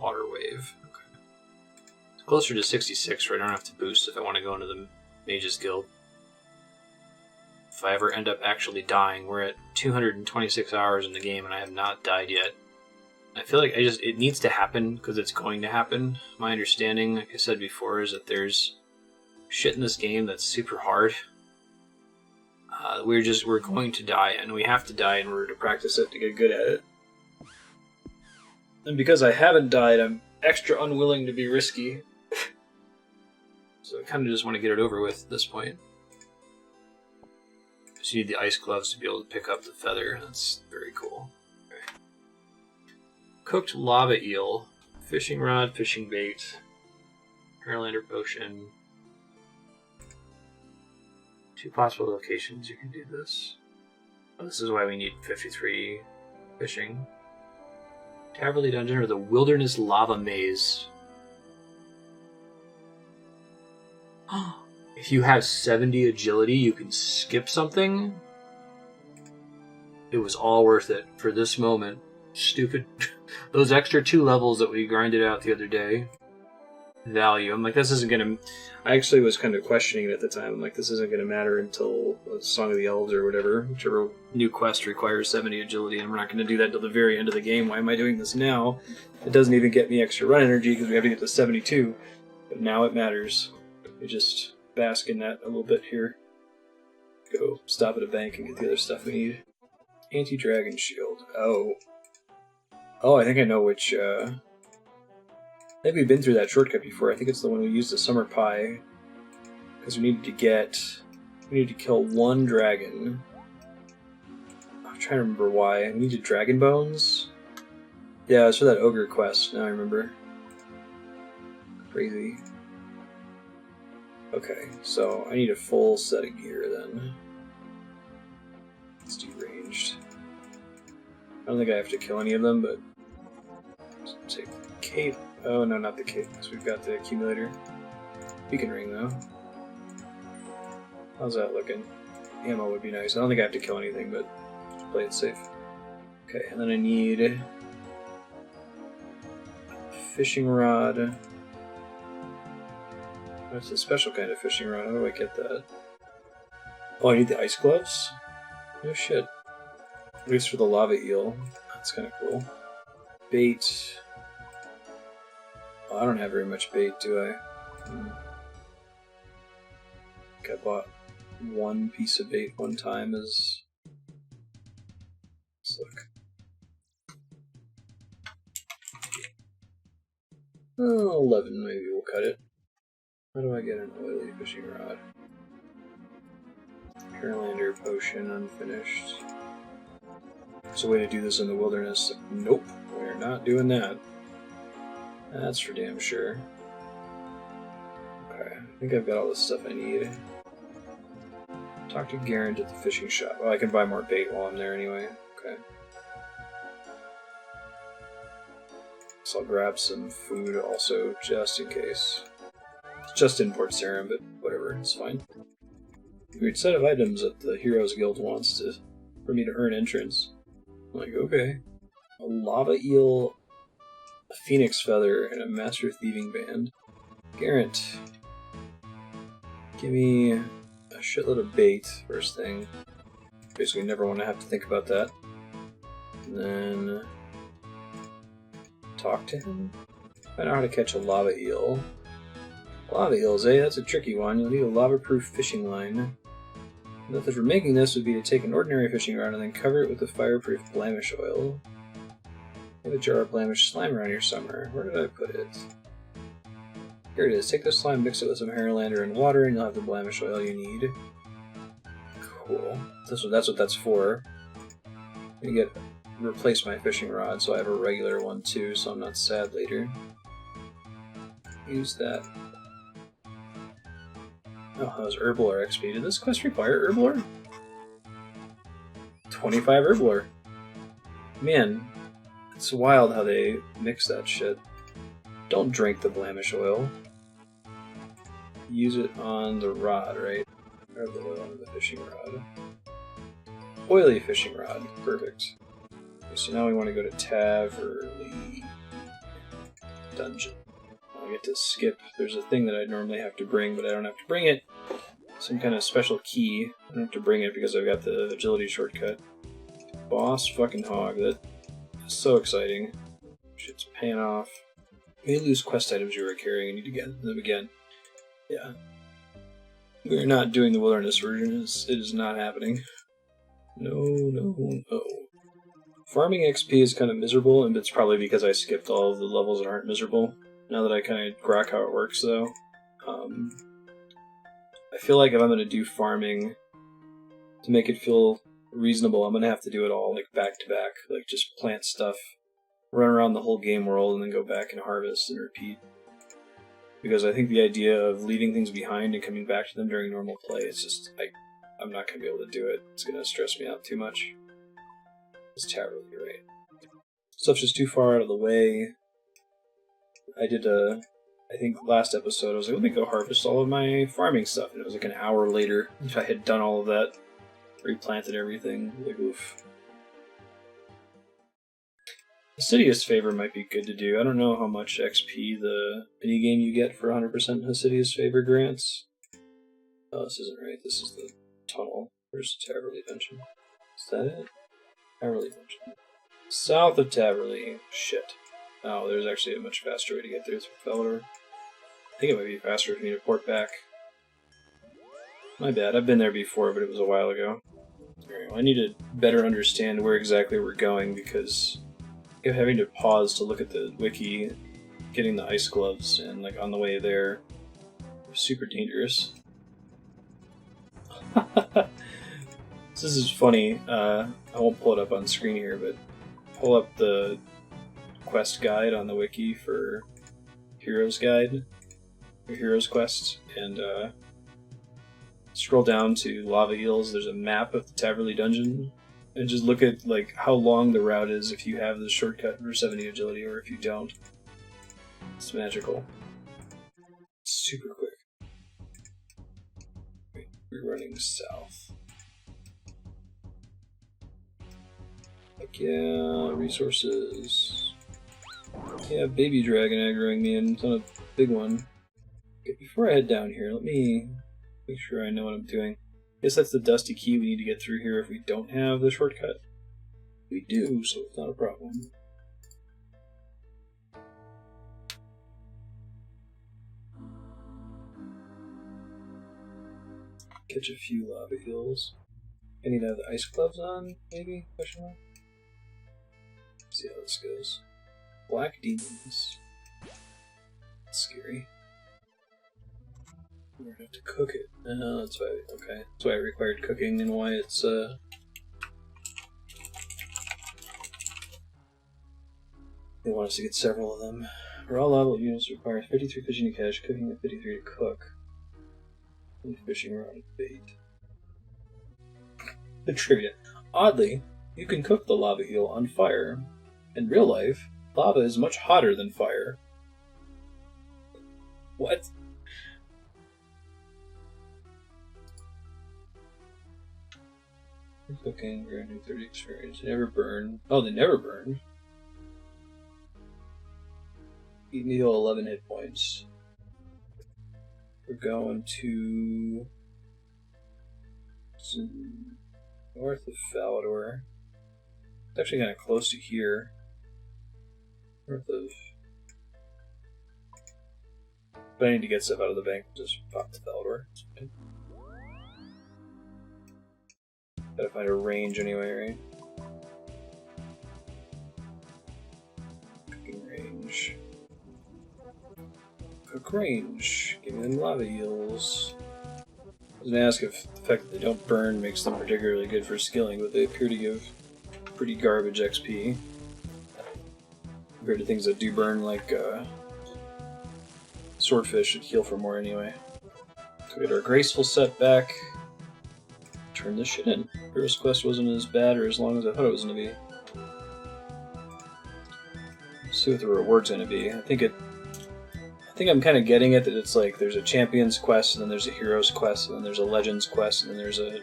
Water wave. Okay. It's closer to 66 where I don't have to boost if I want to go into the Mages Guild. If I ever end up actually dying, we're at 226 hours in the game and I have not died yet. I feel like it needs to happen because it's going to happen. My understanding, like I said before, is that there's shit in this game that's super hard. We're going to die, and we have to die in order to practice it to get good at it. And because I haven't died, I'm extra unwilling to be risky. So I kind of just want to get it over with at this point. So you need the ice gloves to be able to pick up the feather. That's very cool. Cooked lava eel, fishing rod, fishing bait, Paralander potion. 2 possible locations you can do this. Oh, this is why we need 53 fishing. Taverley Dungeon or the Wilderness Lava Maze. If you have 70 agility, you can skip something. It was all worth it for this moment. Stupid. Those extra 2 levels that we grinded out the other day. Value. I'm like, this isn't gonna... I actually was kind of questioning it at the time. I'm like, this isn't gonna matter until Song of the Elves or whatever. Whichever new quest requires 70 agility, and we're not gonna do that until the very end of the game. Why am I doing this now? It doesn't even get me extra run energy because we have to get to 72. But now it matters. We just bask in that a little bit here. Go stop at a bank and get the other stuff we need. Anti-dragon shield. Oh, I think I know which, I think we've been through that shortcut before. I think it's the one we used the summer pie. Because we need to kill 1 dragon. I'm trying to remember why. We needed dragon bones? Yeah, it's for that ogre quest, now I remember. Crazy. Okay, so I need a full set of gear then. Let's do ranged. I don't think I have to kill any of them, but
cape. Oh no, not the cape, because we've got the accumulator. Beacon ring though. How's that looking? Ammo would be nice. I don't think I have to kill anything, but play it safe. Okay, and then I need a fishing rod. That's a special kind of fishing rod. How do I get that? Oh, I need the ice gloves? Oh shit. At least for the lava eel. That's kind of cool. Bait. Oh, I don't have very much bait, do I? I think I bought one piece of bait one time as... Let's look. Oh, 11, maybe we'll cut it. How do I get an oily fishing rod? Carolander potion, unfinished. There's a way to do this in the wilderness. Nope, we're not doing that. That's for damn sure. Okay, I think I've got all the stuff I need. Talk to Garrett at the fishing shop. Oh, I can buy more bait while I'm there anyway. Okay. So I'll grab some food also, just in case. It's just in Port Sarim, but whatever, it's fine. Weird set of items that the Heroes Guild wants for me to earn entrance. I'm like, okay. A lava eel, a phoenix feather, and a master thieving band. Garrett, give me a shitload of bait, first thing. Basically never want to have to think about that. And then talk to him. Find out how to catch a lava eel. Lava eels, eh? That's a tricky one. You'll need a lava-proof fishing line. The method for making this would be to take an ordinary fishing rod and then cover it with a fireproof blamish oil. Have a jar of blamish slime around your summer. Where did I put it? Here it is. Take the slime, mix it with some Haralander and water, and you'll have the blamish oil you need. Cool. That's what that's for. I'm gonna replace my fishing rod so I have a regular one too, so I'm not sad later. Use that. Oh, that was Herblore XP. Did this quest require Herblore? 25 Herblore. Man, it's wild how they mix that shit. Don't drink the blamish oil. Use it on the rod, right? Or the oil on the fishing rod. Oily fishing rod. Perfect. Okay, so now we want to go to Taverly Dungeon. I get to skip. There's a thing that I'd normally have to bring, but I don't have to bring it. Some kind of special key. I don't have to bring it because I've got the agility shortcut. Boss fucking hog. That is so exciting. Shit's paying off. You may lose quest items you were carrying and need to get them again. Yeah. We're not doing the wilderness version. It is not happening. No, no, no. Farming XP is kind of miserable, and it's probably because I skipped all of the levels that aren't miserable. Now that I kind of grok how it works, though, I feel like if I'm going to do farming to make it feel reasonable, I'm going to have to do it all like back to back, like just plant stuff, run around the whole game world, and then go back and harvest and repeat. Because I think the idea of leaving things behind and coming back to them during normal play is just I'm not going to be able to do it. It's going to stress me out too much. It's terrible, you're right. Stuff's just too far out of the way. I did I think last episode, I was like, let me go harvest all of my farming stuff. And it was like an hour later, if I had done all of that, replanted everything. Like, oof. Hasidious Favor might be good to do. I don't know how much XP the minigame you get for 100% Hasidious Favor grants. Oh, this isn't right. This is the tunnel. Where's Taverly Dungeon? Is that it? Taverly Dungeon. South of Taverly. Shit. Oh, there's actually a much faster way to get there through Felidor. I think it might be faster for me to port back. My bad, I've been there before, but it was a while ago. Alright, well, I need to better understand where exactly we're going, because I'm having to pause to look at the wiki, getting the ice gloves, and like on the way there, super dangerous. This is funny, I won't pull it up on screen here, but pull up the quest guide on the wiki for Heroes Guide, or Heroes Quest, and scroll down to Lava Eels. There's a map of the Taverly Dungeon, and just look at like how long the route is if you have the shortcut for 70 agility or if you don't. It's magical. Super quick. Wait, we're running south. Heck yeah, resources. Yeah, baby dragon aggroing me, and it's on a big one. Okay, before I head down here, let me make sure I know what I'm doing. I guess that's the dusty key we need to get through here if we don't have the shortcut. We do, so it's not a problem. Catch a few lava heels. I need to have the ice gloves on, maybe? Question mark? See how this goes. Black demons. That's scary. We're gonna have to cook it. That's why. Okay, that's why it required cooking and why it's They want us to get several of them. Raw lava units require 53 fishing to catch, cooking at 53 to cook. And fishing rod and bait. The trivia. Oddly, you can cook the lava eel on fire. In real life, lava is much hotter than fire. What? Cooking, granting 30 experience. They never burn. Oh, they never burn. Eat me heal 11 hit points. We're going to north of Falador. It's actually kind of close to here. North of. But I need to get stuff out of the bank. Just pop to Falador. Okay. Gotta find a range anyway, right? Cooking range. Cook range. Give me them lava eels. I was gonna ask if the fact that they don't burn makes them particularly good for skilling, but they appear to give pretty garbage XP. Compared to things that do burn, like swordfish should heal for more anyway. So we get our graceful setback. Turn this shit in. Hero's Quest wasn't as bad or as long as I thought it was going to be. Let's see what the reward's going to be. I think I'm kind of getting it that it's like there's a Champion's Quest, and then there's a Hero's Quest, and then there's a Legends Quest, and then there's a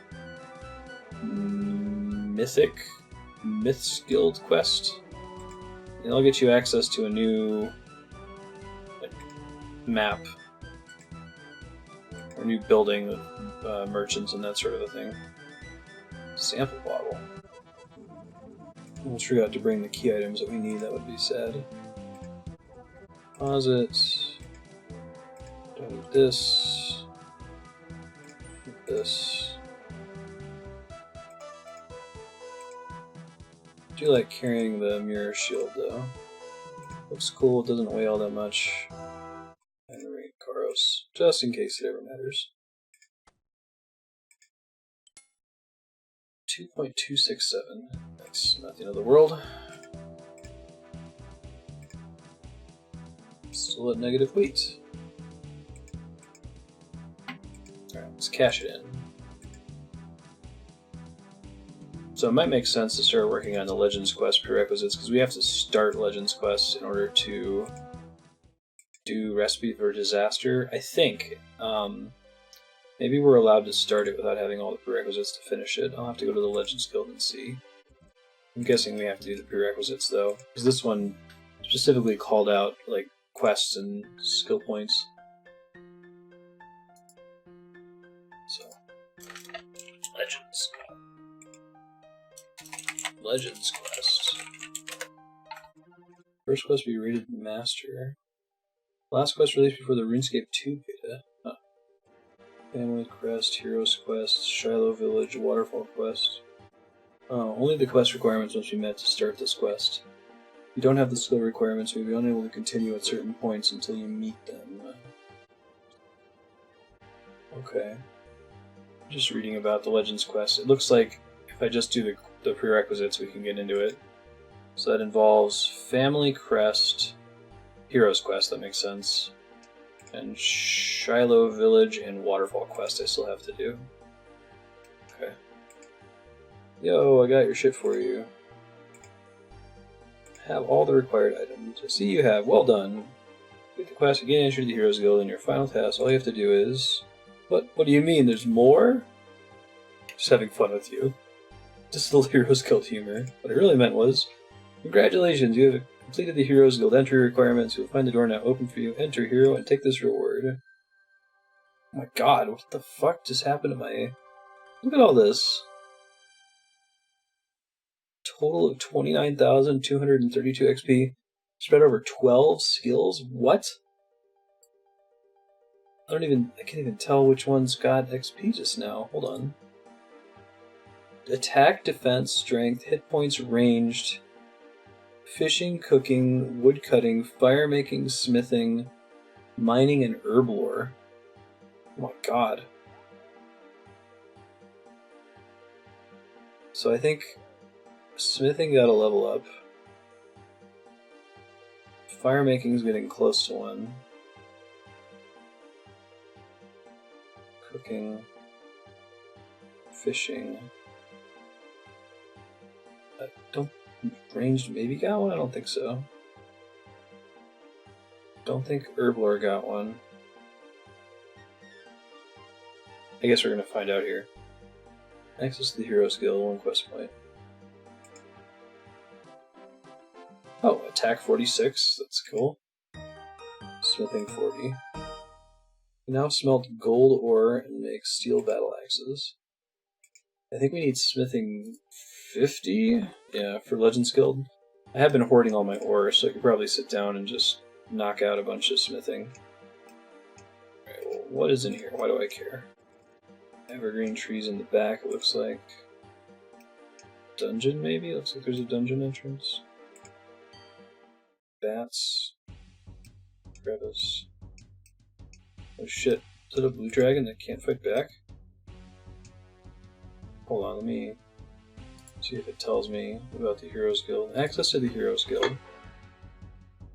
Myths Guild Quest. And it'll get you access to a new map. Or new building with merchants and that sort of a thing. Sample bottle. Almost forgot to bring the key items that we need, that would be sad. Deposit. Don't need this. Need this. I do like carrying the mirror shield though. Looks cool, doesn't weigh all that much. And rate Karos, just in case it ever matters. 2.267. Nice, not the end of the world. Still at negative weight. Alright, let's cash it in. So it might make sense to start working on the Legends Quest prerequisites, because we have to start Legends Quest in order to do Recipe for Disaster. I think. Maybe we're allowed to start it without having all the prerequisites to finish it. I'll have to go to the Legends Guild and see. I'm guessing we have to do the prerequisites though, because this one specifically called out like quests and skill points. So, Legends Quest. First quest be rated Master. Last quest released before the RuneScape 2 beta. Huh. Family Crest, Heroes Quest, Shilo Village, Waterfall Quest. Oh, only the quest requirements must be met to start this quest. If you don't have the skill requirements, you'll be unable to continue at certain points until you meet them. Okay. Just reading about the Legends Quest. It looks like if I just do the prerequisites, we can get into it. So that involves Family Crest, Heroes Quest, that makes sense, and Shilo Village and Waterfall Quest I still have to do. Okay. Yo, I got your shit for you. Have all the required items. I see you have. Well done. Complete the quest, again enter the Heroes Guild, and your final task, all you have to do is... What do you mean, there's more? Just having fun with you. Just a little Heroes Guild humor. What I really meant was, congratulations, you have completed the Heroes Guild entry requirements, you'll find the door now open for you, enter hero, and take this reward. Oh my god, what the fuck just happened to my... Look at all this. Total of 29,232 XP, spread over 12 skills? What? I can't even tell which one's got XP just now. Hold on. Attack, defense, strength, hit points, ranged, fishing, cooking, wood cutting, fire making, smithing, mining, and herb lore. Oh my god. So I think smithing got a level up. Fire making's getting close to one. Cooking. Fishing. I don't... Ranged maybe got one? I don't think so. Don't think Herblore got one. I guess we're gonna find out here. Access to the Heroes Guild, 1 quest point. Oh, attack 46, that's cool. Smithing 40. You now smelt gold ore and make steel battle axes. I think we need smithing 50? Yeah, for Legends Guild. I have been hoarding all my ore, so I could probably sit down and just knock out a bunch of smithing. Alright, well, what is in here? Why do I care? Evergreen trees in the back, it looks like. Dungeon, maybe? Looks like there's a dungeon entrance. Bats. Crevice. Oh shit. Is it a blue dragon that can't fight back? Hold on, let me see if it tells me about the Heroes Guild. Access to the Heroes Guild.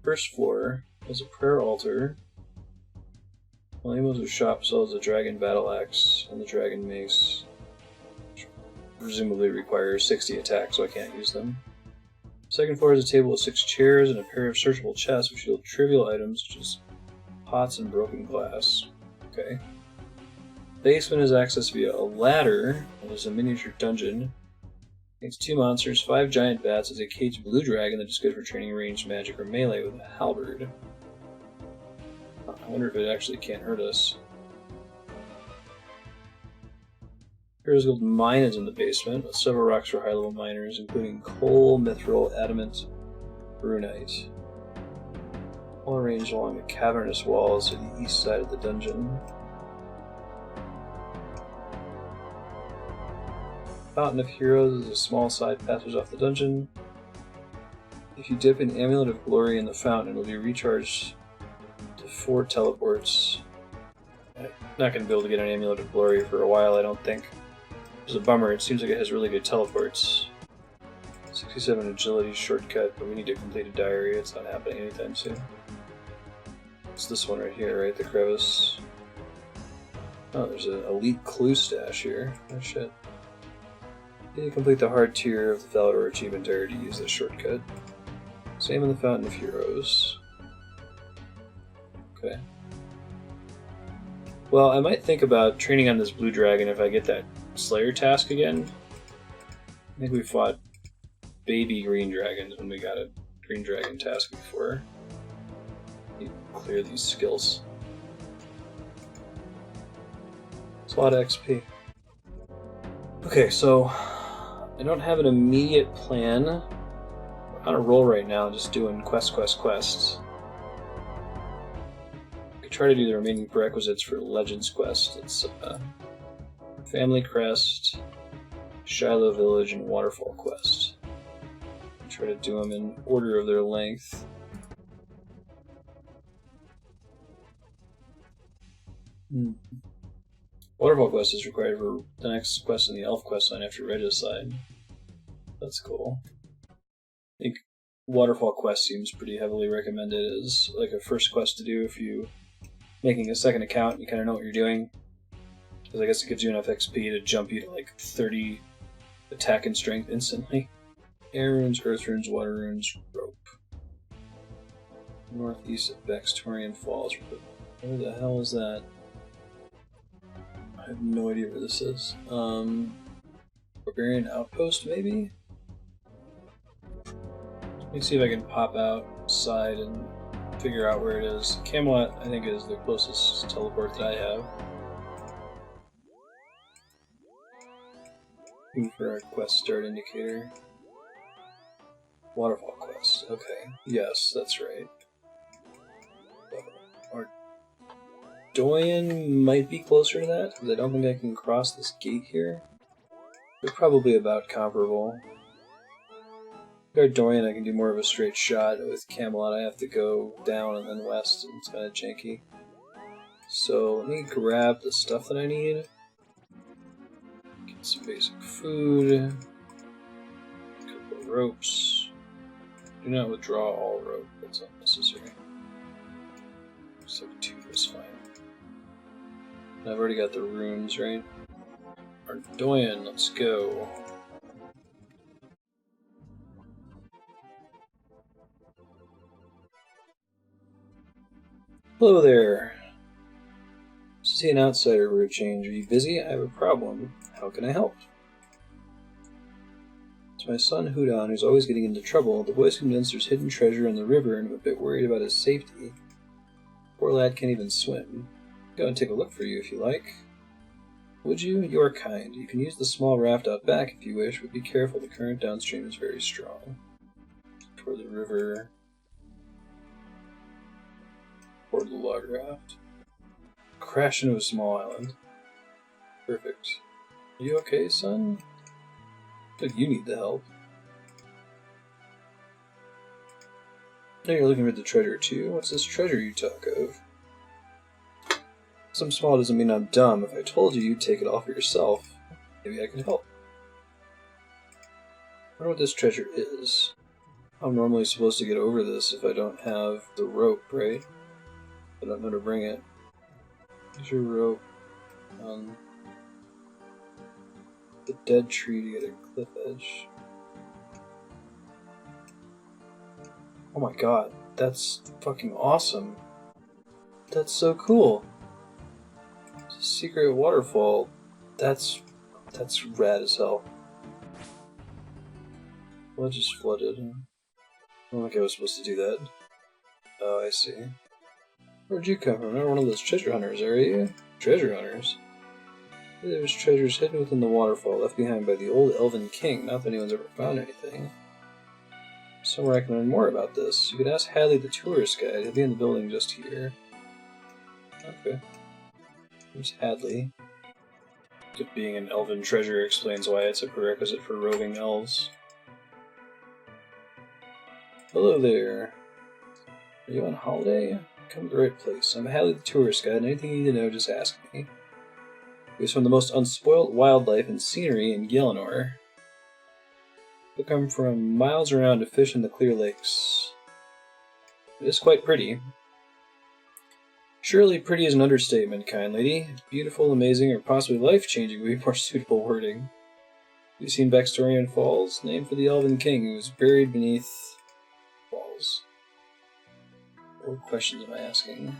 First floor has a prayer altar. Malimo's shop sells the dragon battle axe and the dragon mace, which presumably requires 60 attacks, so I can't use them. Second floor has a table with 6 chairs and a pair of searchable chests which yield trivial items such as pots and broken glass. Okay. Basement is accessed via a ladder. There's a miniature dungeon. It's 2 monsters, 5 giant bats, as a caged blue dragon that is good for training ranged magic or melee with a halberd. I wonder if it actually can't hurt us. Heroes Guild mine is in the basement, with several rocks for high-level miners, including coal, mithril, adamant, brunite. All arranged along the cavernous walls to the east side of the dungeon. Fountain of Heroes is a small side passage off the dungeon. If you dip an Amulet of Glory in the fountain, it will be recharged to 4 teleports. I'm not going to be able to get an Amulet of Glory for a while, I don't think. It's a bummer, it seems like it has really good teleports. 67 agility shortcut, but we need to complete a diary, it's not happening anytime soon. It's this one right here, right? The crevice. Oh, there's an elite clue stash here. Oh shit. You need to complete the hard tier of the Valador achievement diary to use this shortcut. Same in the Fountain of Heroes. Okay. Well, I might think about training on this blue dragon if I get that Slayer task again. I think we fought baby green dragons when we got a green dragon task before. You clear these skills. It's a lot of XP. Okay, so I don't have an immediate plan. We're on a roll right now, just doing quests. I could try to do the remaining prerequisites for Legends Quest. It's Family Crest, Shilo Village, and Waterfall Quest. I'll try to do them in order of their length. Waterfall Quest is required for the next quest in the Elf quest line after Regicide. That's cool. I think Waterfall Quest seems pretty heavily recommended as like a first quest to do if you making a second account and you kind of know what you're doing. Because I guess it gives you enough XP to jump you to like 30 attack and strength instantly. Air runes, earth runes, water runes, rope. Northeast of Baxtorian Falls. Where the hell is that? I have no idea where this is. Barbarian Outpost, maybe? Let me see if I can pop outside and figure out where it is. Camelot, I think, is the closest teleport that I have. Looking for a quest start indicator. Waterfall Quest. Okay. Yes, that's right. Ardoyan might be closer to that, because I don't think I can cross this gate here. They're probably about comparable. Ardoyan, I can do more of a straight shot. With Camelot, I have to go down and then west, and it's kind of janky. So let me grab the stuff that I need. Get some basic food. A couple of ropes. Do not withdraw all rope. That's unnecessary. Looks like 2 is fine. And I've already got the runes, right? Ardoyan, let's go. Hello there. See an outsider for a change. Are you busy? I have a problem. How can I help? It's my son Hudon, who's always getting into trouble. The boy's convinced there's hidden treasure in the river, and I'm a bit worried about his safety. Poor lad can't even swim. Go and take a look for you if you like. Would you? You are kind. You can use the small raft out back if you wish, but be careful, the current downstream is very strong. Toward the river. Toward the log raft. Crash into a small island. Perfect. Are you okay, son? Look, you need the help. I know you're looking for the treasure too. What's this treasure you talk of? Some small doesn't mean I'm dumb. If I told you, you'd take it all for yourself. Maybe I can help. I wonder what this treasure is. I'm normally supposed to get over this if I don't have the rope, right? I don't know to bring it. Use your rope on the dead tree to get a cliff edge. Oh my god, that's fucking awesome. That's so cool. It's a secret waterfall. That's rad as hell. Well, it just flooded. I don't think I was supposed to do that. Oh, I see. Where'd you come from? Not one of those treasure hunters, are you? Treasure hunters? There's treasures hidden within the waterfall, left behind by the old elven king. Not that anyone's ever found anything. Somewhere I can learn more about this. You could ask Hadley the tourist guide. He'll be in the building just here. Okay. Here's Hadley. It being an elven treasure explains why it's a prerequisite for roving elves. Hello there. Are you on holiday? Come to the right place. I'm Hadley the tourist guide, and anything you need to know, just ask me. We have some of the most unspoilt wildlife and scenery in Gielinor. You'll come from miles around to fish in the clear lakes. It is quite pretty. Surely pretty is an understatement, kind lady. Beautiful, amazing, or possibly life-changing would be more suitable wording. Have you seen Baxtorian Falls? Named for the Elven King, who was buried beneath falls. What questions am I asking?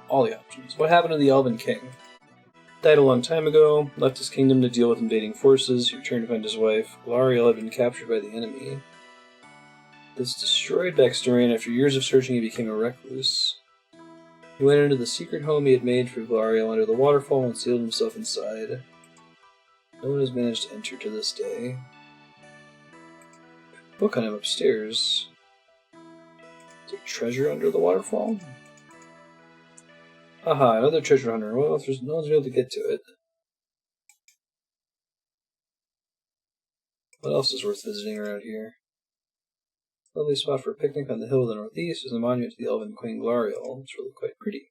All the options. What happened to the Elven King? Died a long time ago, left his kingdom to deal with invading forces. He returned to find his wife. Galariel had been captured by the enemy. This destroyed Baxtorian. After years of searching, he became a recluse. He went into the secret home he had made for Galariel under the waterfall and sealed himself inside. No one has managed to enter to this day. Book on him upstairs. Is there treasure under the waterfall? Aha, another treasure hunter. Well, if no one's able to get to it. What else is worth visiting around here? Lovely spot for a picnic on the hill to the northeast is the monument to the elven queen Galariel. It's really quite pretty.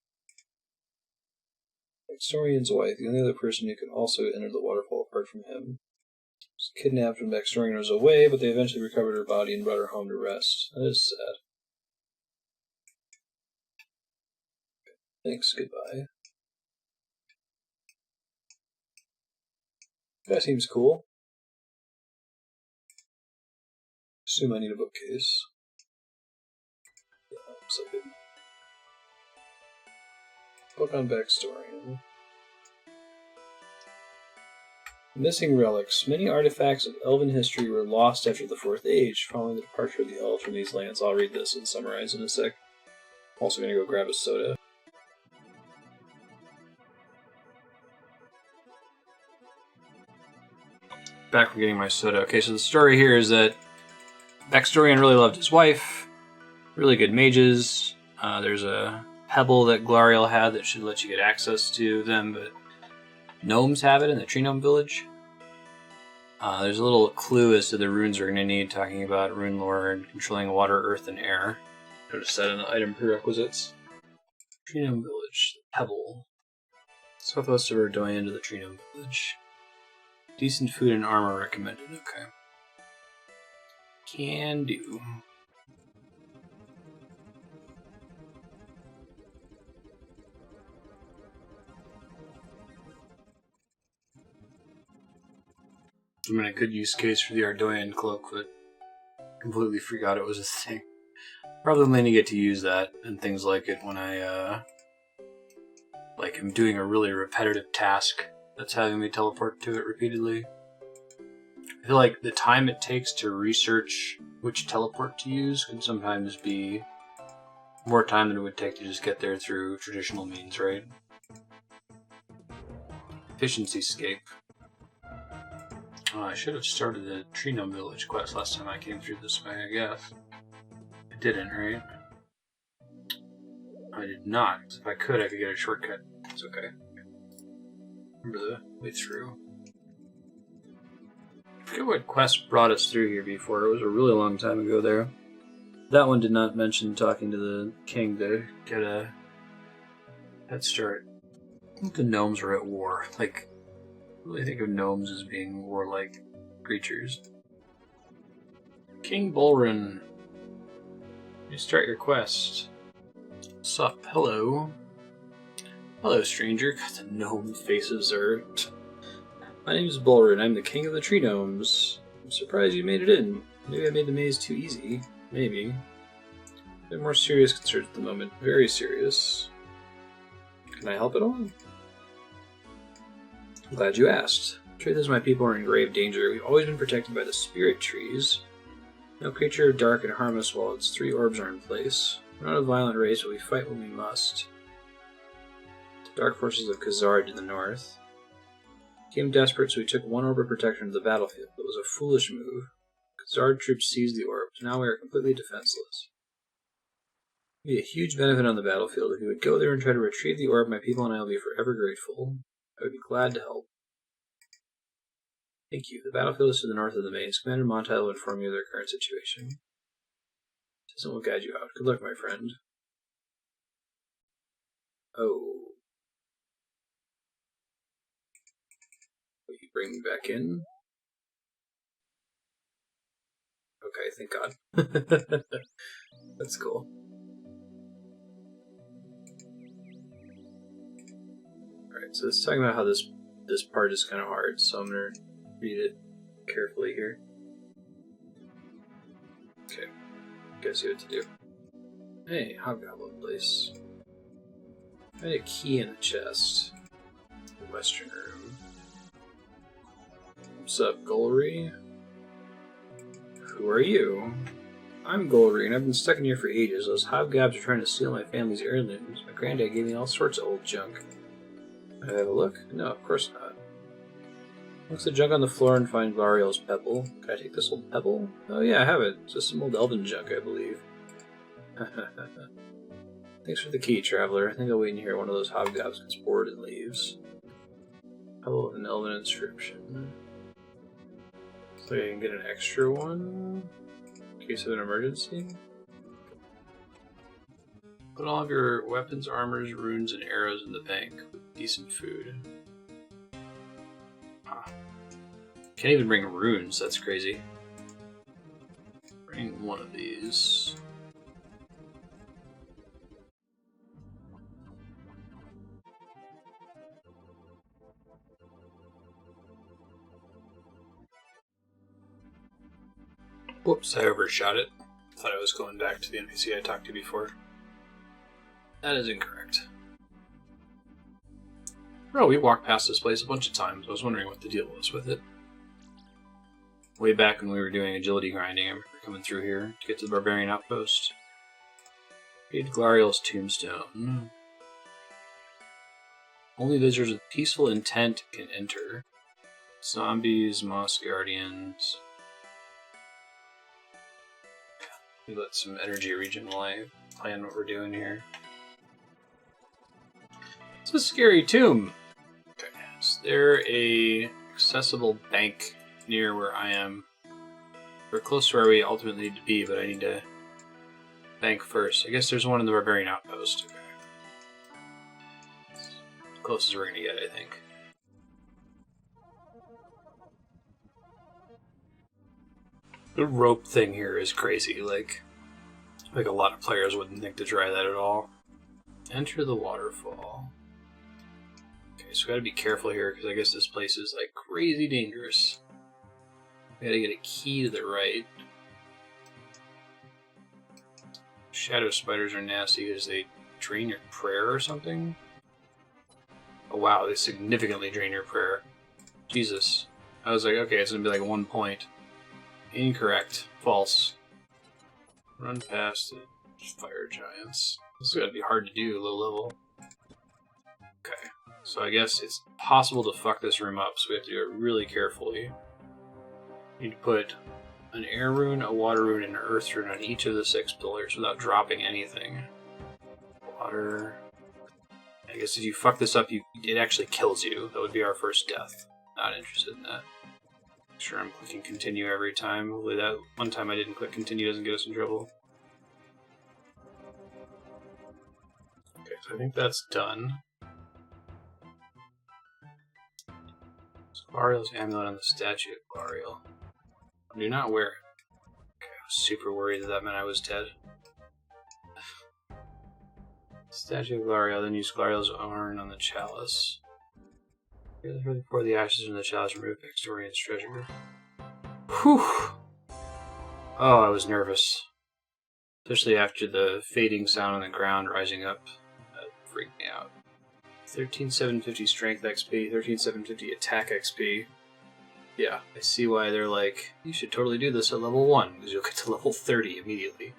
Baxtorian's wife, the only other person who can also enter the waterfall apart from him. She was kidnapped when Baxtorian was away, but they eventually recovered her body and brought her home to rest. That is sad. Thanks, goodbye. That seems cool. Assume I need a bookcase. Yeah, so good. Book on backstory. Missing relics. Many artifacts of elven history were lost after the Fourth Age, following the departure of the elves from these lands. I'll read this and summarize in a sec. I'm also going to go grab a soda.
Back from getting my soda. Okay, so the story here is that Backstory really loved his wife. Really good mages. There's a pebble that Glariel had that should let you get access to them, but gnomes have it in the Tree Gnome Village. There's a little clue as to the runes we're going to need, talking about rune lore and controlling water, earth, and air. Notice that in the item prerequisites. Tree Gnome Village, the pebble. Southwest of Ardoyan to the Tree Gnome Village. Decent food and armor recommended. Okay. Can do. I mean, a good use case for the Ardoyan cloak, but completely forgot it was a thing. Probably only get to use that and things like it when I, like, I'm doing a really repetitive task that's having me teleport to it repeatedly. I feel like the time it takes to research which teleport to use can sometimes be more time than it would take to just get there through traditional means, right? Efficiency scape. Oh, I should have started the Tree Gnome Village quest last time I came through this way, I guess. I didn't, right? I did not. If I could get a shortcut. It's okay. Remember the way through. I forget what quest brought us through here before. It was a really long time ago there. That one did not mention talking to the king to get a head start. I think the gnomes were at war. Like, I really think of gnomes as being warlike creatures. King Bolrun. You start your quest. Sup, hello. Hello, stranger. God, the gnome faces are... My name is Bolrun. I'm the king of the tree gnomes. I'm surprised you made it in. Maybe I made the maze too easy. Maybe. I have more serious concerns at the moment. Very serious. Can I help at all? I'm glad you asked. The truth is my people are in grave danger. We've always been protected by the spirit trees. No creature of dark can harm us while its 3 orbs are in place. We're not a violent race, but we fight when we must. The dark forces of Khazard to the north. Became desperate, so we took 1 orb of protection to the battlefield. It was a foolish move. Khazard troops seized the orbs. Now we are completely defenseless. It would be a huge benefit on the battlefield. If you would go there and try to retrieve the orb, my people and I will be forever grateful. I would be glad to help. Thank you. The battlefield is to the north of the maze. Commander Montai will inform you of their current situation. Citizen will guide you out. Good luck, my friend. Oh. Will you bring me back in? Okay, thank God. That's cool. Alright, so it's talking about how this part is kind of hard, so I'm going to read it carefully here. Okay, guess you what to do. Hey, Hobgoblin place. I had a key in the chest. The western room. What's up, Golry? Who are you? I'm Golry, and I've been stuck in here for ages. Those hobgobs are trying to steal my family's heirlooms. My granddad gave me all sorts of old junk. Can I have a look? No, of course not. Looks the junk on the floor and find Glariel's pebble. Can I take this old pebble? Oh yeah, I have it. It's just some old elven junk, I believe. Thanks for the key, traveler. I think I'll wait in here. One of those hobgobs gets bored and leaves. Pebble with an elven inscription. So I can get an extra one in case of an emergency. Put all of your weapons, armors, runes, and arrows in the bank with decent food. Ah. Can't even bring runes, that's crazy. Bring one of these. Whoops, I overshot it. Thought I was going back to the NPC I talked to before. That is incorrect. Oh, we walked past this place a bunch of times. I was wondering what the deal was with it. Way back when we were doing agility grinding, I remember coming through here to get to the Barbarian Outpost. Read Glariel's tombstone. Only visitors with peaceful intent can enter. Zombies, Moss Guardians. We let some energy regen while I plan what we're doing here. It's a scary tomb. Okay, is there a accessible bank near where I am? We're close to where we ultimately need to be, but I need to bank first. I guess there's one in the Barbarian Outpost. Okay. Closest we're gonna get, I think. The rope thing here is crazy. Like a lot of players wouldn't think to try that at all. Enter the waterfall. Okay, so we gotta be careful here because I guess this place is like crazy dangerous. We gotta get a key to the right. Shadow spiders are nasty because they drain your prayer or something. Oh wow, they significantly drain your prayer. Jesus. I was like, okay, it's gonna be like 1 point. Incorrect. False. Run past the fire giants. This is gonna be hard to do, low level. Okay, so I guess it's possible to fuck this room up, so we have to do it really carefully. You need to put an air rune, a water rune, and an earth rune on each of the 6 pillars without dropping anything. Water. I guess if you fuck this up, it actually kills you. That would be our first death. Not interested in that. Sure, I'm clicking continue every time. Hopefully that one time I didn't click continue doesn't get us in trouble. Okay, so I think that's done. Glariel's amulet on the statue of Glariel. Do not wear it. Okay, I was super worried that meant I was dead. Statue of Glariel, then use Glariel's urn on the chalice. Pour the ashes in the chalice, remove Extorian's treasure. Whew! Oh, I was nervous. Especially after the fading sound on the ground rising up. That freaked me out. 13,750 strength XP, 13,750 attack XP. Yeah, I see why they're like, you should totally do this at level 1, because you'll get to level 30 immediately.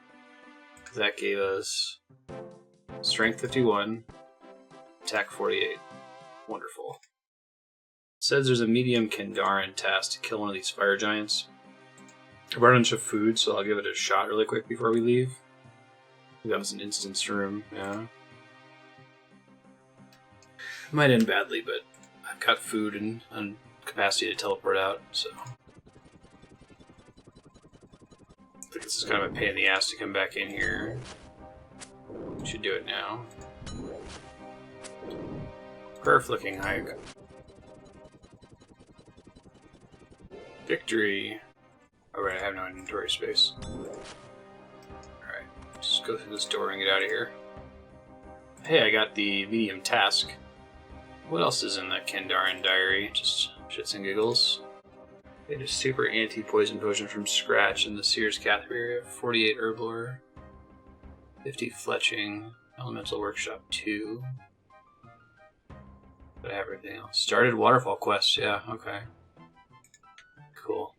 That gave us strength 51, attack 48. Wonderful. It says there's a medium Kandaren task to kill one of these fire giants. I brought a bunch of food, so I'll give it a shot really quick before we leave. That was an instance room, yeah. Might end badly, but I've got food and capacity to teleport out, so. I think this is kind of a pain in the ass to come back in here. We should do it now. Prayer-flicking hike. Victory! Alright, I have no inventory space. Alright, just go through this door and get out of here. Hey, I got the medium task. What else is in that Kandaren diary? Just shits and giggles. Made a super anti-poison potion from scratch in the Seer's Cathedral area. 48 herblore. 50 fletching. Elemental Workshop 2. But I have everything else. Started Waterfall Quest, yeah, okay. Cool.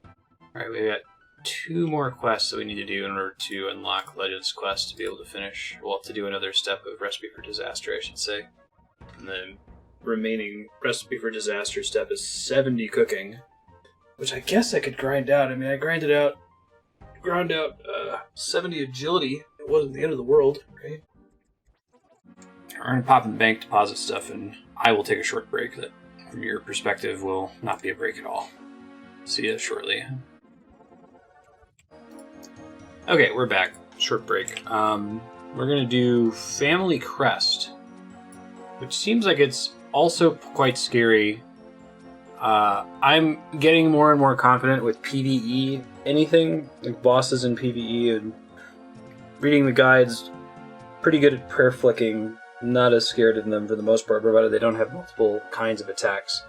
Alright, we got 2 more quests that we need to do in order to unlock Legends Quest to be able to finish. We'll have to do another step of Recipe for Disaster, I should say. And then remaining Recipe for Disaster step is 70 cooking, which I guess I could grind out. I mean, I ground out 70 agility. It wasn't the end of the world, right? We're going to pop in the bank, deposit stuff, and I will take a short break that, from your perspective, will not be a break at all. See you shortly. Okay, we're back. Short break. We're going to do Family Crest, which seems like it's also quite scary. I'm getting more and more confident with PvE anything, like bosses in PvE, and reading the guides, pretty good at prayer flicking, not as scared of them for the most part, provided they don't have multiple kinds of attacks.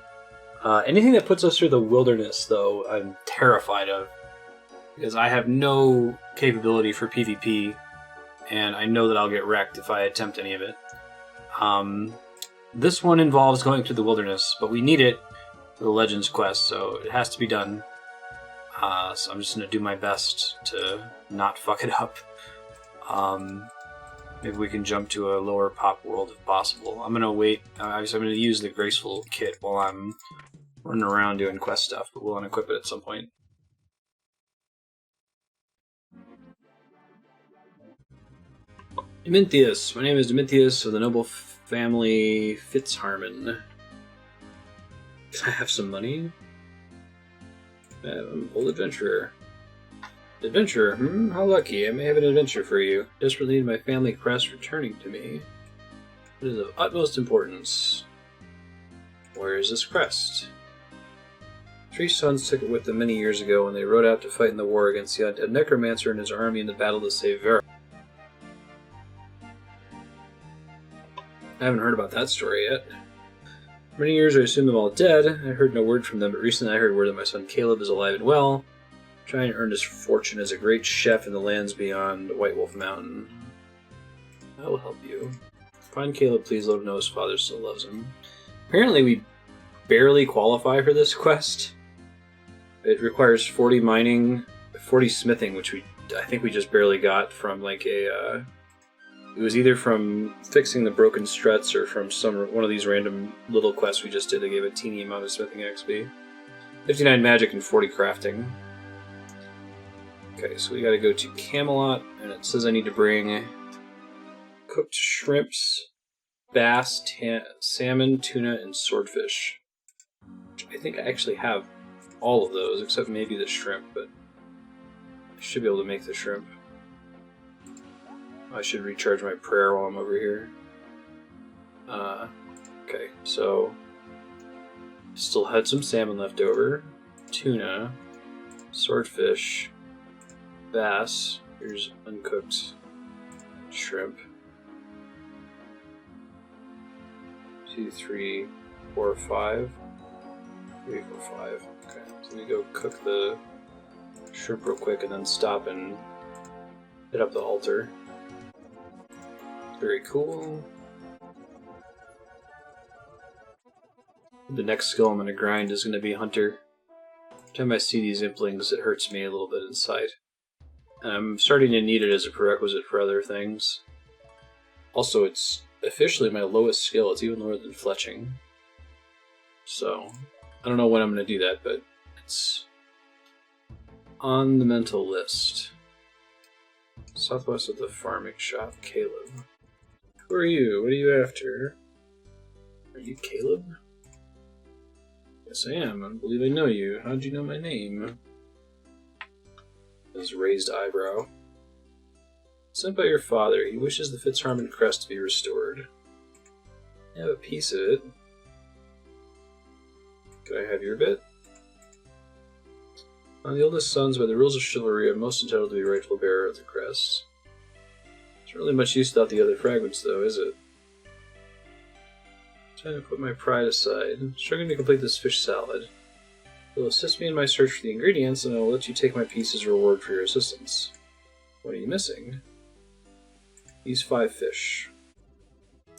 Anything that puts us through the wilderness, though, I'm terrified of. because I have no capability for PvP, and I know that I'll get wrecked if I attempt any of it. This one involves going through the wilderness, but we need it for the Legends quest, so it has to be done. So I'm just going to do my best to not fuck it up. Maybe we can jump to a lower pop world if possible. I'm going to wait. Obviously, I'm going to use the Graceful kit while I'm running around doing quest stuff, but we'll unequip it at some point. Dominthius. My name is Dominthius of the noble family Fitzharmon. Can I have some money? I'm an old adventurer. Adventurer? How lucky. I may have an adventure for you. Desperately need my family crest returning to me. It is of utmost importance. Where is this crest? 3 sons took it with them many years ago when they rode out to fight in the war against the undead necromancer and his army in the battle to save Vera. I haven't heard about that story yet. For many years I assumed them all dead. I heard no word from them, but recently I heard word that my son Caleb is alive and well, trying to earn his fortune as a great chef in the lands beyond White Wolf Mountain. I will help you. Find Caleb, please let him know his father still loves him. Apparently we barely qualify for this quest. It requires 40 mining, 40 smithing, which I think we just barely got from like a... It was either from fixing the broken struts or from one of these random little quests we just did that gave a teeny amount of smithing XP. 59 magic and 40 crafting. Okay, so we gotta go to Camelot, and it says I need to bring cooked shrimps, bass, salmon, tuna, and swordfish. Which I think I actually have all of those, except maybe the shrimp, but I should be able to make the shrimp. I should recharge my prayer while I'm over here. Okay, so still had some salmon left over, tuna, swordfish, bass. Here's uncooked shrimp. 2, 3, 4, 5. 3, 4, 5. Okay, so let me go cook the shrimp real quick and then stop and hit up the altar. Very cool. The next skill I'm going to grind is going to be Hunter. Every time I see these implings, it hurts me a little bit inside. And I'm starting to need it as a prerequisite for other things. Also, it's officially my lowest skill. It's even lower than fletching. So, I don't know when I'm going to do that, but it's on the mental list. Southwest of the farming shop, Caleb. Who are you? What are you after? Are you Caleb? Yes, I am. I believe I know you. How'd you know my name? His raised eyebrow. Sent by your father. He wishes the Fitzharmon crest to be restored. I have a piece of it. Could I have your bit? The eldest sons, by the rules of chivalry, are most entitled to be rightful bearer of the crest. It's not really much use without the other fragments, though, is it? I'm trying to put my pride aside. I'm struggling to complete this fish salad. You'll assist me in my search for the ingredients, and I will let you take my piece as a reward for your assistance. What are you missing? These 5 fish.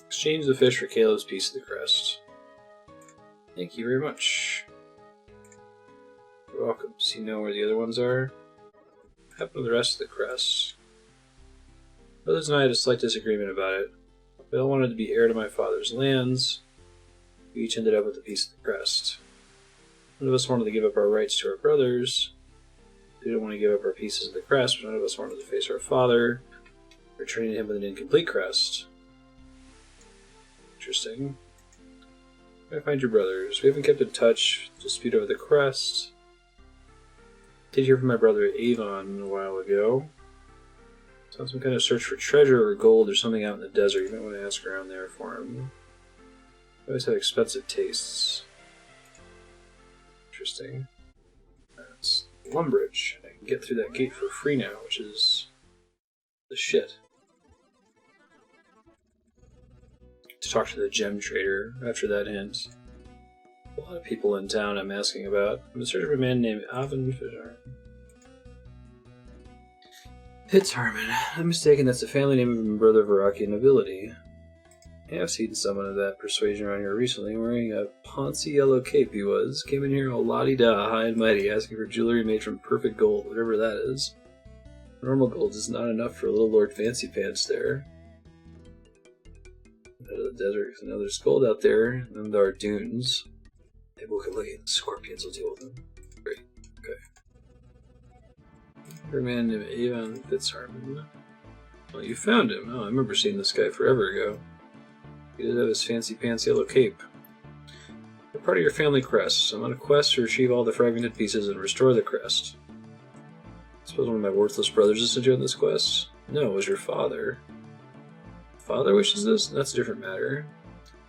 Exchange the fish for Caleb's piece of the crest. Thank you very much. You're welcome. So you know where the other ones are? What happened to the rest of the crest? Brothers and I had a slight disagreement about it. We all wanted to be heir to my father's lands. We each ended up with a piece of the crest. None of us wanted to give up our rights to our brothers. We didn't want to give up our pieces of the crest, but none of us wanted to face our father, returning him with an incomplete crest. Interesting. Where can I find your brothers? We haven't kept in touch. Dispute over the crest. Did hear from my brother Avon a while ago. Sounds some kind of search for treasure or gold or something out in the desert. You might want to ask around there for him. I always have expensive tastes. Interesting. That's Lumbridge. I can get through that gate for free now, which is the shit. To talk to the gem trader after that hint. A lot of people in town I'm asking about. I'm in search of a man named Avon Fisher.
Fitzharmon. I'm mistaken, that's the family name of my brother of Iraqi nobility. I have seen someone of that persuasion around here recently, wearing a poncy yellow cape he was. Came in here all la-di-da, high and mighty, asking for jewelry made from perfect gold, whatever that is. Normal gold is not enough for a little Lord Fancy Pants there. Out of the desert, now there's gold out there, and then there are dunes. Maybe we can look at the scorpions, we'll deal with them. Great, okay. A man named Avon Fitzharmon. Well, you found him. Oh, I remember seeing this guy forever ago. He does have his fancy pants yellow cape. They're part of your family crest. I'm on a quest to retrieve all the fragmented pieces and restore the crest. I suppose one of my worthless brothers is sent you on this quest? No, it was your father. Father wishes this? That's a different matter.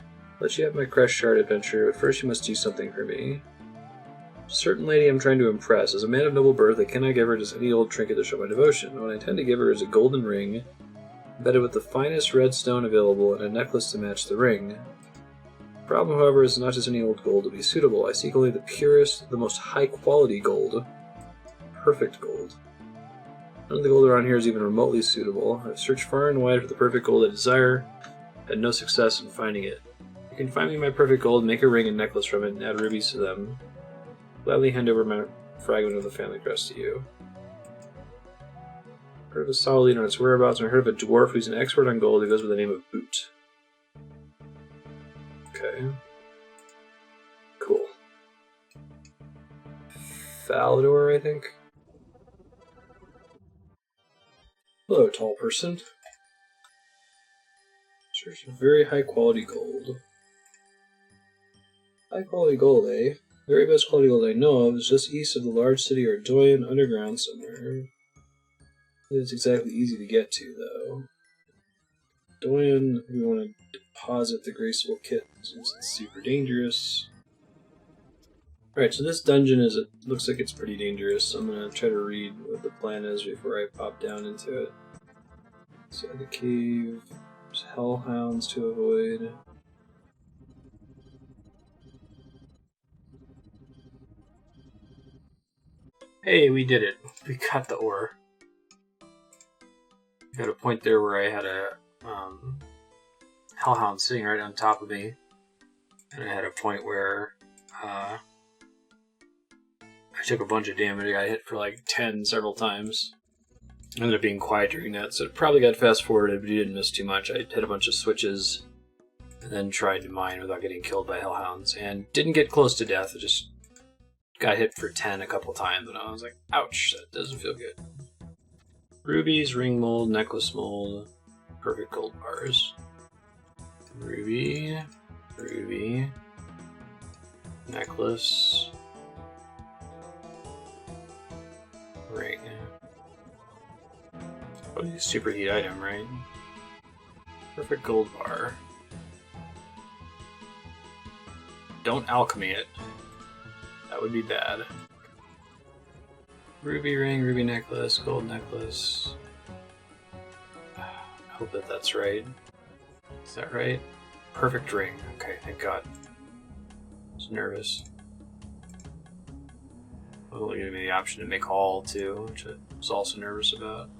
I'll let you have my crest shard adventure, but first you must do something for me. A certain lady I'm trying to impress. As a man of noble birth, I cannot give her just any old trinket to show my devotion. What I intend to give her is a golden ring, embedded with the finest red stone available, and a necklace to match the ring. The problem, however, is not just any old gold to be suitable. I seek only the purest, the most high-quality gold. Perfect gold. None of the gold around here is even remotely suitable. I've searched far and wide for the perfect gold I desire, had no success in finding it. You can find me my perfect gold, make a ring and necklace from it, and add rubies to them. Gladly hand over my fragment of the family crest to you. Heard of a solid leader on its whereabouts, and I heard of a dwarf who's an expert on gold who goes by the name of Boot. Okay. Cool. Falador, I think? Hello, tall person. Search for very high quality gold. High quality gold, eh? The very best quality gold I know of is just east of the large city or Doyen underground somewhere. It's exactly easy to get to, though. Doyen, we want to deposit the graceful kit since it's super dangerous. Alright, so this dungeon looks like it's pretty dangerous, so I'm going to try to read what the plan is before I pop down into it. Inside the cave, there's hellhounds to avoid.
Hey, we did it. We got the ore. Got a point there where I had a hellhound sitting right on top of me, and I had a point where I took a bunch of damage. I got hit for like 10 several times. I ended up being quiet during that, so it probably got fast forwarded, but you didn't miss too much. I hit a bunch of switches and then tried to mine without getting killed by hellhounds, and didn't get close to death. I just got hit for 10 a couple times, and I was like, ouch, that doesn't feel good. Rubies, ring mold, necklace mold, perfect gold bars. Ruby, ruby, necklace, ring. Oh, superheat item, right? Perfect gold bar. Don't alchemy it. That would be bad. Ruby ring, ruby necklace, gold necklace. I hope that that's right. Is that right? Perfect ring. Okay, thank God. I was nervous. Well, giving me the option to make all too, which I was also nervous about.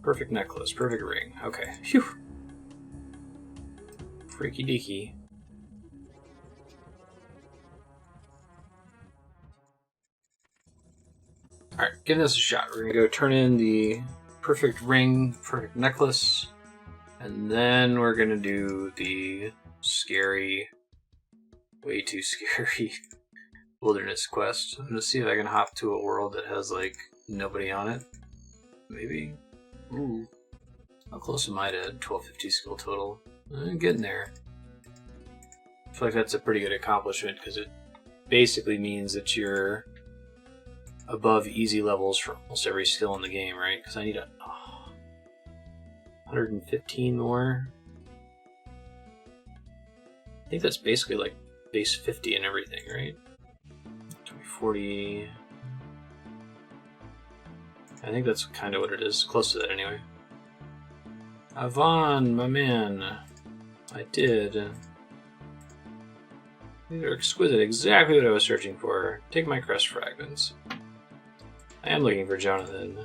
Perfect necklace, perfect ring. Okay, phew. Freaky deaky. Alright, give this a shot. We're gonna go turn in the perfect ring, perfect necklace, and then we're gonna do the scary, way too scary wilderness quest. I'm gonna see if I can hop to a world that has, like, nobody on it. Maybe? Ooh. How close am I to 1250 skill total? I'm getting there. I feel like that's a pretty good accomplishment, because it basically means that you're above easy levels for almost every skill in the game, right? Because I need 115 more. I think that's basically like base 50 and everything, right? 2040. I think that's kind of what it is. Close to that anyway. Avon, my man. I did. These are exquisite. Exactly what I was searching for. Take my crest fragments. I am looking for Jonathan.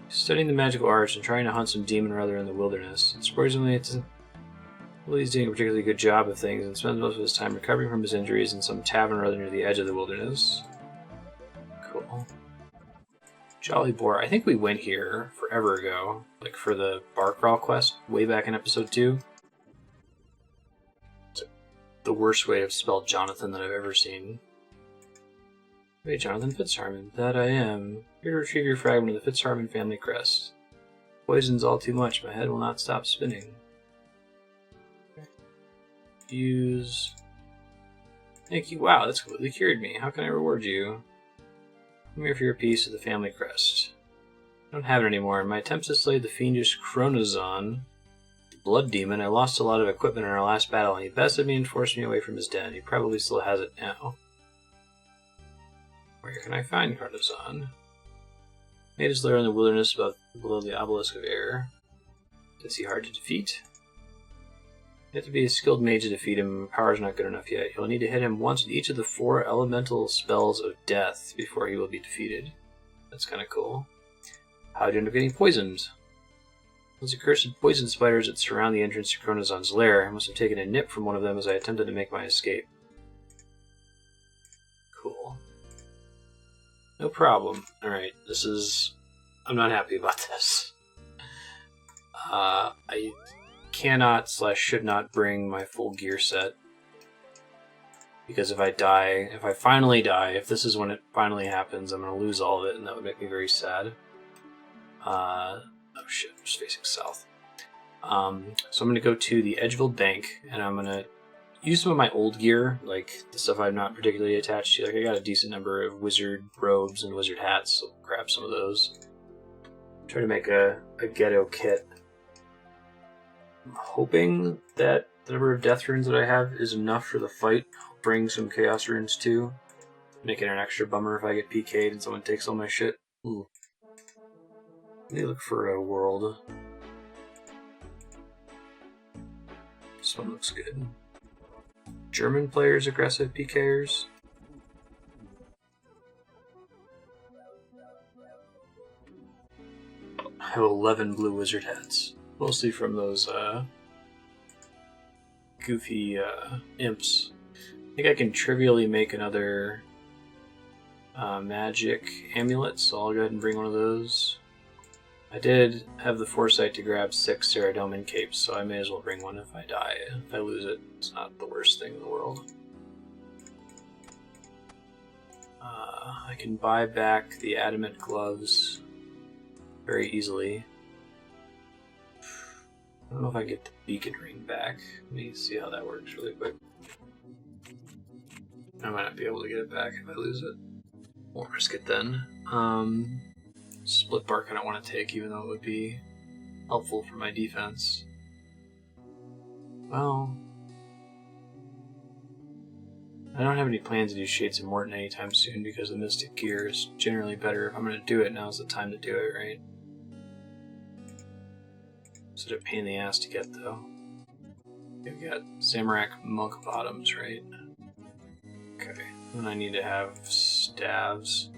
Studying the magical arts and trying to hunt some demon or other in the wilderness. Surprisingly, he's doing a particularly good job of things and spends most of his time recovering from his injuries in some tavern or other near the edge of the wilderness. Cool. Jolly Boar. I think we went here forever ago, like for the Waterfall Quest way back in episode 2. It's the worst way to spell Jonathan that I've ever seen. Wait, Jonathan Fitzharmon. That I am. Here to retrieve your fragment of the Fitzharmon family crest. Poison's all too much. My head will not stop spinning. Use. Thank you. Wow, that's completely cured me. How can I reward you? Come here for your piece of the family crest. I don't have it anymore. In my attempts to slay the fiendish Chronozon, the blood demon, I lost a lot of equipment in our last battle, and he bested me and forced me away from his den. He probably still has it now. Where can I find Chronozon? Made his lair in the wilderness below the obelisk of air. Is he hard to defeat? You have to be a skilled mage to defeat him. My power's not good enough yet. You'll need to hit him once with each of the 4 elemental spells of death before he will be defeated. That's kind of cool. How'd you end up getting poisoned? Those accursed poison spiders that surround the entrance to Chronozon's lair. I must have taken a nip from one of them as I attempted to make my escape. Cool. No problem. Alright, I'm not happy about this. I cannot / should not bring my full gear set. Because if I finally die, if this is when it finally happens, I'm going to lose all of it, and that would make me very sad. Oh shit, I'm just facing south. So I'm going to go to the Edgeville Bank, and I'm going to use some of my old gear, like the stuff I'm not particularly attached to. Like I got a decent number of wizard robes and wizard hats, so I'll grab some of those. Try to make a ghetto kit. I'm hoping that the number of death runes that I have is enough for the fight. I'll bring some chaos runes too. Make it an extra bummer if I get PK'd and someone takes all my shit. Ooh. Let me look for a world. This one looks good. German players, aggressive PKers. I have 11 blue wizard hats. Mostly from those goofy imps. I think I can trivially make another magic amulet, so I'll go ahead and bring one of those. I did have the foresight to grab 6 Ceradomin capes, so I may as well bring one if I die. If I lose it, it's not the worst thing in the world. I can buy back the adamant gloves very easily. I don't know if I can get the beacon ring back. Let me see how that works really quick. I might not be able to get it back if I lose it. Won't risk it then. Split bark I don't want to take, even though it would be helpful for my defense. Well, I don't have any plans to do Shades of Morton anytime soon because the Mystic gear is generally better. If I'm going to do it, now's the time to do it, right? Such a pain in the ass to get, though. Okay, we got Zamorak Monk Bottoms, right? Okay. And I need to have staves.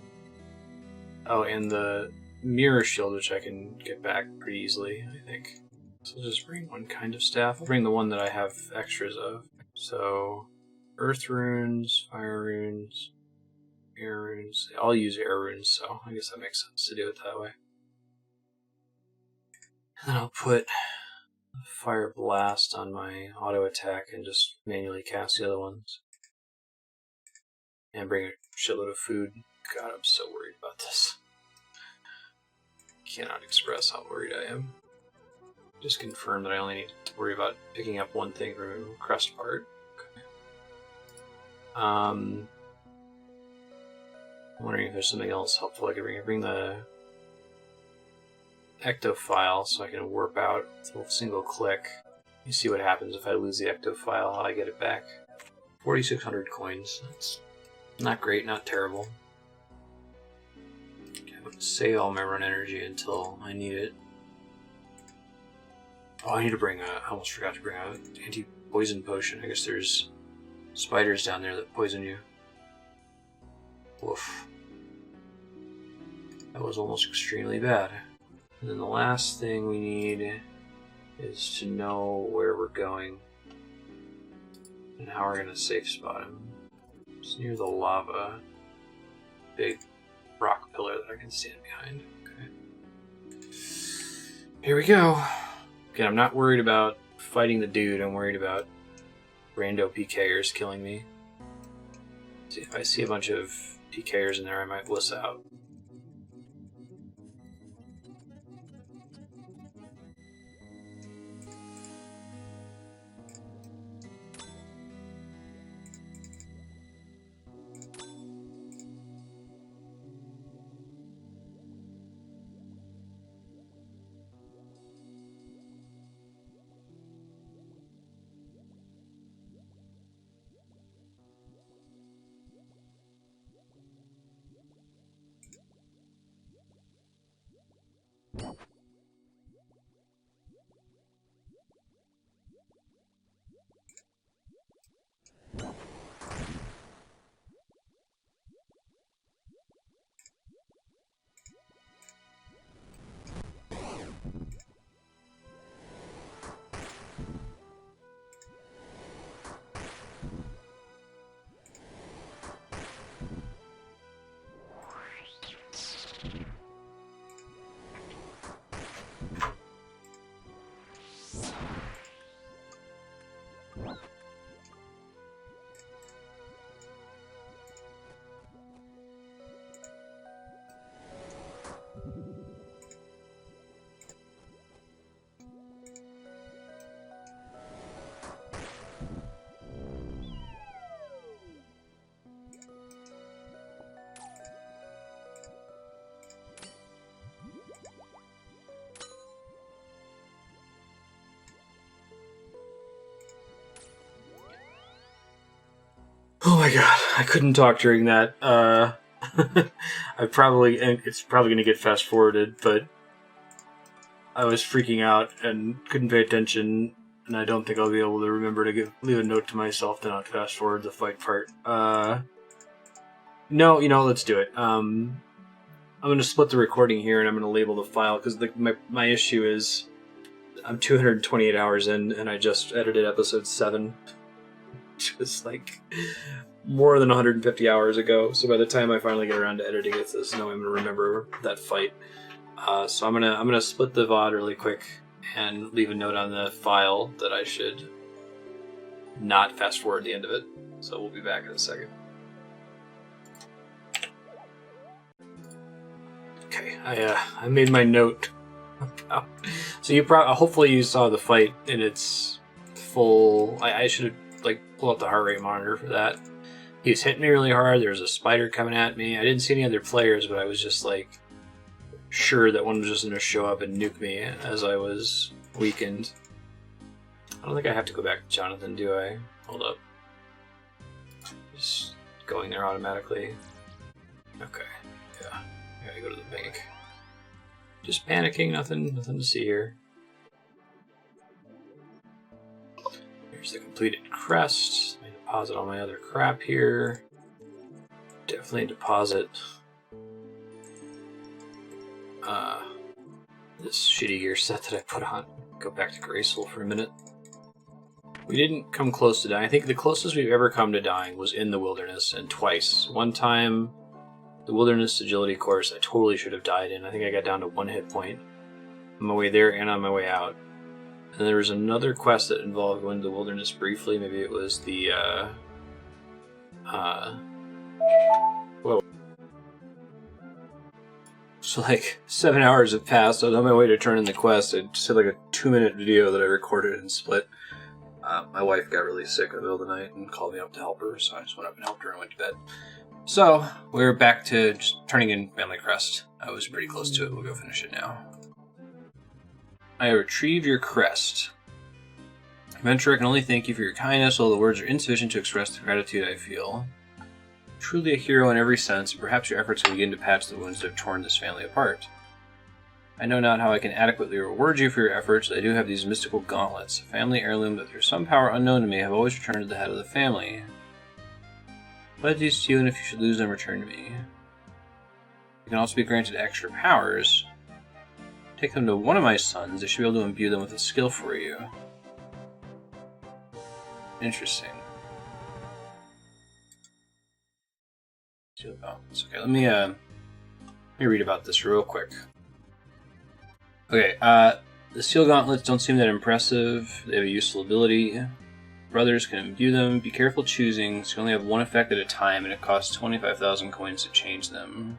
Oh, and the Mirror Shield, which I can get back pretty easily, I think. So I'll just bring one kind of staff. I'll bring the one that I have extras of. So, Earth Runes, Fire Runes, Air Runes. I'll use Air Runes, so I guess that makes sense to do it that way. And then I'll put Fire Blast on my auto attack and just manually cast the other ones. And bring a shitload of food. God, I'm so worried about this. Cannot express how worried I am. Just confirm that I only need to worry about picking up one thing from a Crest part. Okay. I'm wondering if there's something else helpful I could bring. I bring the Ectophile so I can warp out with a single click. You see what happens if I lose the Ectophile, how I get it back. 4,600 coins. That's not great, not terrible. I'm going to save all my run energy until I need it. Oh, I need to bring I almost forgot to bring an anti-poison potion. I guess there's spiders down there that poison you. Woof. That was almost extremely bad. And then the last thing we need is to know where we're going and how we're going to safe spot him. It's near the lava. Big rock pillar that I can stand behind. Okay. Here we go. Again, I'm not worried about fighting the dude. I'm worried about rando PKers killing me. See, if I see a bunch of PKers in there, I might wuss out. Oh my god, I couldn't talk during that. It's probably going to get fast forwarded, but I was freaking out and couldn't pay attention, and I don't think I'll be able to remember to leave a note to myself to not fast forward the fight part. No, let's do it. I'm going to split the recording here, and I'm going to label the file, because my issue is I'm 228 hours in, and I just edited episode 7. Just like more than 150 hours ago. So by the time I finally get around to editing it, there's no way I'm gonna remember that fight. So I'm gonna split the VOD really quick and leave a note on the file that I should not fast forward the end of it. So we'll be back in a second. Okay, I made my note. So hopefully you saw the fight in its full. I should have pull out the heart rate monitor for that. He was hitting me really hard. There was a spider coming at me. I didn't see any other players, but I was just sure that one was just going to show up and nuke me as I was weakened. I don't think I have to go back to Jonathan, do I? Hold up. Just going there automatically. Okay, yeah. I gotta go to the bank. Just panicking, nothing to see here. Here's the completed crest. Let me deposit all my other crap here. Definitely deposit this shitty gear set that I put on. Go back to Graceful for a minute. We didn't come close to dying. I think the closest we've ever come to dying was in the wilderness, and twice. One time, the wilderness agility course, I totally should have died in. I think I got down to 1 hit point on my way there and on my way out. And there was another quest that involved going to the wilderness briefly. Maybe it was the, whoa. So 7 hours have passed. I was on my way to turn in the quest. I just had a 2-minute video that I recorded and split. My wife got really sick in the middle of the night and called me up to help her, so I just went up and helped her and went to bed. So, we're back to just turning in Family Crest. I was pretty close to it. We'll go finish it now. I retrieve your crest. Adventurer, I can only thank you for your kindness, although the words are insufficient to express the gratitude I feel. Truly a hero in every sense, and perhaps your efforts will begin to patch the wounds that have torn this family apart. I know not how I can adequately reward you for your efforts, but I do have these mystical gauntlets, a family heirloom that through some power unknown to me have always returned to the head of the family. Pledge these to you, and if you should lose them, return to me. You can also be granted extra powers. Take them to one of my sons. I should be able to imbue them with a skill for you. Interesting. Okay, let me read about this real quick. Okay, the steel gauntlets don't seem that impressive. They have a useful ability. Brothers can imbue them. Be careful choosing, so you only have one effect at a time, and it costs 25,000 coins to change them.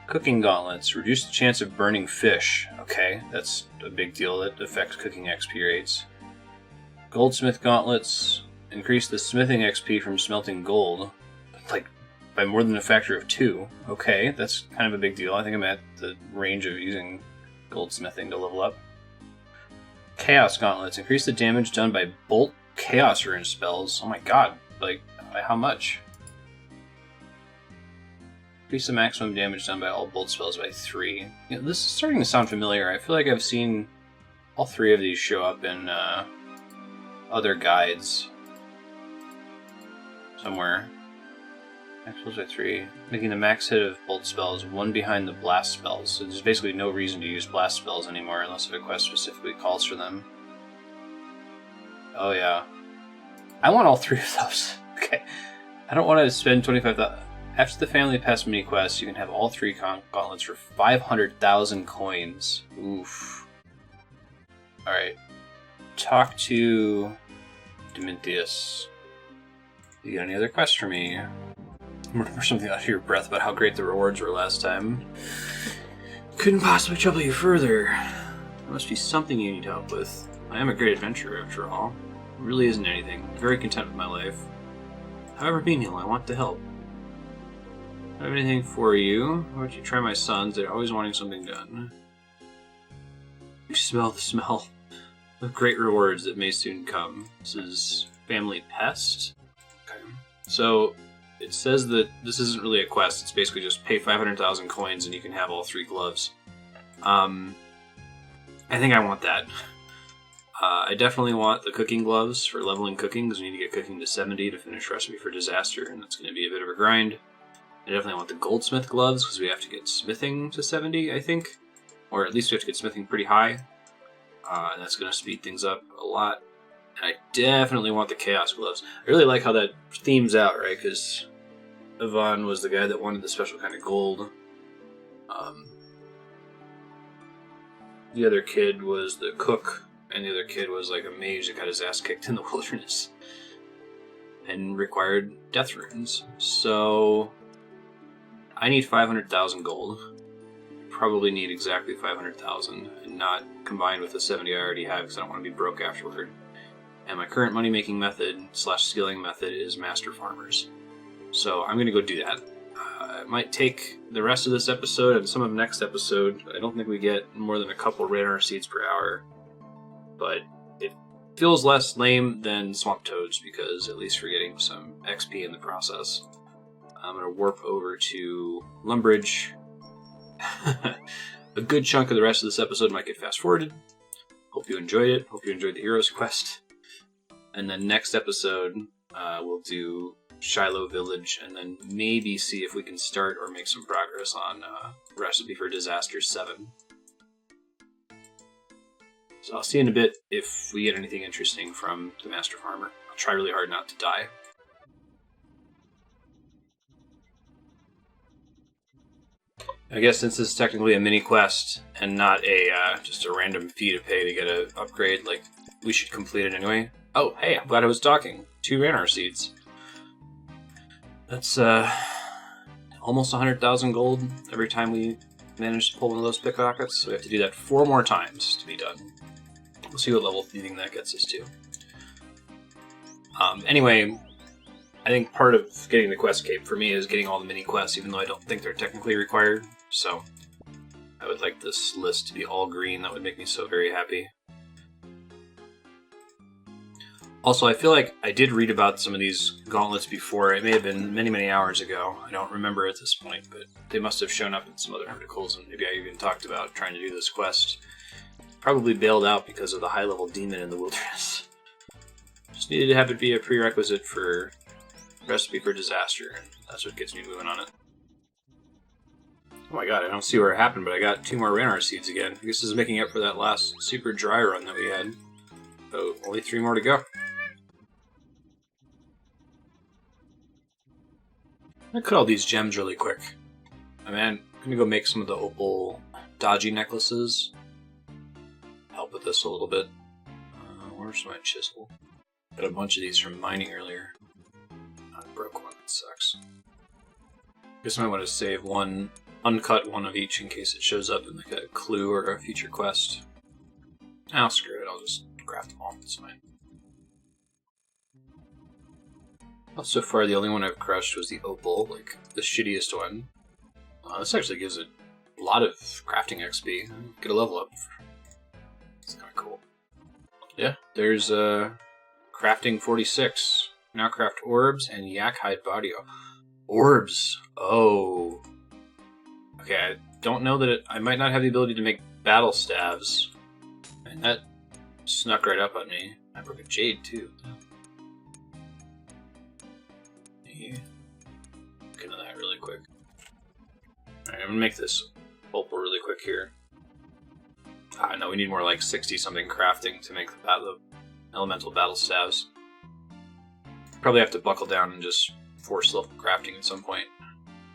Cooking gauntlets. Reduce the chance of burning fish. Okay, that's a big deal. That affects cooking XP rates. Goldsmith gauntlets. Increase the smithing XP from smelting gold. Like, by more than a factor of 2. Okay, that's kind of a big deal. I think I'm at the range of using goldsmithing to level up. Chaos gauntlets. Increase the damage done by bolt chaos rune spells. Oh my god, like, by how much? Increase the maximum damage done by all bolt spells by 3. Yeah, this is starting to sound familiar. I feel like I've seen all 3 of these show up in other guides somewhere. Max spells by 3. Making the max hit of bolt spells 1 behind the blast spells. So there's basically no reason to use blast spells anymore unless if a quest specifically calls for them. Oh yeah. I want all 3 of those. Okay. I don't want to spend 25,000. After the Family Pest Miniquest, you can have all 3 gauntlets for 500,000 coins. Oof. Alright. Talk to Dominthius. You got any other quests for me? Remember something out of your breath about how great the rewards were last time. Couldn't possibly trouble you further. There must be something you need help with. I am a great adventurer, after all. It really isn't anything. I'm very content with my life. However menial, I want to help. I have anything for you. Why don't you try my sons? They're always wanting something done. You smell the smell of great rewards that may soon come. This is Family Pest. Okay. So, it says that this isn't really a quest. It's basically just pay 500,000 coins and you can have all 3 gloves. I think I want that. I definitely want the cooking gloves for leveling cooking, because we need to get cooking to 70 to finish Recipe for Disaster, and that's going to be a bit of a grind. I definitely want the goldsmith gloves, because we have to get smithing to 70, I think. Or at least we have to get smithing pretty high. And that's going to speed things up a lot. And I definitely want the chaos gloves. I really like how that themes out, right? Because Yvonne was the guy that wanted the special kind of gold. The other kid was the cook, and the other kid was like a mage that got his ass kicked in the wilderness. And required death runes. So I need 500,000 gold. Probably need exactly 500,000, and not combined with the 70 I already have, because I don't want to be broke afterward. And my current money-making method / skilling method is Master Farmers. So I'm going to go do that. It might take the rest of this episode and some of next episode. I don't think we get more than a couple radar seeds per hour. But it feels less lame than Swamp Toads, because at least we're getting some XP in the process. I'm going to warp over to Lumbridge. A good chunk of the rest of this episode might get fast-forwarded. Hope you enjoyed it. Hope you enjoyed the Heroes Quest. And then next episode, we'll do Shilo Village, and then maybe see if we can start or make some progress on Recipe for Disaster 7. So I'll see you in a bit if we get anything interesting from the Master Farmer. I'll try really hard not to die. I guess since this is technically a mini quest and not a just a random fee to pay to get an upgrade, like, we should complete it anyway. Oh, hey, I'm glad I was talking. 2 Ranar seeds. That's almost 100,000 gold every time we manage to pull one of those pickpockets. So we have to do that 4 more times to be done. We'll see what level thieving that gets us to. Anyway, I think part of getting the quest cape for me is getting all the mini quests, even though I don't think they're technically required. So I would like this list to be all green. That would make me so very happy. Also, I feel like I did read about some of these gauntlets before. It may have been many, many hours ago. I don't remember at this point, but they must have shown up in some other articles, and maybe I even talked about trying to do this quest. Probably bailed out because of the high-level demon in the wilderness. Just needed to have it be a prerequisite for Recipe for Disaster, and that's what gets me moving on it. Oh my god, I don't see where it happened, but I got 2 more Ranar seeds again. I guess this is making up for that last super dry run that we had. So, only 3 more to go. I'm gonna cut all these gems really quick. I mean, I'm gonna go make some of the opal dodgy necklaces. Help with this a little bit. Where's my chisel? Got a bunch of these from mining earlier. I broke one, that sucks. Guess I might want to save one, uncut one of each in case it shows up in like a clue or a future quest. Oh, screw it, I'll just craft them all, it's fine. Well, so far the only one I've crushed was the opal, like the shittiest one. This actually gives it a lot of crafting XP. Get a level up. It's kind of cool. Yeah, there's crafting 46. Now craft orbs and yak hide body. Orbs! Oh. Okay, I don't know that I might not have the ability to make battle staves. And that snuck right up on me. I broke a jade too. Yeah. Look into that really quick. Alright, I'm gonna make this opal really quick here. No, we need more like 60-something crafting to make the elemental battle staves. Probably have to buckle down and just force level crafting at some point.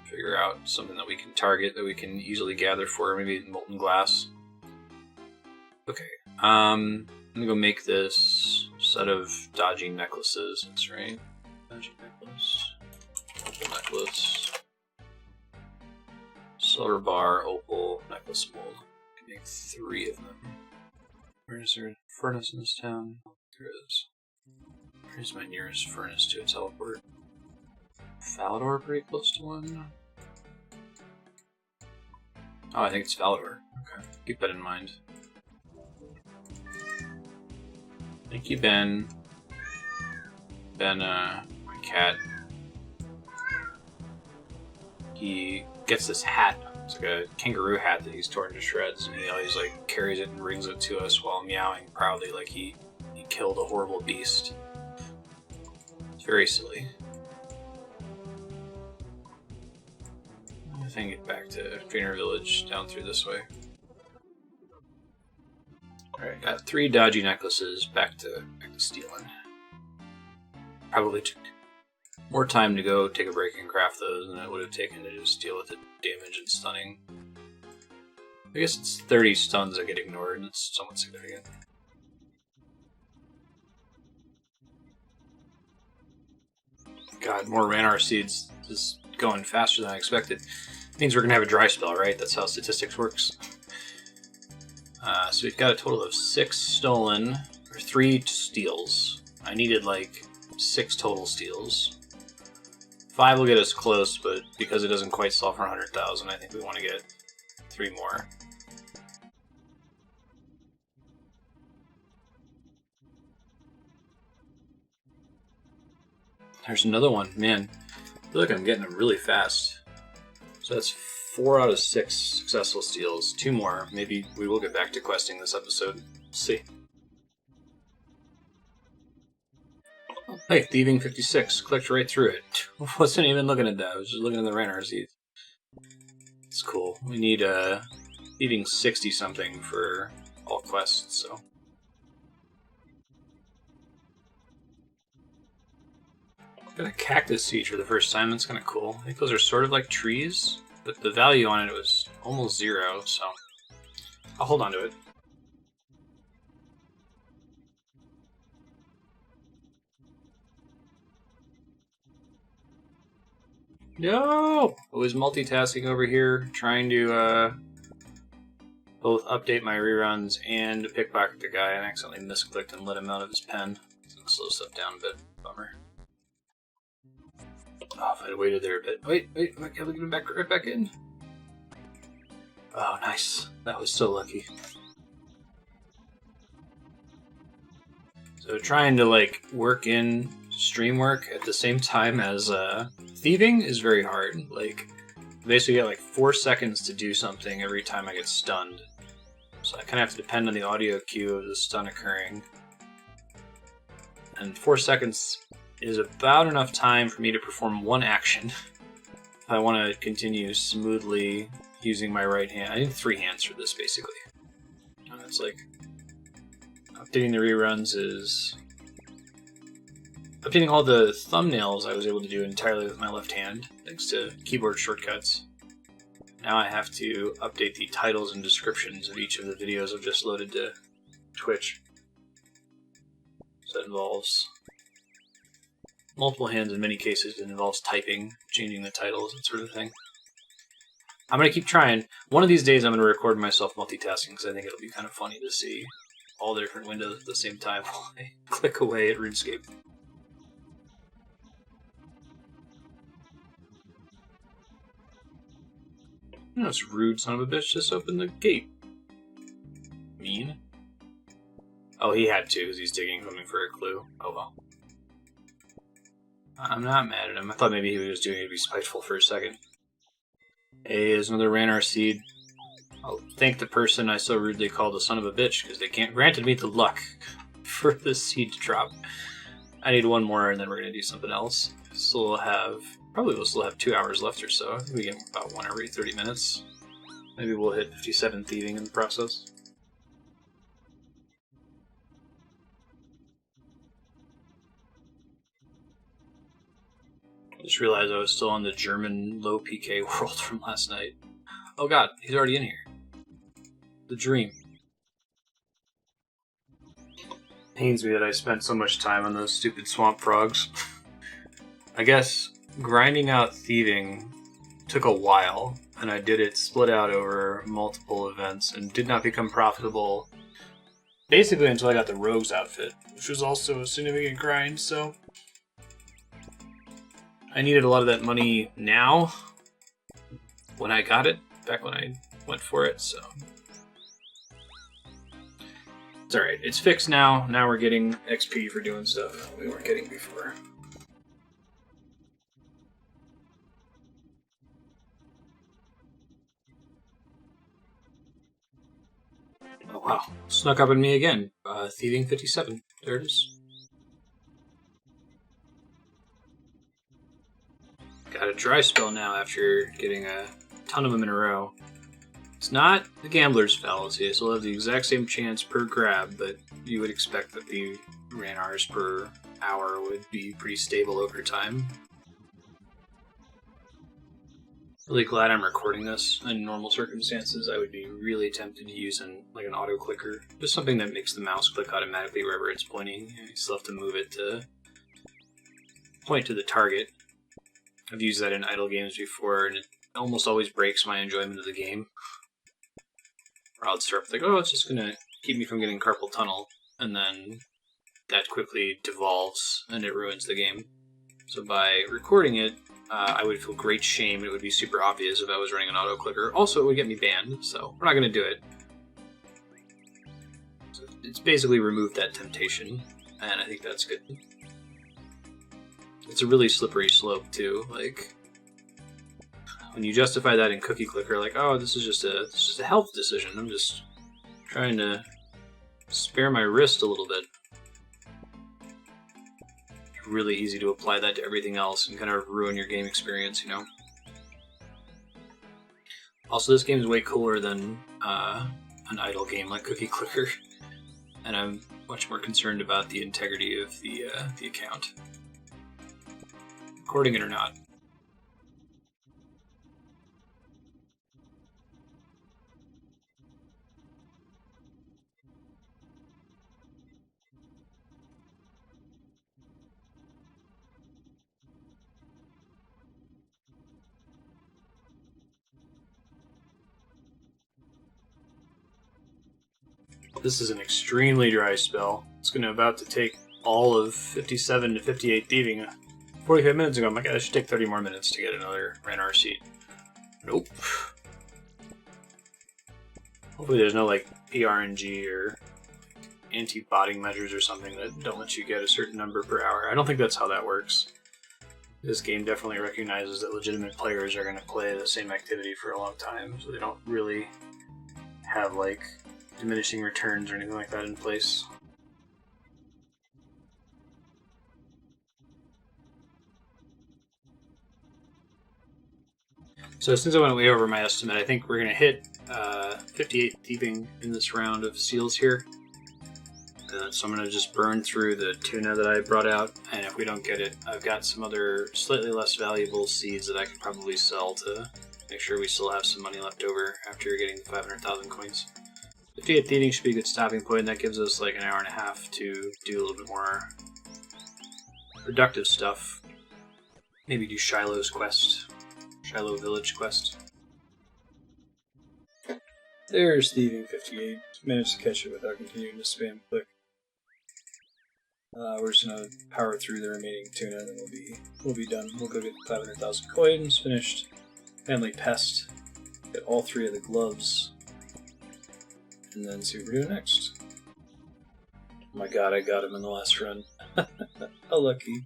Figure out something that we can target, that we can easily gather for, maybe molten glass. Okay, I'm gonna go make this set of dodgy necklaces. That's right. Dodgy necklace. Opal necklace. Silver bar, opal, necklace mold. I can make 3 of them. Where is there a furnace in this town? There is. Where's my nearest furnace to a teleport? Falador pretty close to one. Oh, I think it's Falador. Okay, keep that in mind. Thank you, Ben. Ben, my cat. He gets this hat. It's like a kangaroo hat that he's torn to shreds, and he always like carries it and brings it to us while meowing proudly like he killed a horrible beast. It's very silly. I think get back to Tree Gnome Village down through this way. Alright, got 3 dodgy necklaces back to stealing. Probably took more time to go take a break and craft those than it would have taken to just deal with the damage and stunning. I guess it's 30 stuns that get ignored, and it's somewhat significant. God, more Ranar seeds is going faster than I expected. Means we're gonna have a dry spell, right? That's how statistics works. So we've got a total of 6 stolen, or 3 steals. I needed like 6 total steals. 5 will get us close, but because it doesn't quite sell for 100,000, I think we want to get 3 more. There's another one. Man, I feel like I'm getting them really fast. So that's 4 out of 6 successful steals. 2 more. Maybe we will get back to questing this episode. We'll see. Hey, Thieving 56. Clicked right through it. Wasn't even looking at that. I was just looking at the Ranar seeds. It's cool. We need Thieving 60-something for all quests, so. Got a cactus seed for the first time. That's kind of cool. I think those are sort of like trees, but the value on it was almost 0, so I'll hold on to it. No! I was multitasking over here, trying to both update my reruns and pickpocket the guy, and accidentally misclicked and let him out of his pen. It's gonna slow stuff down a bit. Bummer. Oh, if I'd waited there a bit. Wait, I gotta get him back right back in. Oh, nice. That was so lucky. So trying to like work in stream work at the same time as thieving is very hard. Like, basically get like 4 seconds to do something every time I get stunned. So I kind of have to depend on the audio cue of the stun occurring. And 4 seconds is about enough time for me to perform one action if I want to continue smoothly using my right hand. I need 3 hands for this, basically. It's like updating the reruns is updating all the thumbnails I was able to do entirely with my left hand, thanks to keyboard shortcuts. Now I have to update the titles and descriptions of each of the videos I've just loaded to Twitch. So that involves multiple hands in many cases. It involves typing, changing the titles, that sort of thing. I'm going to keep trying. One of these days I'm going to record myself multitasking because I think it'll be kind of funny to see all the different windows at the same time while I click away at RuneScape. Oh, this rude son of a bitch just opened the gate. Mean. Oh, he had to because he's digging something for a clue. Oh well. I'm not mad at him. I thought maybe he was just doing it to be spiteful for a second. Hey, there's another Ranar seed. I'll thank the person I so rudely called a son of a bitch because they granted me the luck for this seed to drop. I need one more and then we're going to do something else. Probably we'll still have 2 hours left or so. I think we get about 1 every 30 minutes. Maybe we'll hit 57 thieving in the process. I just realized I was still on the German low PK world from last night. Oh god, he's already in here. The dream. Pains me that I spent so much time on those stupid swamp frogs. I guess grinding out thieving took a while, and I did it split out over multiple events, and did not become profitable basically until I got the Rogue's outfit, which was also a significant grind, so I needed a lot of that money now, when I got it, back when I went for it, so it's alright. It's fixed now. Now we're getting XP for doing stuff we weren't getting before. Oh wow, snuck up on me again. Thieving 57. There it is. Got a dry spell now after getting a ton of them in a row. It's not the gambler's fallacy, so we'll have the exact same chance per grab, but you would expect that the Ranars per hour would be pretty stable over time. Really glad I'm recording this. In normal circumstances, I would be really tempted to use an auto clicker, just something that makes the mouse click automatically wherever it's pointing. You still have to move it to point to the target. I've used that in idle games before, and it almost always breaks my enjoyment of the game. Or I'll start like, oh, it's just gonna keep me from getting carpal tunnel, and then that quickly devolves and it ruins the game. So by recording it, I would feel great shame. It would be super obvious if I was running an auto clicker. Also, it would get me banned, so we're not going to do it. So it's basically removed that temptation, and I think that's good. It's a really slippery slope, too. Like, when you justify that in Cookie Clicker, like, oh, this is just a health decision. I'm just trying to spare my wrist a little bit. Really easy to apply that to everything else and kind of ruin your game experience, you know? Also, this game is way cooler than an idle game like Cookie Clicker, and I'm much more concerned about the integrity of the account. Recording it or not. This is an extremely dry spell. It's going to about to take all of 57 to 58 thieving. 45 minutes ago, I'm like, I should take 30 more minutes to get another Ranar seat. Nope. Hopefully there's no, like, PRNG or anti-botting measures or something that don't let you get a certain number per hour. I don't think that's how that works. This game definitely recognizes that legitimate players are going to play the same activity for a long time, so they don't really have, like, diminishing returns or anything like that in place. So since I went way over my estimate, I think we're going to hit 58 thieving in this round of seals here. So I'm going to just burn through the tuna that I brought out, and if we don't get it, I've got some other slightly less valuable seeds that I could probably sell to make sure we still have some money left over after getting the 500,000 coins. 58 thieving should be a good stopping point, and that gives us like an hour and a half to do a little bit more productive stuff. Maybe do Shilo's quest. Shilo Village quest.
There's Thieving 58. Managed to catch it without continuing to spam click. We're just gonna power through the remaining tuna, and then we'll be done. We'll go get 500,000 coins finished. Family Pest. Get all 3 of the gloves, and then see what we're doing next. Oh my god, I got him in the last run. How lucky.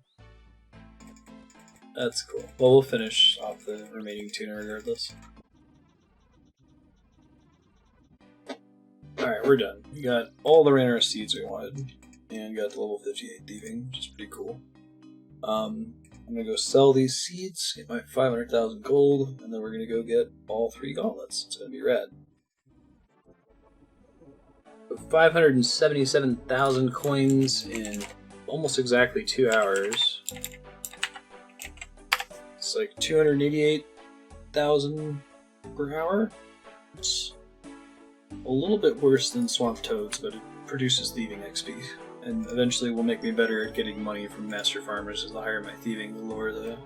That's cool. Well, we'll finish off the remaining tuna regardless. Alright, we're done. We got all the rare seeds we wanted, and got to level 58 thieving, which is pretty cool. I'm gonna go sell these seeds, get my 500,000 gold, and then we're gonna go get all 3 gauntlets. It's gonna be rad. 577,000 coins in almost exactly 2 hours. It's like 288,000 per hour. It's a little bit worse than Swamp Toads, but it produces thieving XP. And eventually will make me better at getting money from master farmers. As the higher my thieving, the lower the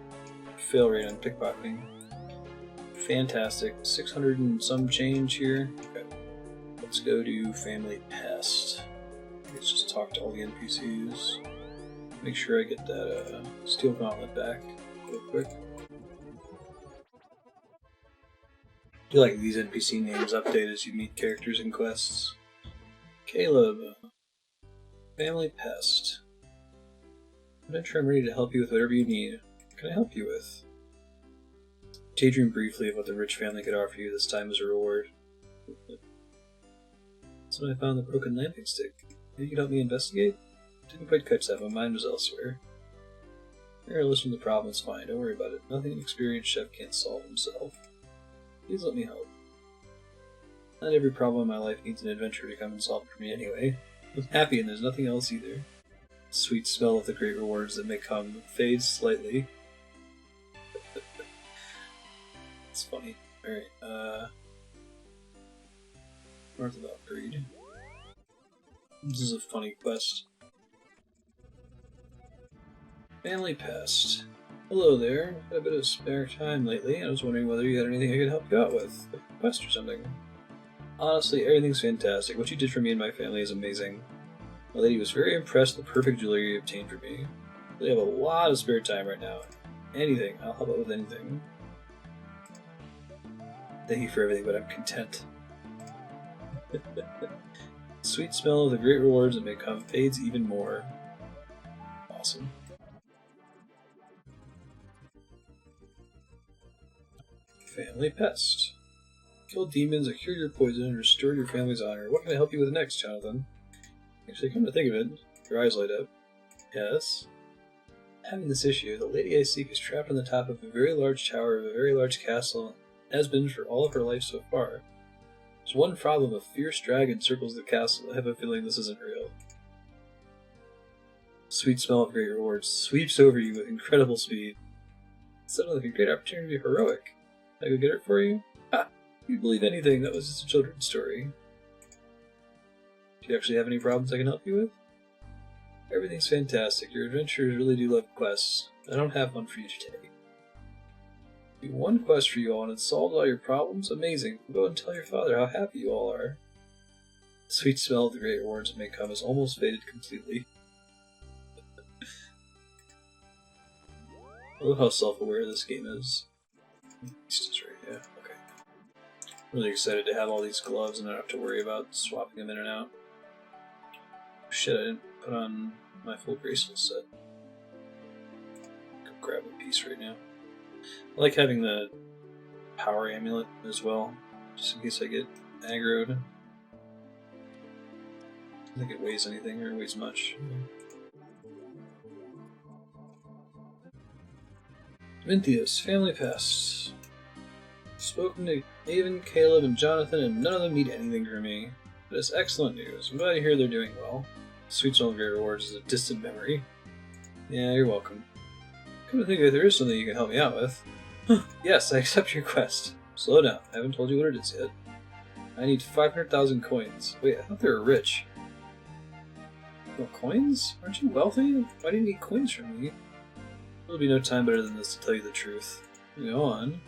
fail rate on pickpocketing. Fantastic. 600 and some change here. Okay. Let's go to Family Pest. Let's just talk to all the NPCs. Make sure I get that steel gauntlet back real quick. I do like these NPC names update as you meet characters in quests. Caleb. Family Pest. Adventure, I'm ready to help you with whatever you need. What can I help you with? Daydream briefly of what the rich family could offer you this time as a reward. That's when I found the broken lamping stick. Maybe you could help me investigate? Didn't quite catch that, my mind was elsewhere. Here, listen to the problem, it's fine, don't worry about it. Nothing an experienced chef can't solve himself. Please let me help. Not every problem in my life needs an adventure to come and solve it for me anyway. I'm happy and there's nothing else either. The sweet smell of the great rewards that may come fades slightly. It's funny. Alright, North of Upgrade. This is a funny quest. Family Pest. Hello there. Had a bit of spare time lately. I was wondering whether you had anything I could help you out with. A quest or something. Honestly, everything's fantastic. What you did for me and my family is amazing. My lady was very impressed with the perfect jewelry you obtained for me. I have a lot of spare time right now. Anything. I'll help out with anything. Thank you for everything, but I'm content. Sweet smell of the great rewards that may come fades even more. Awesome. Family Pest. Killed demons, cured your poison, and restored your family's honor. What can I help you with next, Jonathan? Actually, come to think of it, your eyes light up. Yes? Having this issue, the lady I seek is trapped on the top of a very large tower of a very large castle, and has been for all of her life so far. There's one problem, a fierce dragon circles the castle. I have a feeling this isn't real. Sweet smell of great rewards sweeps over you with incredible speed. It sounded like a great opportunity to be heroic. I could get it for you? Ah, you'd believe anything, that was just a children's story. Do you actually have any problems I can help you with? Everything's fantastic. Your adventurers really do love quests. I don't have one for you today. One quest for you all, and it solved all your problems? Amazing. Go and tell your father how happy you all are. The sweet smell of the great rewards that may come has almost faded completely. I love how self-aware this game is. East is right, yeah, okay. Really excited to have all these gloves and not have to worry about swapping them in and out. Shit, I didn't put on my full graceful set. Go grab a piece right now. I like having the power amulet as well, just in case I get aggroed. I don't think it weighs anything or weighs much. Vinthius, Family Pest. Spoken to Haven, Caleb, and Jonathan, and none of them need anything from me. But it's excellent news. I'm glad to hear they're doing well. The sweet smell of your rewards is a distant memory. Yeah, you're welcome. Come to think of it, there is something you can help me out with. Yes, I accept your quest. Slow down. I haven't told you what it is yet. I need 500,000 coins. Wait, I thought they were rich. No coins? Aren't you wealthy? Why do you need coins from me? There'll be no time better than this to tell you the truth. Go on.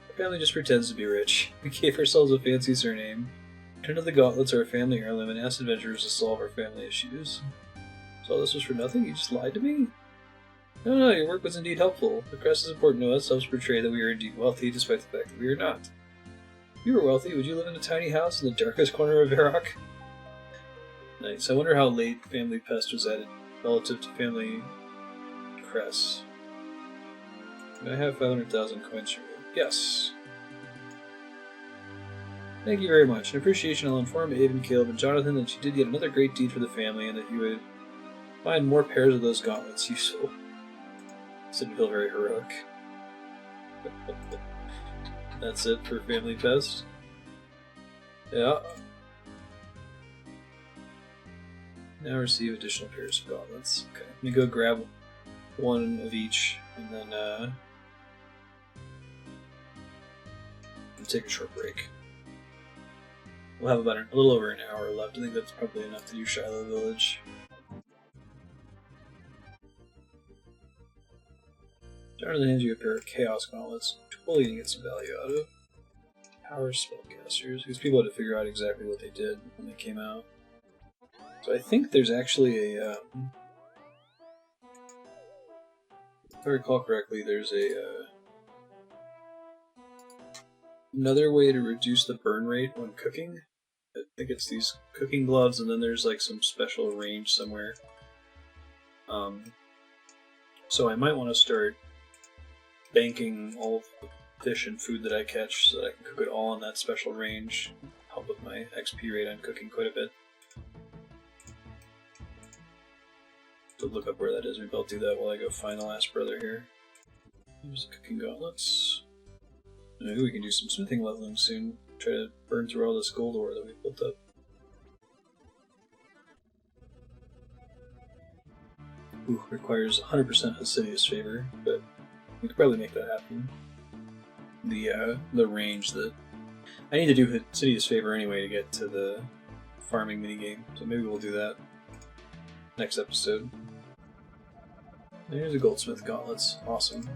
Our family just pretends to be rich. We gave ourselves a fancy surname. Turn of the Gauntlets are a family heirloom and asked adventurers to solve our family issues. So all this was for nothing? You just lied to me? No, your work was indeed helpful. The crest is important to us, helps portray that we are indeed wealthy, despite the fact that we are not. If you were wealthy, would you live in a tiny house in the darkest corner of Varrock? Nice. I wonder how late Family Pest was added relative to Family Crest. I have 500,000 coins from you. Yes. Thank you very much. In appreciation, I'll inform Aven, Caleb, and Jonathan that you did yet another great deed for the family and that you would find more pairs of those gauntlets useful. This didn't feel very heroic. That's it for Family Pest. Yeah. Now receive additional pairs of gauntlets. Okay, let me go grab one of each, and then take a short break. We'll have about a little over an hour left. I think that's probably enough to do Shilo Village. Jonathan hands you a pair of Chaos Gauntlets. Totally gonna get some value out of. Power Spellcasters, because people had to figure out exactly what they did when they came out. So I think there's actually a, if I recall correctly, there's a, another way to reduce the burn rate when cooking. I think it's these cooking gloves, and then there's like some special range somewhere. So I might want to start banking all of the fish and food that I catch so that I can cook it all in that special range. Help with my XP rate on cooking quite a bit. To look up where that is, maybe I'll do that while I go find the last brother here. Here's the cooking gauntlets. Maybe we can do some smithing leveling soon. Try to burn through all this gold ore that we built up. Ooh, requires 100% Assiduous Favor, but we could probably make that happen. The range that I need to do Assiduous Favor anyway to get to the farming minigame, so maybe we'll do that next episode. There's a goldsmith gauntlets. Awesome.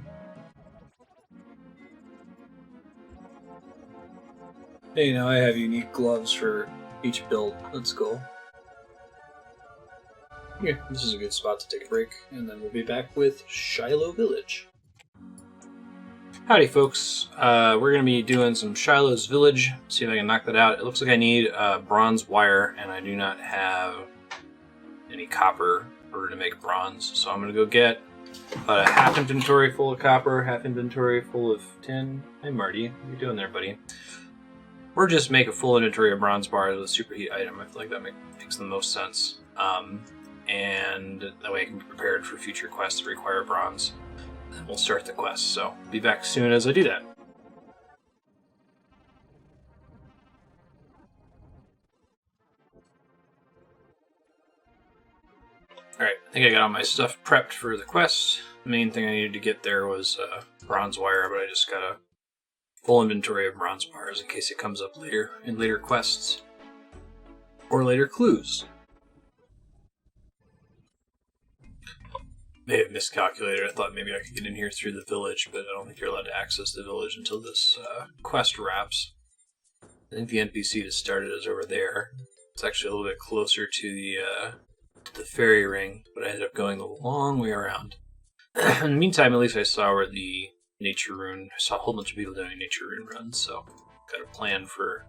Hey, now I have unique gloves for each build. Let's go. Yeah, this is a good spot to take a break, and then we'll be back with Shilo Village.
Howdy, folks. We're going to be doing some Shilo's Village. See if I can knock that out. It looks like I need bronze wire, and I do not have any copper in order to make bronze. So I'm going to go get about a half inventory full of copper, half inventory full of tin. Hey, Marty. What are you doing there, buddy? Or just make a full inventory of bronze bars with a superheat item. I feel like that makes the most sense. And that way I can be prepared for future quests that require bronze. And we'll start the quest, so be back as soon as I do that. Alright, I think I got all my stuff prepped for the quest. The main thing I needed to get there was bronze wire, but I just got a full inventory of bronze bars in case it comes up later in later quests or later clues. May have miscalculated. I thought maybe I could get in here through the village, but I don't think you're allowed to access the village until this quest wraps. I think the NPC that started is over there. It's actually a little bit closer to the fairy ring, but I ended up going a long way around. In the meantime, at least I saw where the nature rune. I saw a whole bunch of people doing nature rune runs, so got a plan for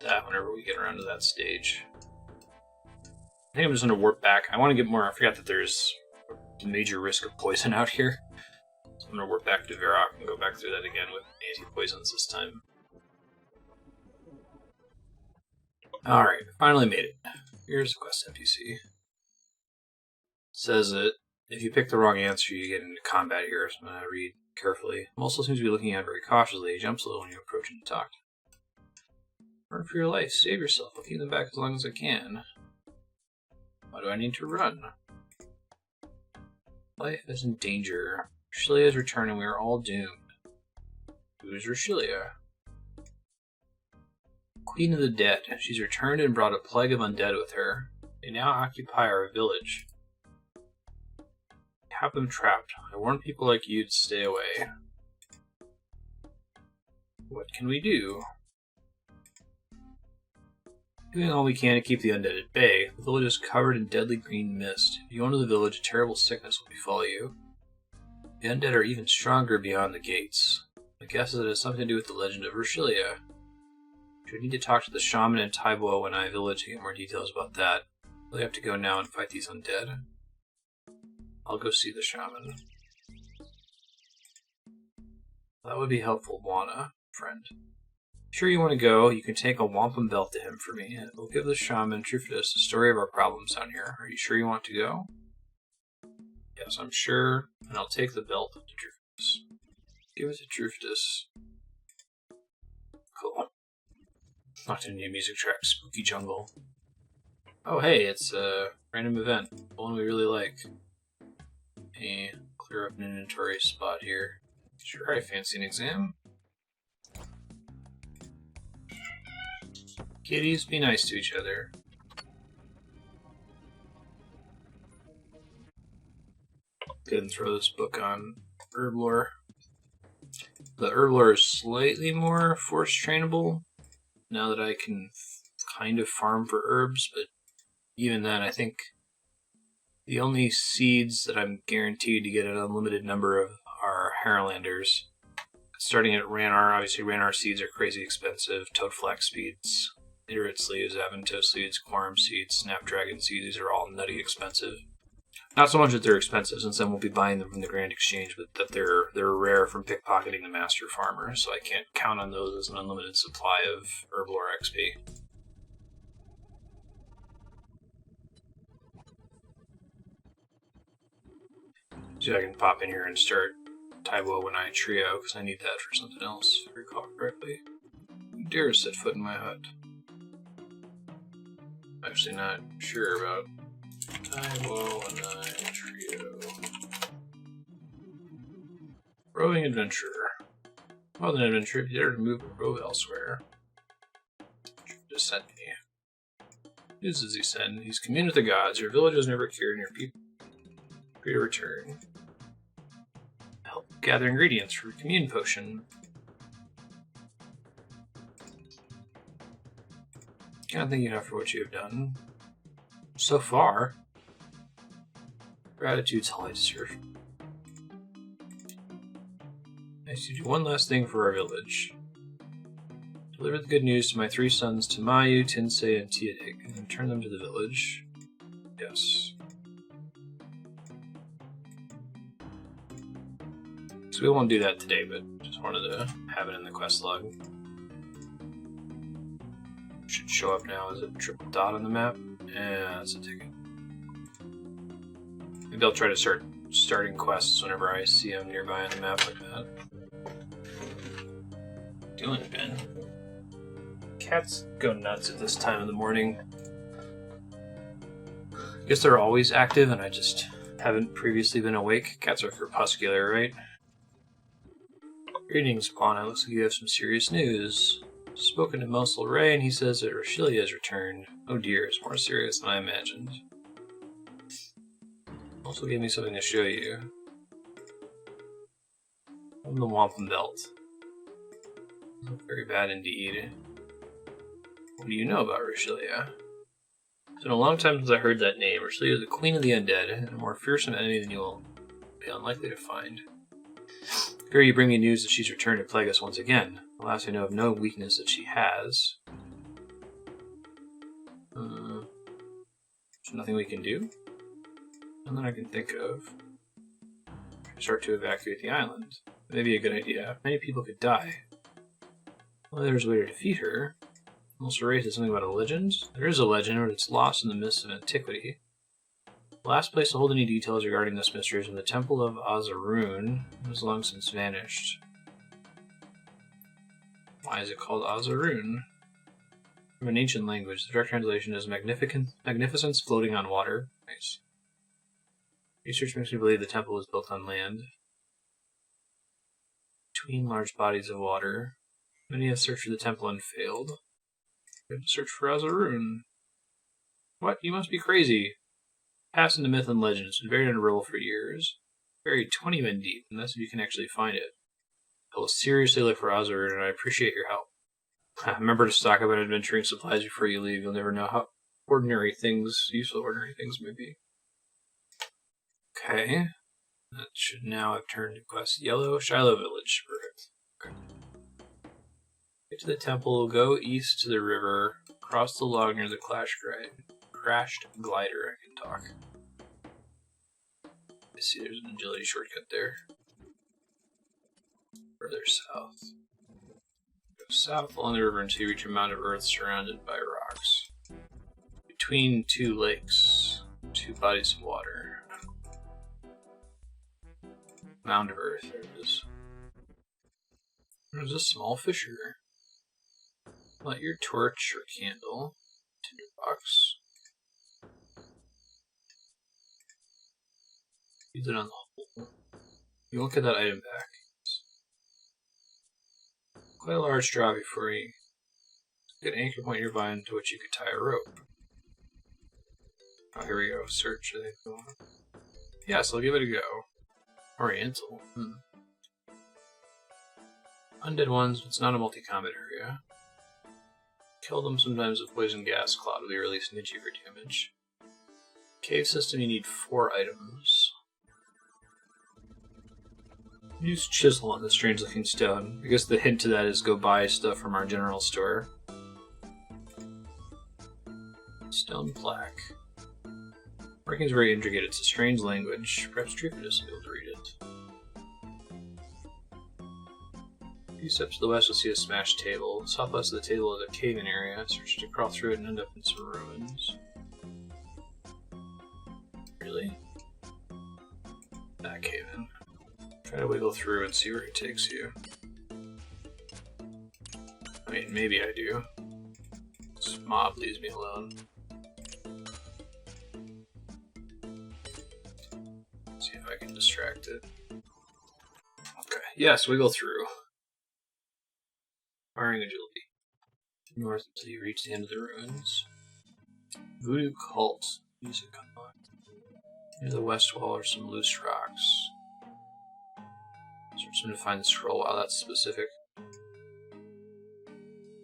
that whenever we get around to that stage. I think I'm just going to warp back. I want to get more. I forgot that there's a major risk of poison out here. So I'm going to warp back to Varrock and go back through that again with anti-poisons this time. Alright, finally made it. Here's the quest NPC. It says that if you pick the wrong answer, you get into combat here, so I'm going to read carefully. Muscle seems to be looking at very cautiously. He jumps a little when you approach him to talk. Run for your life. Save yourself. I'll keep them back as long as I can. Why do I need to run? Life is in danger. Rashilia is returning. We are all doomed. Who is Rashilia? Queen of the Dead. She's returned and brought a plague of undead with her. They now occupy our village. Have them trapped. I warn people like you to stay away. What can we do? Doing all we can to keep the undead at bay. The village is covered in deadly green mist. If you go into the village, a terrible sickness will befall you. The undead are even stronger beyond the gates. My guess is it has something to do with the legend of Rashilia. We need to talk to the shaman in Tai Bwo Wannai Village to get more details about that. We'll have to go now and fight these undead. I'll go see the shaman. That would be helpful, Wanna, friend. Sure you want to go, you can take a wampum belt to him for me, and we'll give the shaman Trufidus the story of our problems down here. Are you sure you want to go? Yes, I'm sure, and I'll take the belt to Trufidus. Give it to Trufidus. Cool. Not a new music track, Spooky Jungle. Oh hey, it's a random event, one we really like. Hey, clear up an inventory spot here. Sure, I fancy an exam. Kitties, be nice to each other. Go ahead and throw this book on herb lore. The herb lore is slightly more force trainable now that I can kind of farm for herbs, but even then, I think the only seeds that I'm guaranteed to get an unlimited number of are Harlanders. Starting at Ranar, obviously Ranar seeds are crazy expensive. Toadflax seeds, Iterate sleeves, Aventos seeds, Quorum seeds, Snapdragon seeds, these are all nutty expensive. Not so much that they're expensive, since I won't be buying them from the Grand Exchange, but that they're rare from pickpocketing the Master Farmer, so I can't count on those as an unlimited supply of Herblore XP. See if I can pop in here and start Tai Bwo Wannai Trio, because I need that for something else, if I recall correctly. Who dares set foot in my hut? I'm actually not sure about Tai Bwo Wannai Trio. Roving Adventurer. More than an adventurer, if you dare to move or rove elsewhere. Just sent me. News does he send? He's communed with the gods. Your village was never cured, and your people free to return. Help gather ingredients for commune potion. Can't thank you enough for what you have done so far. Gratitude's all I deserve. I need to do one last thing for our village. Deliver the good news to my 3 sons, Tamayu, Tinsei, and Teodig, and return them to the village. Yes. So we won't do that today, but just wanted to have it in the quest log. Should show up now as a triple dot on the map. Yeah, that's a ticket. Maybe I'll try to start starting quests whenever I see them nearby on the map like that. Doing, Ben? Cats go nuts at this time of the morning. I guess they're always active and I just haven't previously been awake. Cats are crepuscular, right? Greetings, Quana. Looks like you have some serious news. Spoken to Mosel Ray, and he says that Rashilia has returned. Oh dear, it's more serious than I imagined. Also gave me something to show you. From the Wampum Belt. Very bad indeed. What do you know about Rashilia? It's been a long time since I heard that name. Rashilia is the Queen of the Undead, and a more fearsome enemy than you will be unlikely to find. Here you bring me news that she's returned to plague us once again. Alas, I know of no weakness that she has. There's nothing we can do? Nothing I can think of. Start to evacuate the island. That may be a good idea. Many people could die. Well, there's a way to defeat her. Also raised something about a legend. There is a legend, but it's lost in the mists of antiquity. The last place to hold any details regarding this mystery is in the Temple of Azarun, which has long since vanished. Why is it called Azarun? From an ancient language, the direct translation is magnificence floating on water. Nice. Research makes me believe the temple was built on land, between large bodies of water. Many have searched for the temple and failed. We have to search for Azarun. What? You must be crazy. Passed into myth and legend. It's been buried under rubble for years. Buried 20 men deep, and that's if you can actually find it. I will seriously look for Azarun, and I appreciate your help. Remember to stock up on adventuring supplies before you leave. You'll never know how useful ordinary things may be. Okay. That should now have turned to quest yellow. Shilo Village. Perfect. Okay. Get to the temple, go east to the river, cross the log near the crashed glider. I can talk. I see there's an agility shortcut there. Further south. Go south along the river until you reach a mound of earth surrounded by rocks. Between two lakes, two bodies of water. Mound of earth, there it is. There's a small fissure. Light your torch or candle. Tinderbox. Use it on the hole. You won't get that item back. Quite a large draw before you get an anchor point nearby into which you could tie a rope. Oh, here we go. Search, I think. Yeah, so I'll give it a go. Oriental. Undead ones, it's not a multi-combat area. Kill them sometimes with poison gas. Cloud will be released and hit you for damage. Cave system, you need 4 items. Use chisel on the strange looking stone. I guess the hint to that is go buy stuff from our general store. Stone plaque. Working's very intricate. It's a strange language. Perhaps Tree will be able to read it. A few steps to the west, you'll see a smashed table. Southwest of the table is a cave-in area. Search to crawl through it and end up in some ruins. Really? That cave-in. Try to wiggle through and see where it takes you. I mean, maybe I do. This mob leaves me alone. See if I can distract it. Okay, yes, wiggle through. Firing agility. North until you reach the end of the ruins. Voodoo Cult. Music unlocked. Near the west wall are some loose rocks. Search them to find the scroll. Wow, that's specific. I'm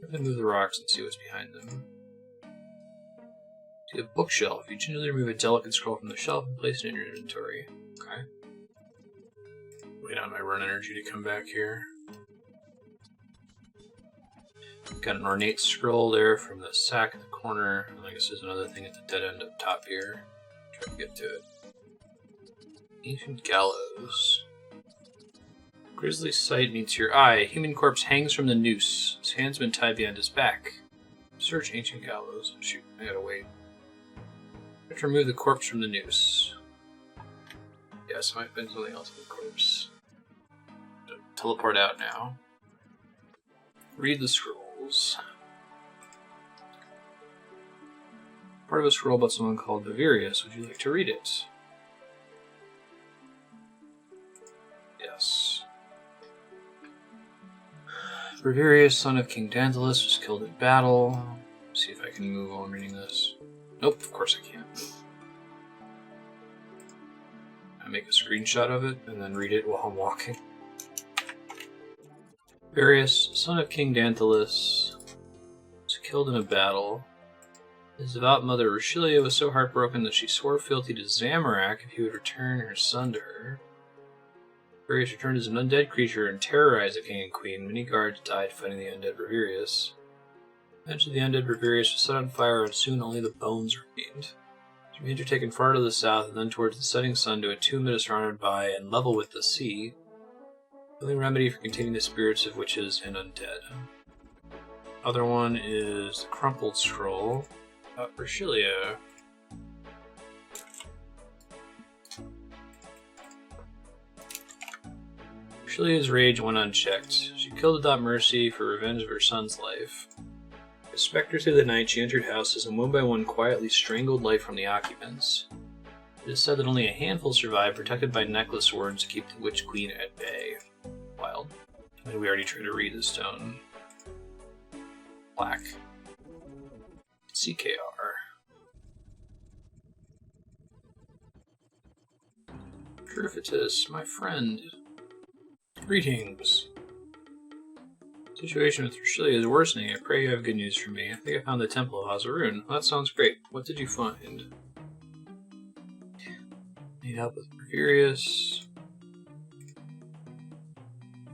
gonna move the rocks and see what's behind them. See a bookshelf. You gingerly remove a delicate scroll from the shelf and place it in your inventory. Okay. Wait on my run energy to come back here. Got an ornate scroll there from the sack in the corner. I guess there's another thing at the dead end up top here. Try to get to it. Ancient gallows. Grisly sight meets your eye. A human corpse hangs from the noose. His hand's been tied behind his back. Search ancient gallows. Shoot, I gotta wait. I have to remove the corpse from the noose. Yes, I might find something else in the corpse. Teleport out now. Read the scrolls. Part of a scroll about someone called Bavarius. Would you like to read it? Yes. Bavarius, son of King Dantalus, was killed in battle. See if I can move while I'm reading this. Nope, of course I can't. I make a screenshot of it and then read it while I'm walking. Bavarius, son of King Dantalus, was killed in a battle. His devout mother Rushilia was so heartbroken that she swore fealty to Zamorak if he would return her son to her. Bavarius returned as an undead creature and terrorized the king and queen. Many guards died fighting the undead Bavarius. Eventually the undead Bavarius was set on fire and soon only the bones remained. His remains are taken far to the south and then towards the setting sun to a tomb that is surrounded by and level with the sea. The only remedy for containing the spirits of witches and undead. Other one is the Crumpled Scroll about Rushilia. Shilia's rage went unchecked. She killed without mercy for revenge of her son's life. A spectre through the night, she entered houses and one by one quietly strangled life from the occupants. It is said that only a handful survived, protected by necklace wards to keep the Witch Queen at bay. Wild. I think we already tried to read the stone. Black. CKR. Griffithus, my friend. Greetings. The situation with Rashilia is worsening. I pray you have good news for me. I think I found the Temple of Azarun. Well, that sounds great. What did you find? Need help with Precarious.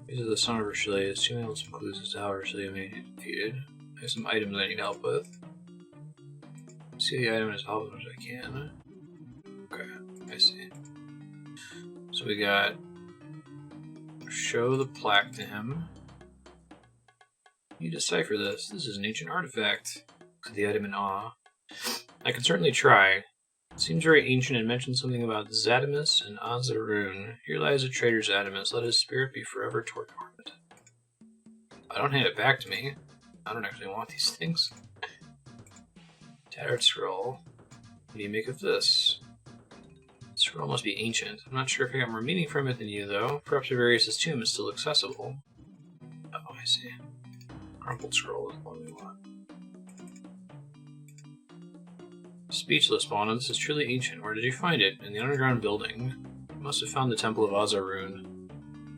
These are the son of Rashilia. Assuming with some clues as to how Rashilia may be defeated. I have some items I need help with. See the item as help as much as I can. Okay, I see. So we got show the plaque to him. You decipher this. This is an ancient artifact. Look at the item in awe. I can certainly try. It seems very ancient and mentions something about Zadimus and Azarun. Here lies a traitor Zadimus. Let his spirit be forever tormented. I don't hand it back to me. I don't actually want these things. Tattered scroll. What do you make of this? The scroll must be ancient. I'm not sure if I got more meaning from it than you, though. Perhaps Avarius' tomb is still accessible. Oh, I see. Crumpled scroll is what we want. Speechless, Bwana. This is truly ancient. Where did you find it? In the underground building. You must have found the Temple of Azarun.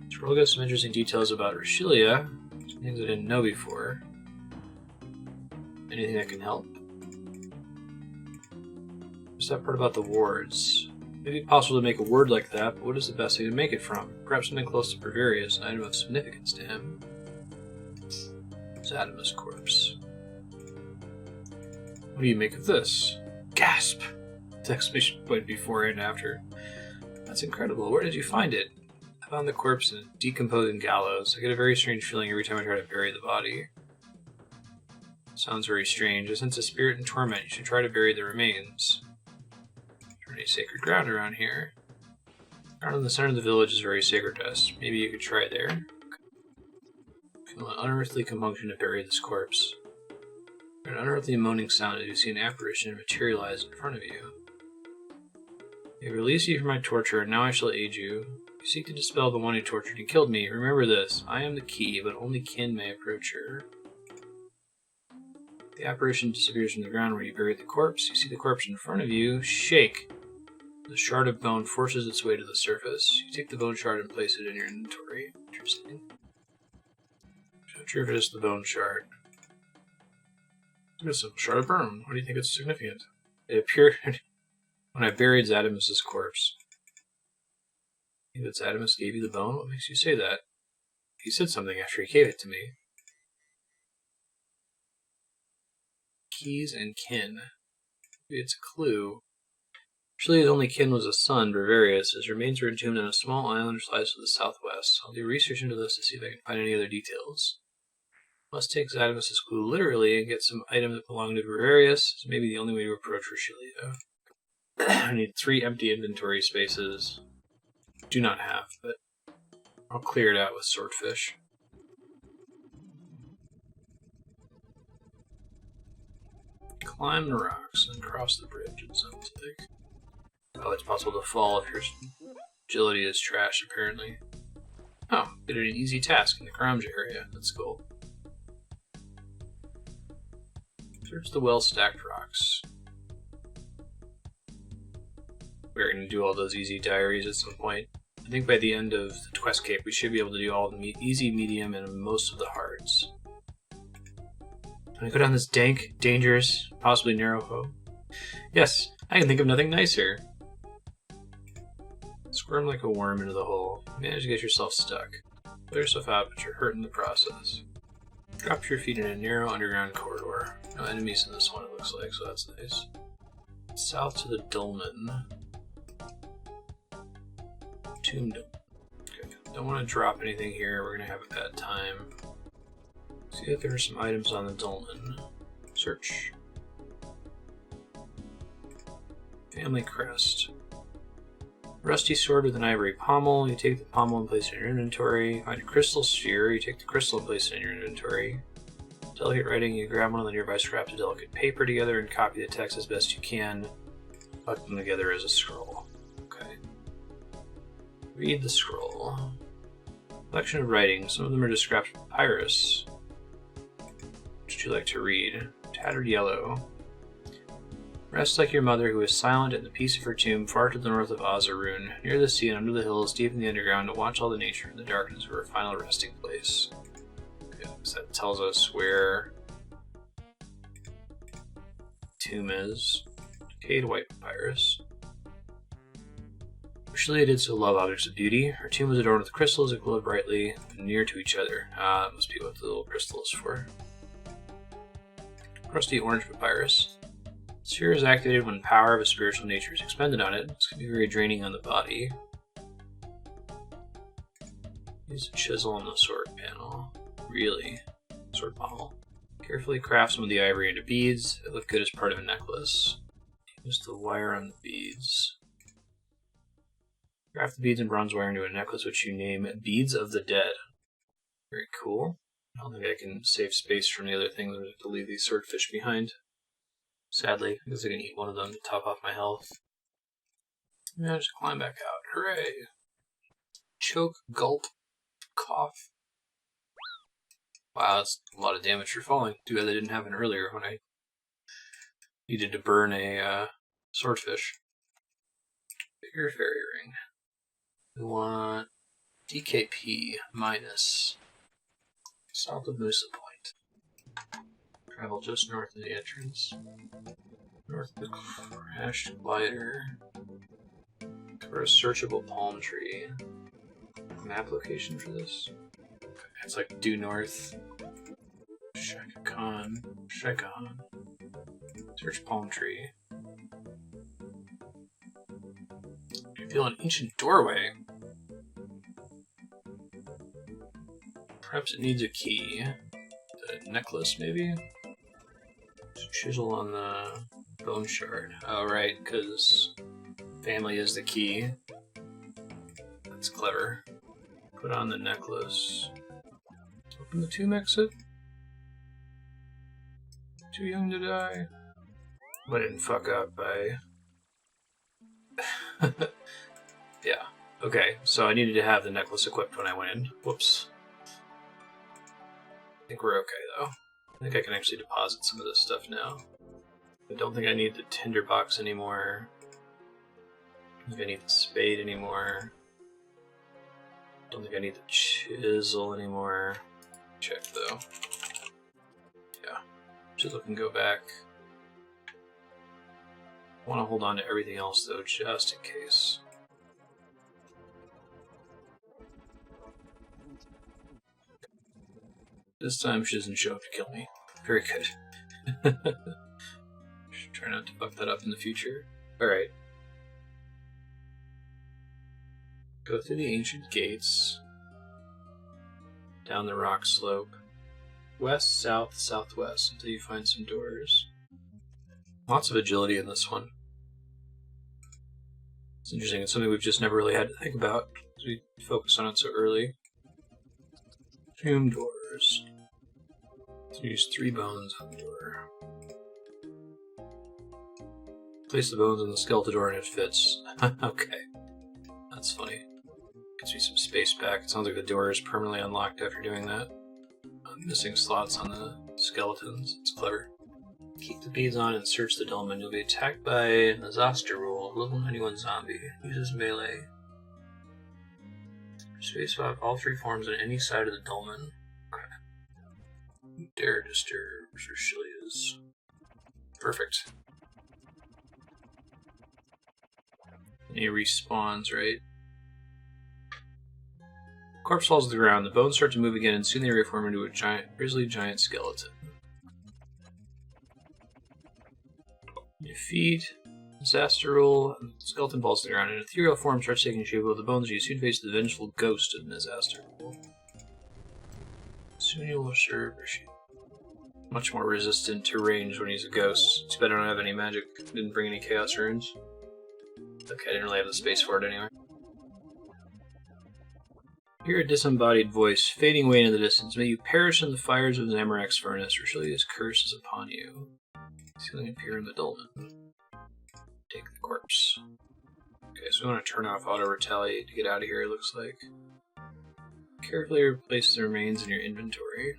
The scroll gives some interesting details about Rashilia. Some things I didn't know before. Anything that can help? What's that part about the wards? Maybe possible to make a word like that, but what is the best thing to make it from? Perhaps something close to Precarious, an item of significance to him. Zadimus corpse. What do you make of this? Gasp! The exclamation point before and after. That's incredible. Where did you find it? I found the corpse in a decomposing gallows. I get a very strange feeling every time I try to bury the body. Sounds very strange. I sense a spirit in torment. You should try to bury the remains. Any sacred ground around here? Ground in the center of the village is very sacred to us. Maybe you could try there. Feel an unearthly compunction to bury this corpse. An unearthly moaning sound as you see an apparition materialize in front of you. I release you from my torture, and now I shall aid you. You seek to dispel the one who tortured and killed me. Remember this. I am the key, but only kin may approach her. The apparition disappears from the ground where you buried the corpse. You see the corpse in front of you. Shake. The shard of bone forces its way to the surface. You take the bone shard and place it in your inventory. Interesting. Not sure if it is the bone shard. It's a shard of bone. Why do you think it's significant? It appeared when I buried Zadimus' corpse. You think that Zadimus gave you the bone? What makes you say that? He said something after he gave it to me. Keys and kin. Maybe it's a clue. Shilia's only kin was a son, Bravarius. His remains were entombed on a small island which lies to the southwest. I'll do research into this to see if I can find any other details. Must take Zadimus' clue literally and get some item that belonged to Bravarius. It's maybe the only way to approach Rashilia. I need 3 empty inventory spaces. Do not have, but I'll clear it out with swordfish. Climb the rocks and cross the bridge, it sounds like. Oh, it's possible to fall if your agility is trash, apparently. Oh, did an easy task in the Karamja area. That's cool. Search the well-stacked rocks. We're going to do all those easy diaries at some point. I think by the end of the Quest Cape, we should be able to do all the easy, medium, and most of the hards. Can I go down this dank, dangerous, possibly narrow hole? Yes, I can think of nothing nicer. Squirm like a worm into the hole. Manage to get yourself stuck. Pull yourself out, but you're hurt in the process. Drop your feet in a narrow underground corridor. No enemies in this one, it looks like, so that's nice. South to the Dolmen. Tomb Dolmen. Okay. Don't want to drop anything here. We're going to have a bad time. See if there are some items on the Dolmen. Search. Family Crest. Rusty sword with an ivory pommel. You take the pommel and place it in your inventory. Find a crystal sphere. You take the crystal and place it in your inventory. Delicate writing. You grab one of the nearby scraps of delicate paper together and copy the text as best you can. Put them together as a scroll. Okay. Read the scroll. Collection of writings. Some of them are just scraps of papyrus. What would you like to read? Tattered yellow. Rest like your mother, who is silent in the peace of her tomb far to the north of Ozarun, near the sea and under the hills, deep in the underground, to watch all the nature in the darkness of her final resting place. Okay, so that tells us where tomb is. Decayed white papyrus. Shilo did so love objects of beauty. Her tomb was adorned with crystals that glowed brightly and near to each other. Ah, that must be what the little crystal is for. Crusty orange papyrus. Sphere is activated when power of a spiritual nature is expended on it. This can be very draining on the body. Use a chisel on the sword panel. Really? Sword pommel. Carefully craft some of the ivory into beads. They look good as part of a necklace. Use the wire on the beads. Craft the beads and bronze wire into a necklace which you name Beads of the Dead. Very cool. I don't think I can save space from the other things. I'm going to have to leave these swordfish behind. Sadly, because I can eat one of them to top off my health. Yeah, just climb back out. Hooray! Choke, gulp, cough. Wow, that's a lot of damage for falling. Too bad that didn't happen earlier when I needed to burn a swordfish. Bigger fairy ring. We want DKP minus south of Moosa Point. Travel just north of the entrance. North of the crashed glider. For a searchable palm tree. Map location for this? Okay, it's like due north. Shaka-Khan. Search palm tree. I feel an ancient doorway. Perhaps it needs a key. A necklace, maybe? Chisel on the bone shard. Oh, right, because family is the key. That's clever. Put on the necklace. Open the tomb exit. Too young to die. I didn't fuck up by... Yeah. Okay, so I needed to have the necklace equipped when I went in. Whoops. I think we're okay, though. I think I can actually deposit some of this stuff now. I don't think I need the tinderbox anymore. I don't think I need the spade anymore. I don't think I need the chisel anymore. Check, though. Yeah. Chisel can go back. I want to hold on to everything else, though, just in case. This time she doesn't show up to kill me. Very good. Should try not to fuck that up in the future. Alright. Go through the ancient gates. Down the rock slope. West, south, southwest until you find some doors. Lots of agility in this one. It's interesting. It's something we've just never really had to think about because we focused on it so early. Tomb doors. So use 3 bones on the door. Place the bones on the skeleton door and it fits. Okay. That's funny. Gives me some space back. It sounds like the door is permanently unlocked after doing that. I'm missing slots on the skeletons. It's clever. Keep the beads on and search the dolmen. You'll be attacked by an Azaster rule, level 91 zombie. Uses melee. Space swap all 3 forms on any side of the dolmen. Okay. Dare disturb for Shilia's. Perfect. And he respawns, right? Corpse falls to the ground. The bones start to move again, and soon they reform into a grizzly giant skeleton. Defeat Disaster Rule. Skeleton falls to the ground. An ethereal form starts taking shape of the bones. You soon face the vengeful ghost of Disaster Rule. Soon you will serve Rishi. Much more resistant to range when he's a ghost. It's better I don't have any magic. Didn't bring any chaos runes. Okay, I didn't really have the space for it anyway. Hear a disembodied voice fading away into the distance. May you perish in the fires of Zamorak's furnace, or surely his curse is upon you. Sealing appear in the dolmen. Take the corpse. Okay, so we want to turn off auto retaliate to get out of here, it looks like. Carefully replace the remains in your inventory.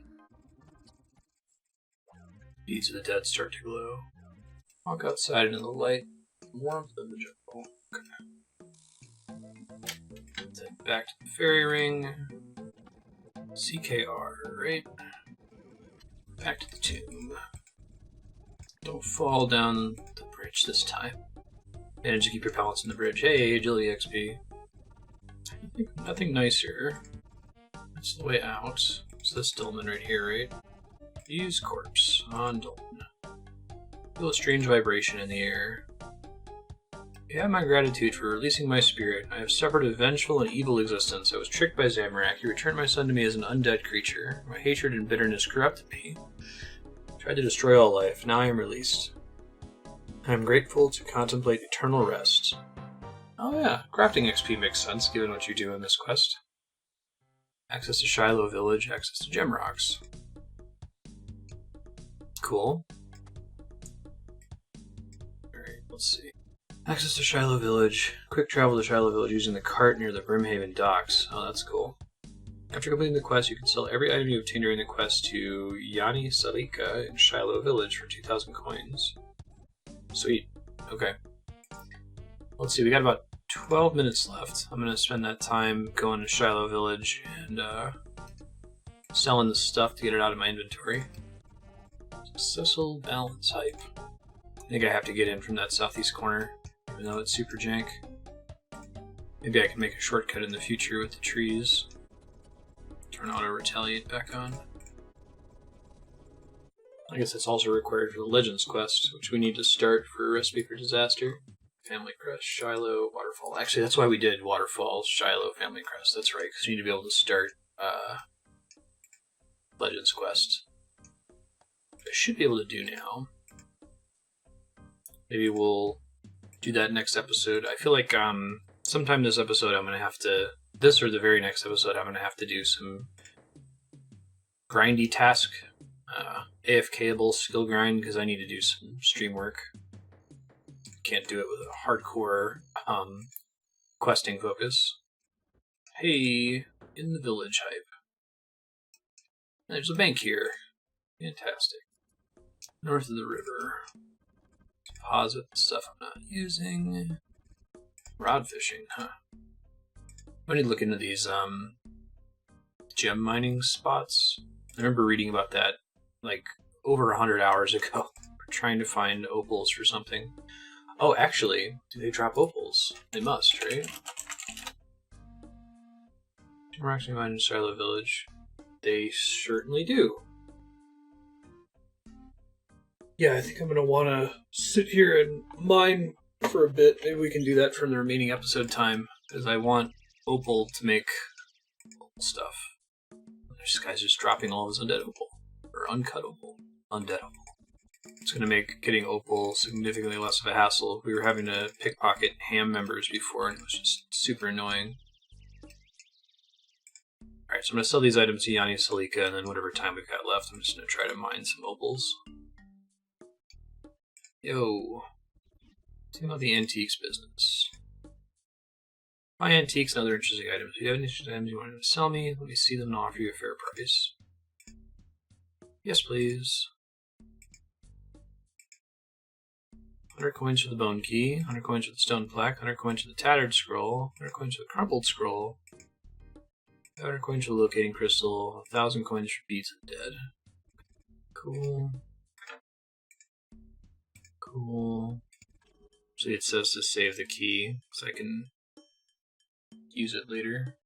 Beads of the dead start to glow. Walk outside into the light and warmth of the jungle. Okay. Then back to the fairy ring. CKR, right? Back to the tomb. Don't fall down the bridge this time. Manage to keep your balance on the bridge. Hey, agility XP. Nothing nicer. That's the way out. It's this dolmen right here, right? Use corpse on dolmen. Feel a strange vibration in the air. You have my gratitude for releasing my spirit. I have suffered a vengeful and evil existence. I was tricked by Zamorak. He returned my son to me as an undead creature. My hatred and bitterness corrupted me. Tried to destroy all life. Now I am released. I am grateful to contemplate eternal rest. Oh yeah, crafting XP makes sense given what you do in this quest. Access to Shilo Village, access to gem rocks. Cool. Alright, let's see. Access to Shilo Village. Quick travel to Shilo Village using the cart near the Brimhaven docks. Oh, that's cool. After completing the quest, you can sell every item you obtain during the quest to Yani Salika in Shilo Village for 2,000 coins. Sweet. Okay. Let's see, we got about 12 minutes left. I'm going to spend that time going to Shilo Village and selling the stuff to get it out of my inventory. Successful balance hype. I think I have to get in from that southeast corner, even though it's super jank. Maybe I can make a shortcut in the future with the trees. Turn auto retaliate back on. I guess that's also required for the Legends quest, which we need to start for Recipe for Disaster. Family Crest, Shilo, Waterfall. Actually, that's why we did Waterfall, Shilo, Family Crest. That's right, because you need to be able to start Legends quest. I should be able to do now. Maybe we'll do that next episode. I feel like sometime this episode I'm going to have to, this or the very next episode, I'm going to have to do some grindy task, AFKable skill grind, because I need to do some stream work. Can't do it with a hardcore questing focus. Hey, in the village hype. There's a bank here. Fantastic. North of the river. Deposit stuff I'm not using. Rod fishing, huh? I need to look into these gem mining spots. I remember reading about that like over 100 hours ago. We're trying to find opals for something. Oh, actually, do they drop opals? They must, right? We're actually mining in Shilo Village. They certainly do. Yeah, I think I'm going to want to sit here and mine for a bit. Maybe we can do that from the remaining episode time, because I want opal to make opal stuff. This guy's just dropping all of his undead opal. Or uncut opal. Undead opal. It's going to make getting opal significantly less of a hassle. We were having to pickpocket ham members before, and it was just super annoying. Alright, so I'm going to sell these items to Yani Salika, and then whatever time we've got left, I'm just going to try to mine some opals. Yo. Think about the antiques business. Buy antiques and other interesting items. If you have any interesting items you want to sell me, let me see them and offer you a fair price. Yes, please. 100 coins for the bone key, 100 coins for the stone plaque, 100 coins for the tattered scroll, 100 coins for the crumpled scroll, 500 coins for the locating crystal, 1,000 coins for beads of the dead. Cool. Cool. So it says to save the key, so I can use it later.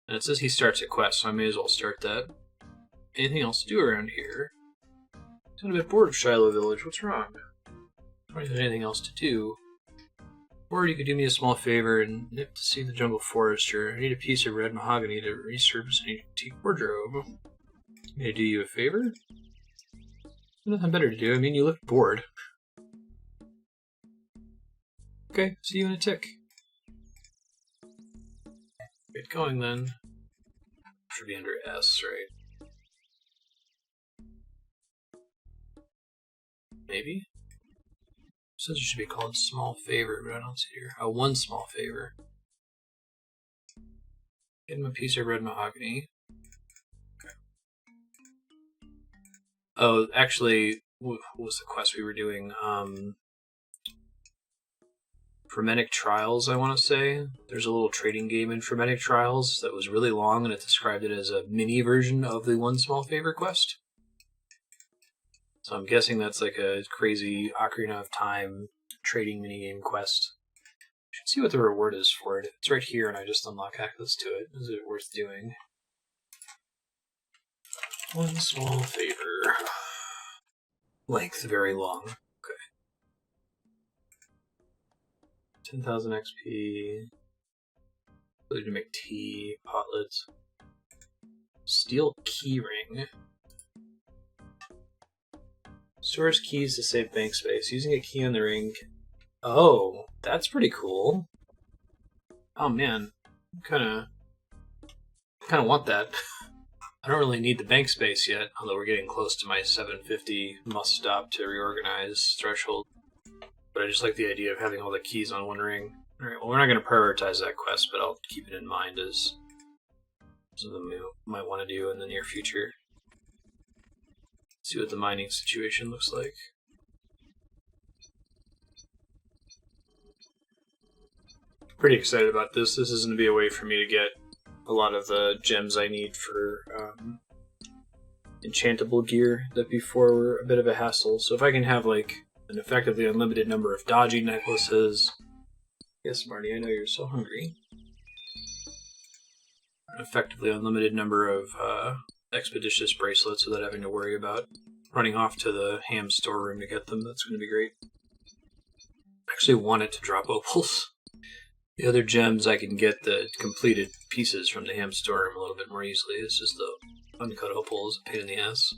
And it says he starts a quest, so I may as well start that. Anything else to do around here? I'm a bit bored of Shilo Village. What's wrong? I don't think there's anything else to do. Or you could do me a small favor and nip to see the jungle forester. I need a piece of red mahogany to resurface an antique wardrobe. May I do you a favor? There's nothing better to do. I mean, you look bored. Okay, see you in a tick. Get going then. Should be under S, right? Maybe? It says it should be called small favor, but I don't see it here. Oh, one small favor. Get him a piece of red mahogany. Okay. Oh, actually, what was the quest we were doing? Frenetic Trials, I want to say. There's a little trading game in Frenetic Trials that was really long, and it described it as a mini version of the One Small Favor quest. So I'm guessing that's like a crazy Ocarina of Time trading minigame quest. Should see what the reward is for it. It's right here, and I just unlock access to it. Is it worth doing? One small favor. Length very long. Okay. 10,000 XP. Ability to make tea. Potlets. Steel keyring. Stores keys to save bank space. Using a key on the ring. Oh, that's pretty cool. Oh man, kind of want that. I don't really need the bank space yet, although we're getting close to my 750 must stop to reorganize threshold. But I just like the idea of having all the keys on one ring. Alright, well we're not going to prioritize that quest, but I'll keep it in mind as something we might want to do in the near future. See what the mining situation looks like. Pretty excited about this. This is going to be a way for me to get a lot of the gems I need for enchantable gear that before were a bit of a hassle. So if I can have like an effectively unlimited number of dodgy necklaces. Yes, Marty, I know you're so hungry. An effectively unlimited number of expeditious bracelets without having to worry about running off to the ham storeroom to get them. That's going to be great. I actually want it to drop opals. The other gems, I can get the completed pieces from the ham storeroom a little bit more easily. It's just the uncut opal is a pain in the ass.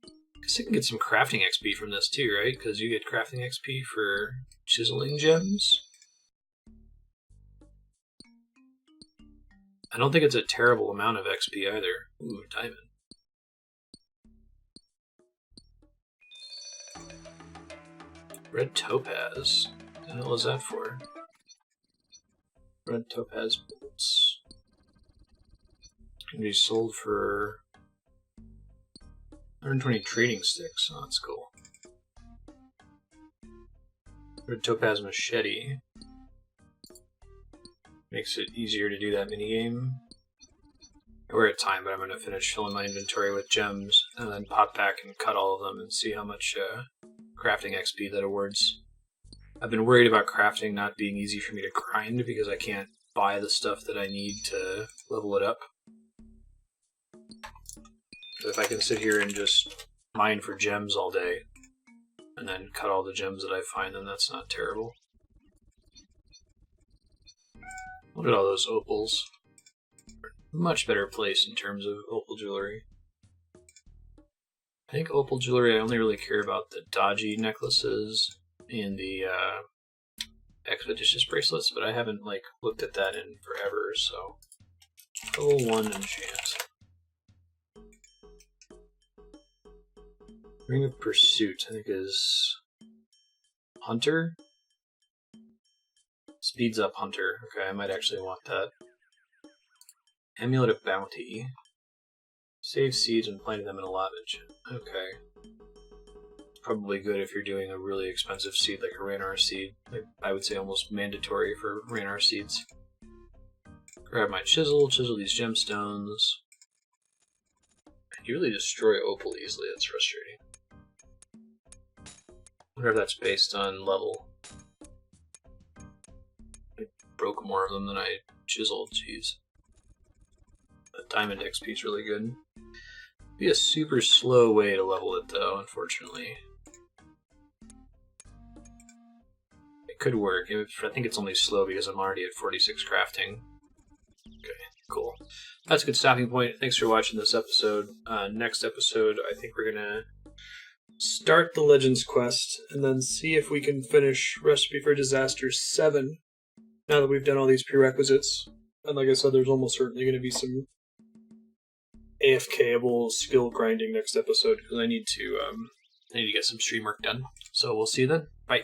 I guess I can get some crafting XP from this too, right? Because you get crafting XP for chiseling gems. I don't think it's a terrible amount of XP either. Ooh, diamond. Red topaz. What the hell is that for? Red topaz bolts. Can be sold for 120 trading sticks. Oh, that's cool. Red topaz machete. Makes it easier to do that minigame. We're at time, but I'm going to finish filling my inventory with gems and then pop back and cut all of them and see how much crafting XP that awards. I've been worried about crafting not being easy for me to grind because I can't buy the stuff that I need to level it up. So if I can sit here and just mine for gems all day and then cut all the gems that I find, then that's not terrible. Look at all those opals. Much better place in terms of opal jewelry. I think opal jewelry, I only really care about the dodgy necklaces and the expeditious bracelets, but I haven't like looked at that in forever, so level 1 enchant. Ring of Pursuit, I think is Hunter? Speeds up Hunter. Okay, I might actually want that. Amulet of Bounty. Save seeds and planting them in allotment. Okay. Probably good if you're doing a really expensive seed like a Ranar seed. Like, I would say almost mandatory for Ranar seeds. Grab my chisel these gemstones. You really destroy opal easily, that's frustrating. I wonder if that's based on level. I broke more of them than I chiseled, jeez. The diamond XP is really good. Be a super slow way to level it though, unfortunately. It could work. I think it's only slow because I'm already at 46 crafting. Okay, cool. That's a good stopping point. Thanks for watching this episode. Next episode, I think we're gonna start the Legends quest and then see if we can finish Recipe for Disaster 7 now that we've done all these prerequisites.
And like I said, there's almost certainly going to be some AFKable skill grinding next episode because I need to get some stream work done. So we'll see you then. Bye.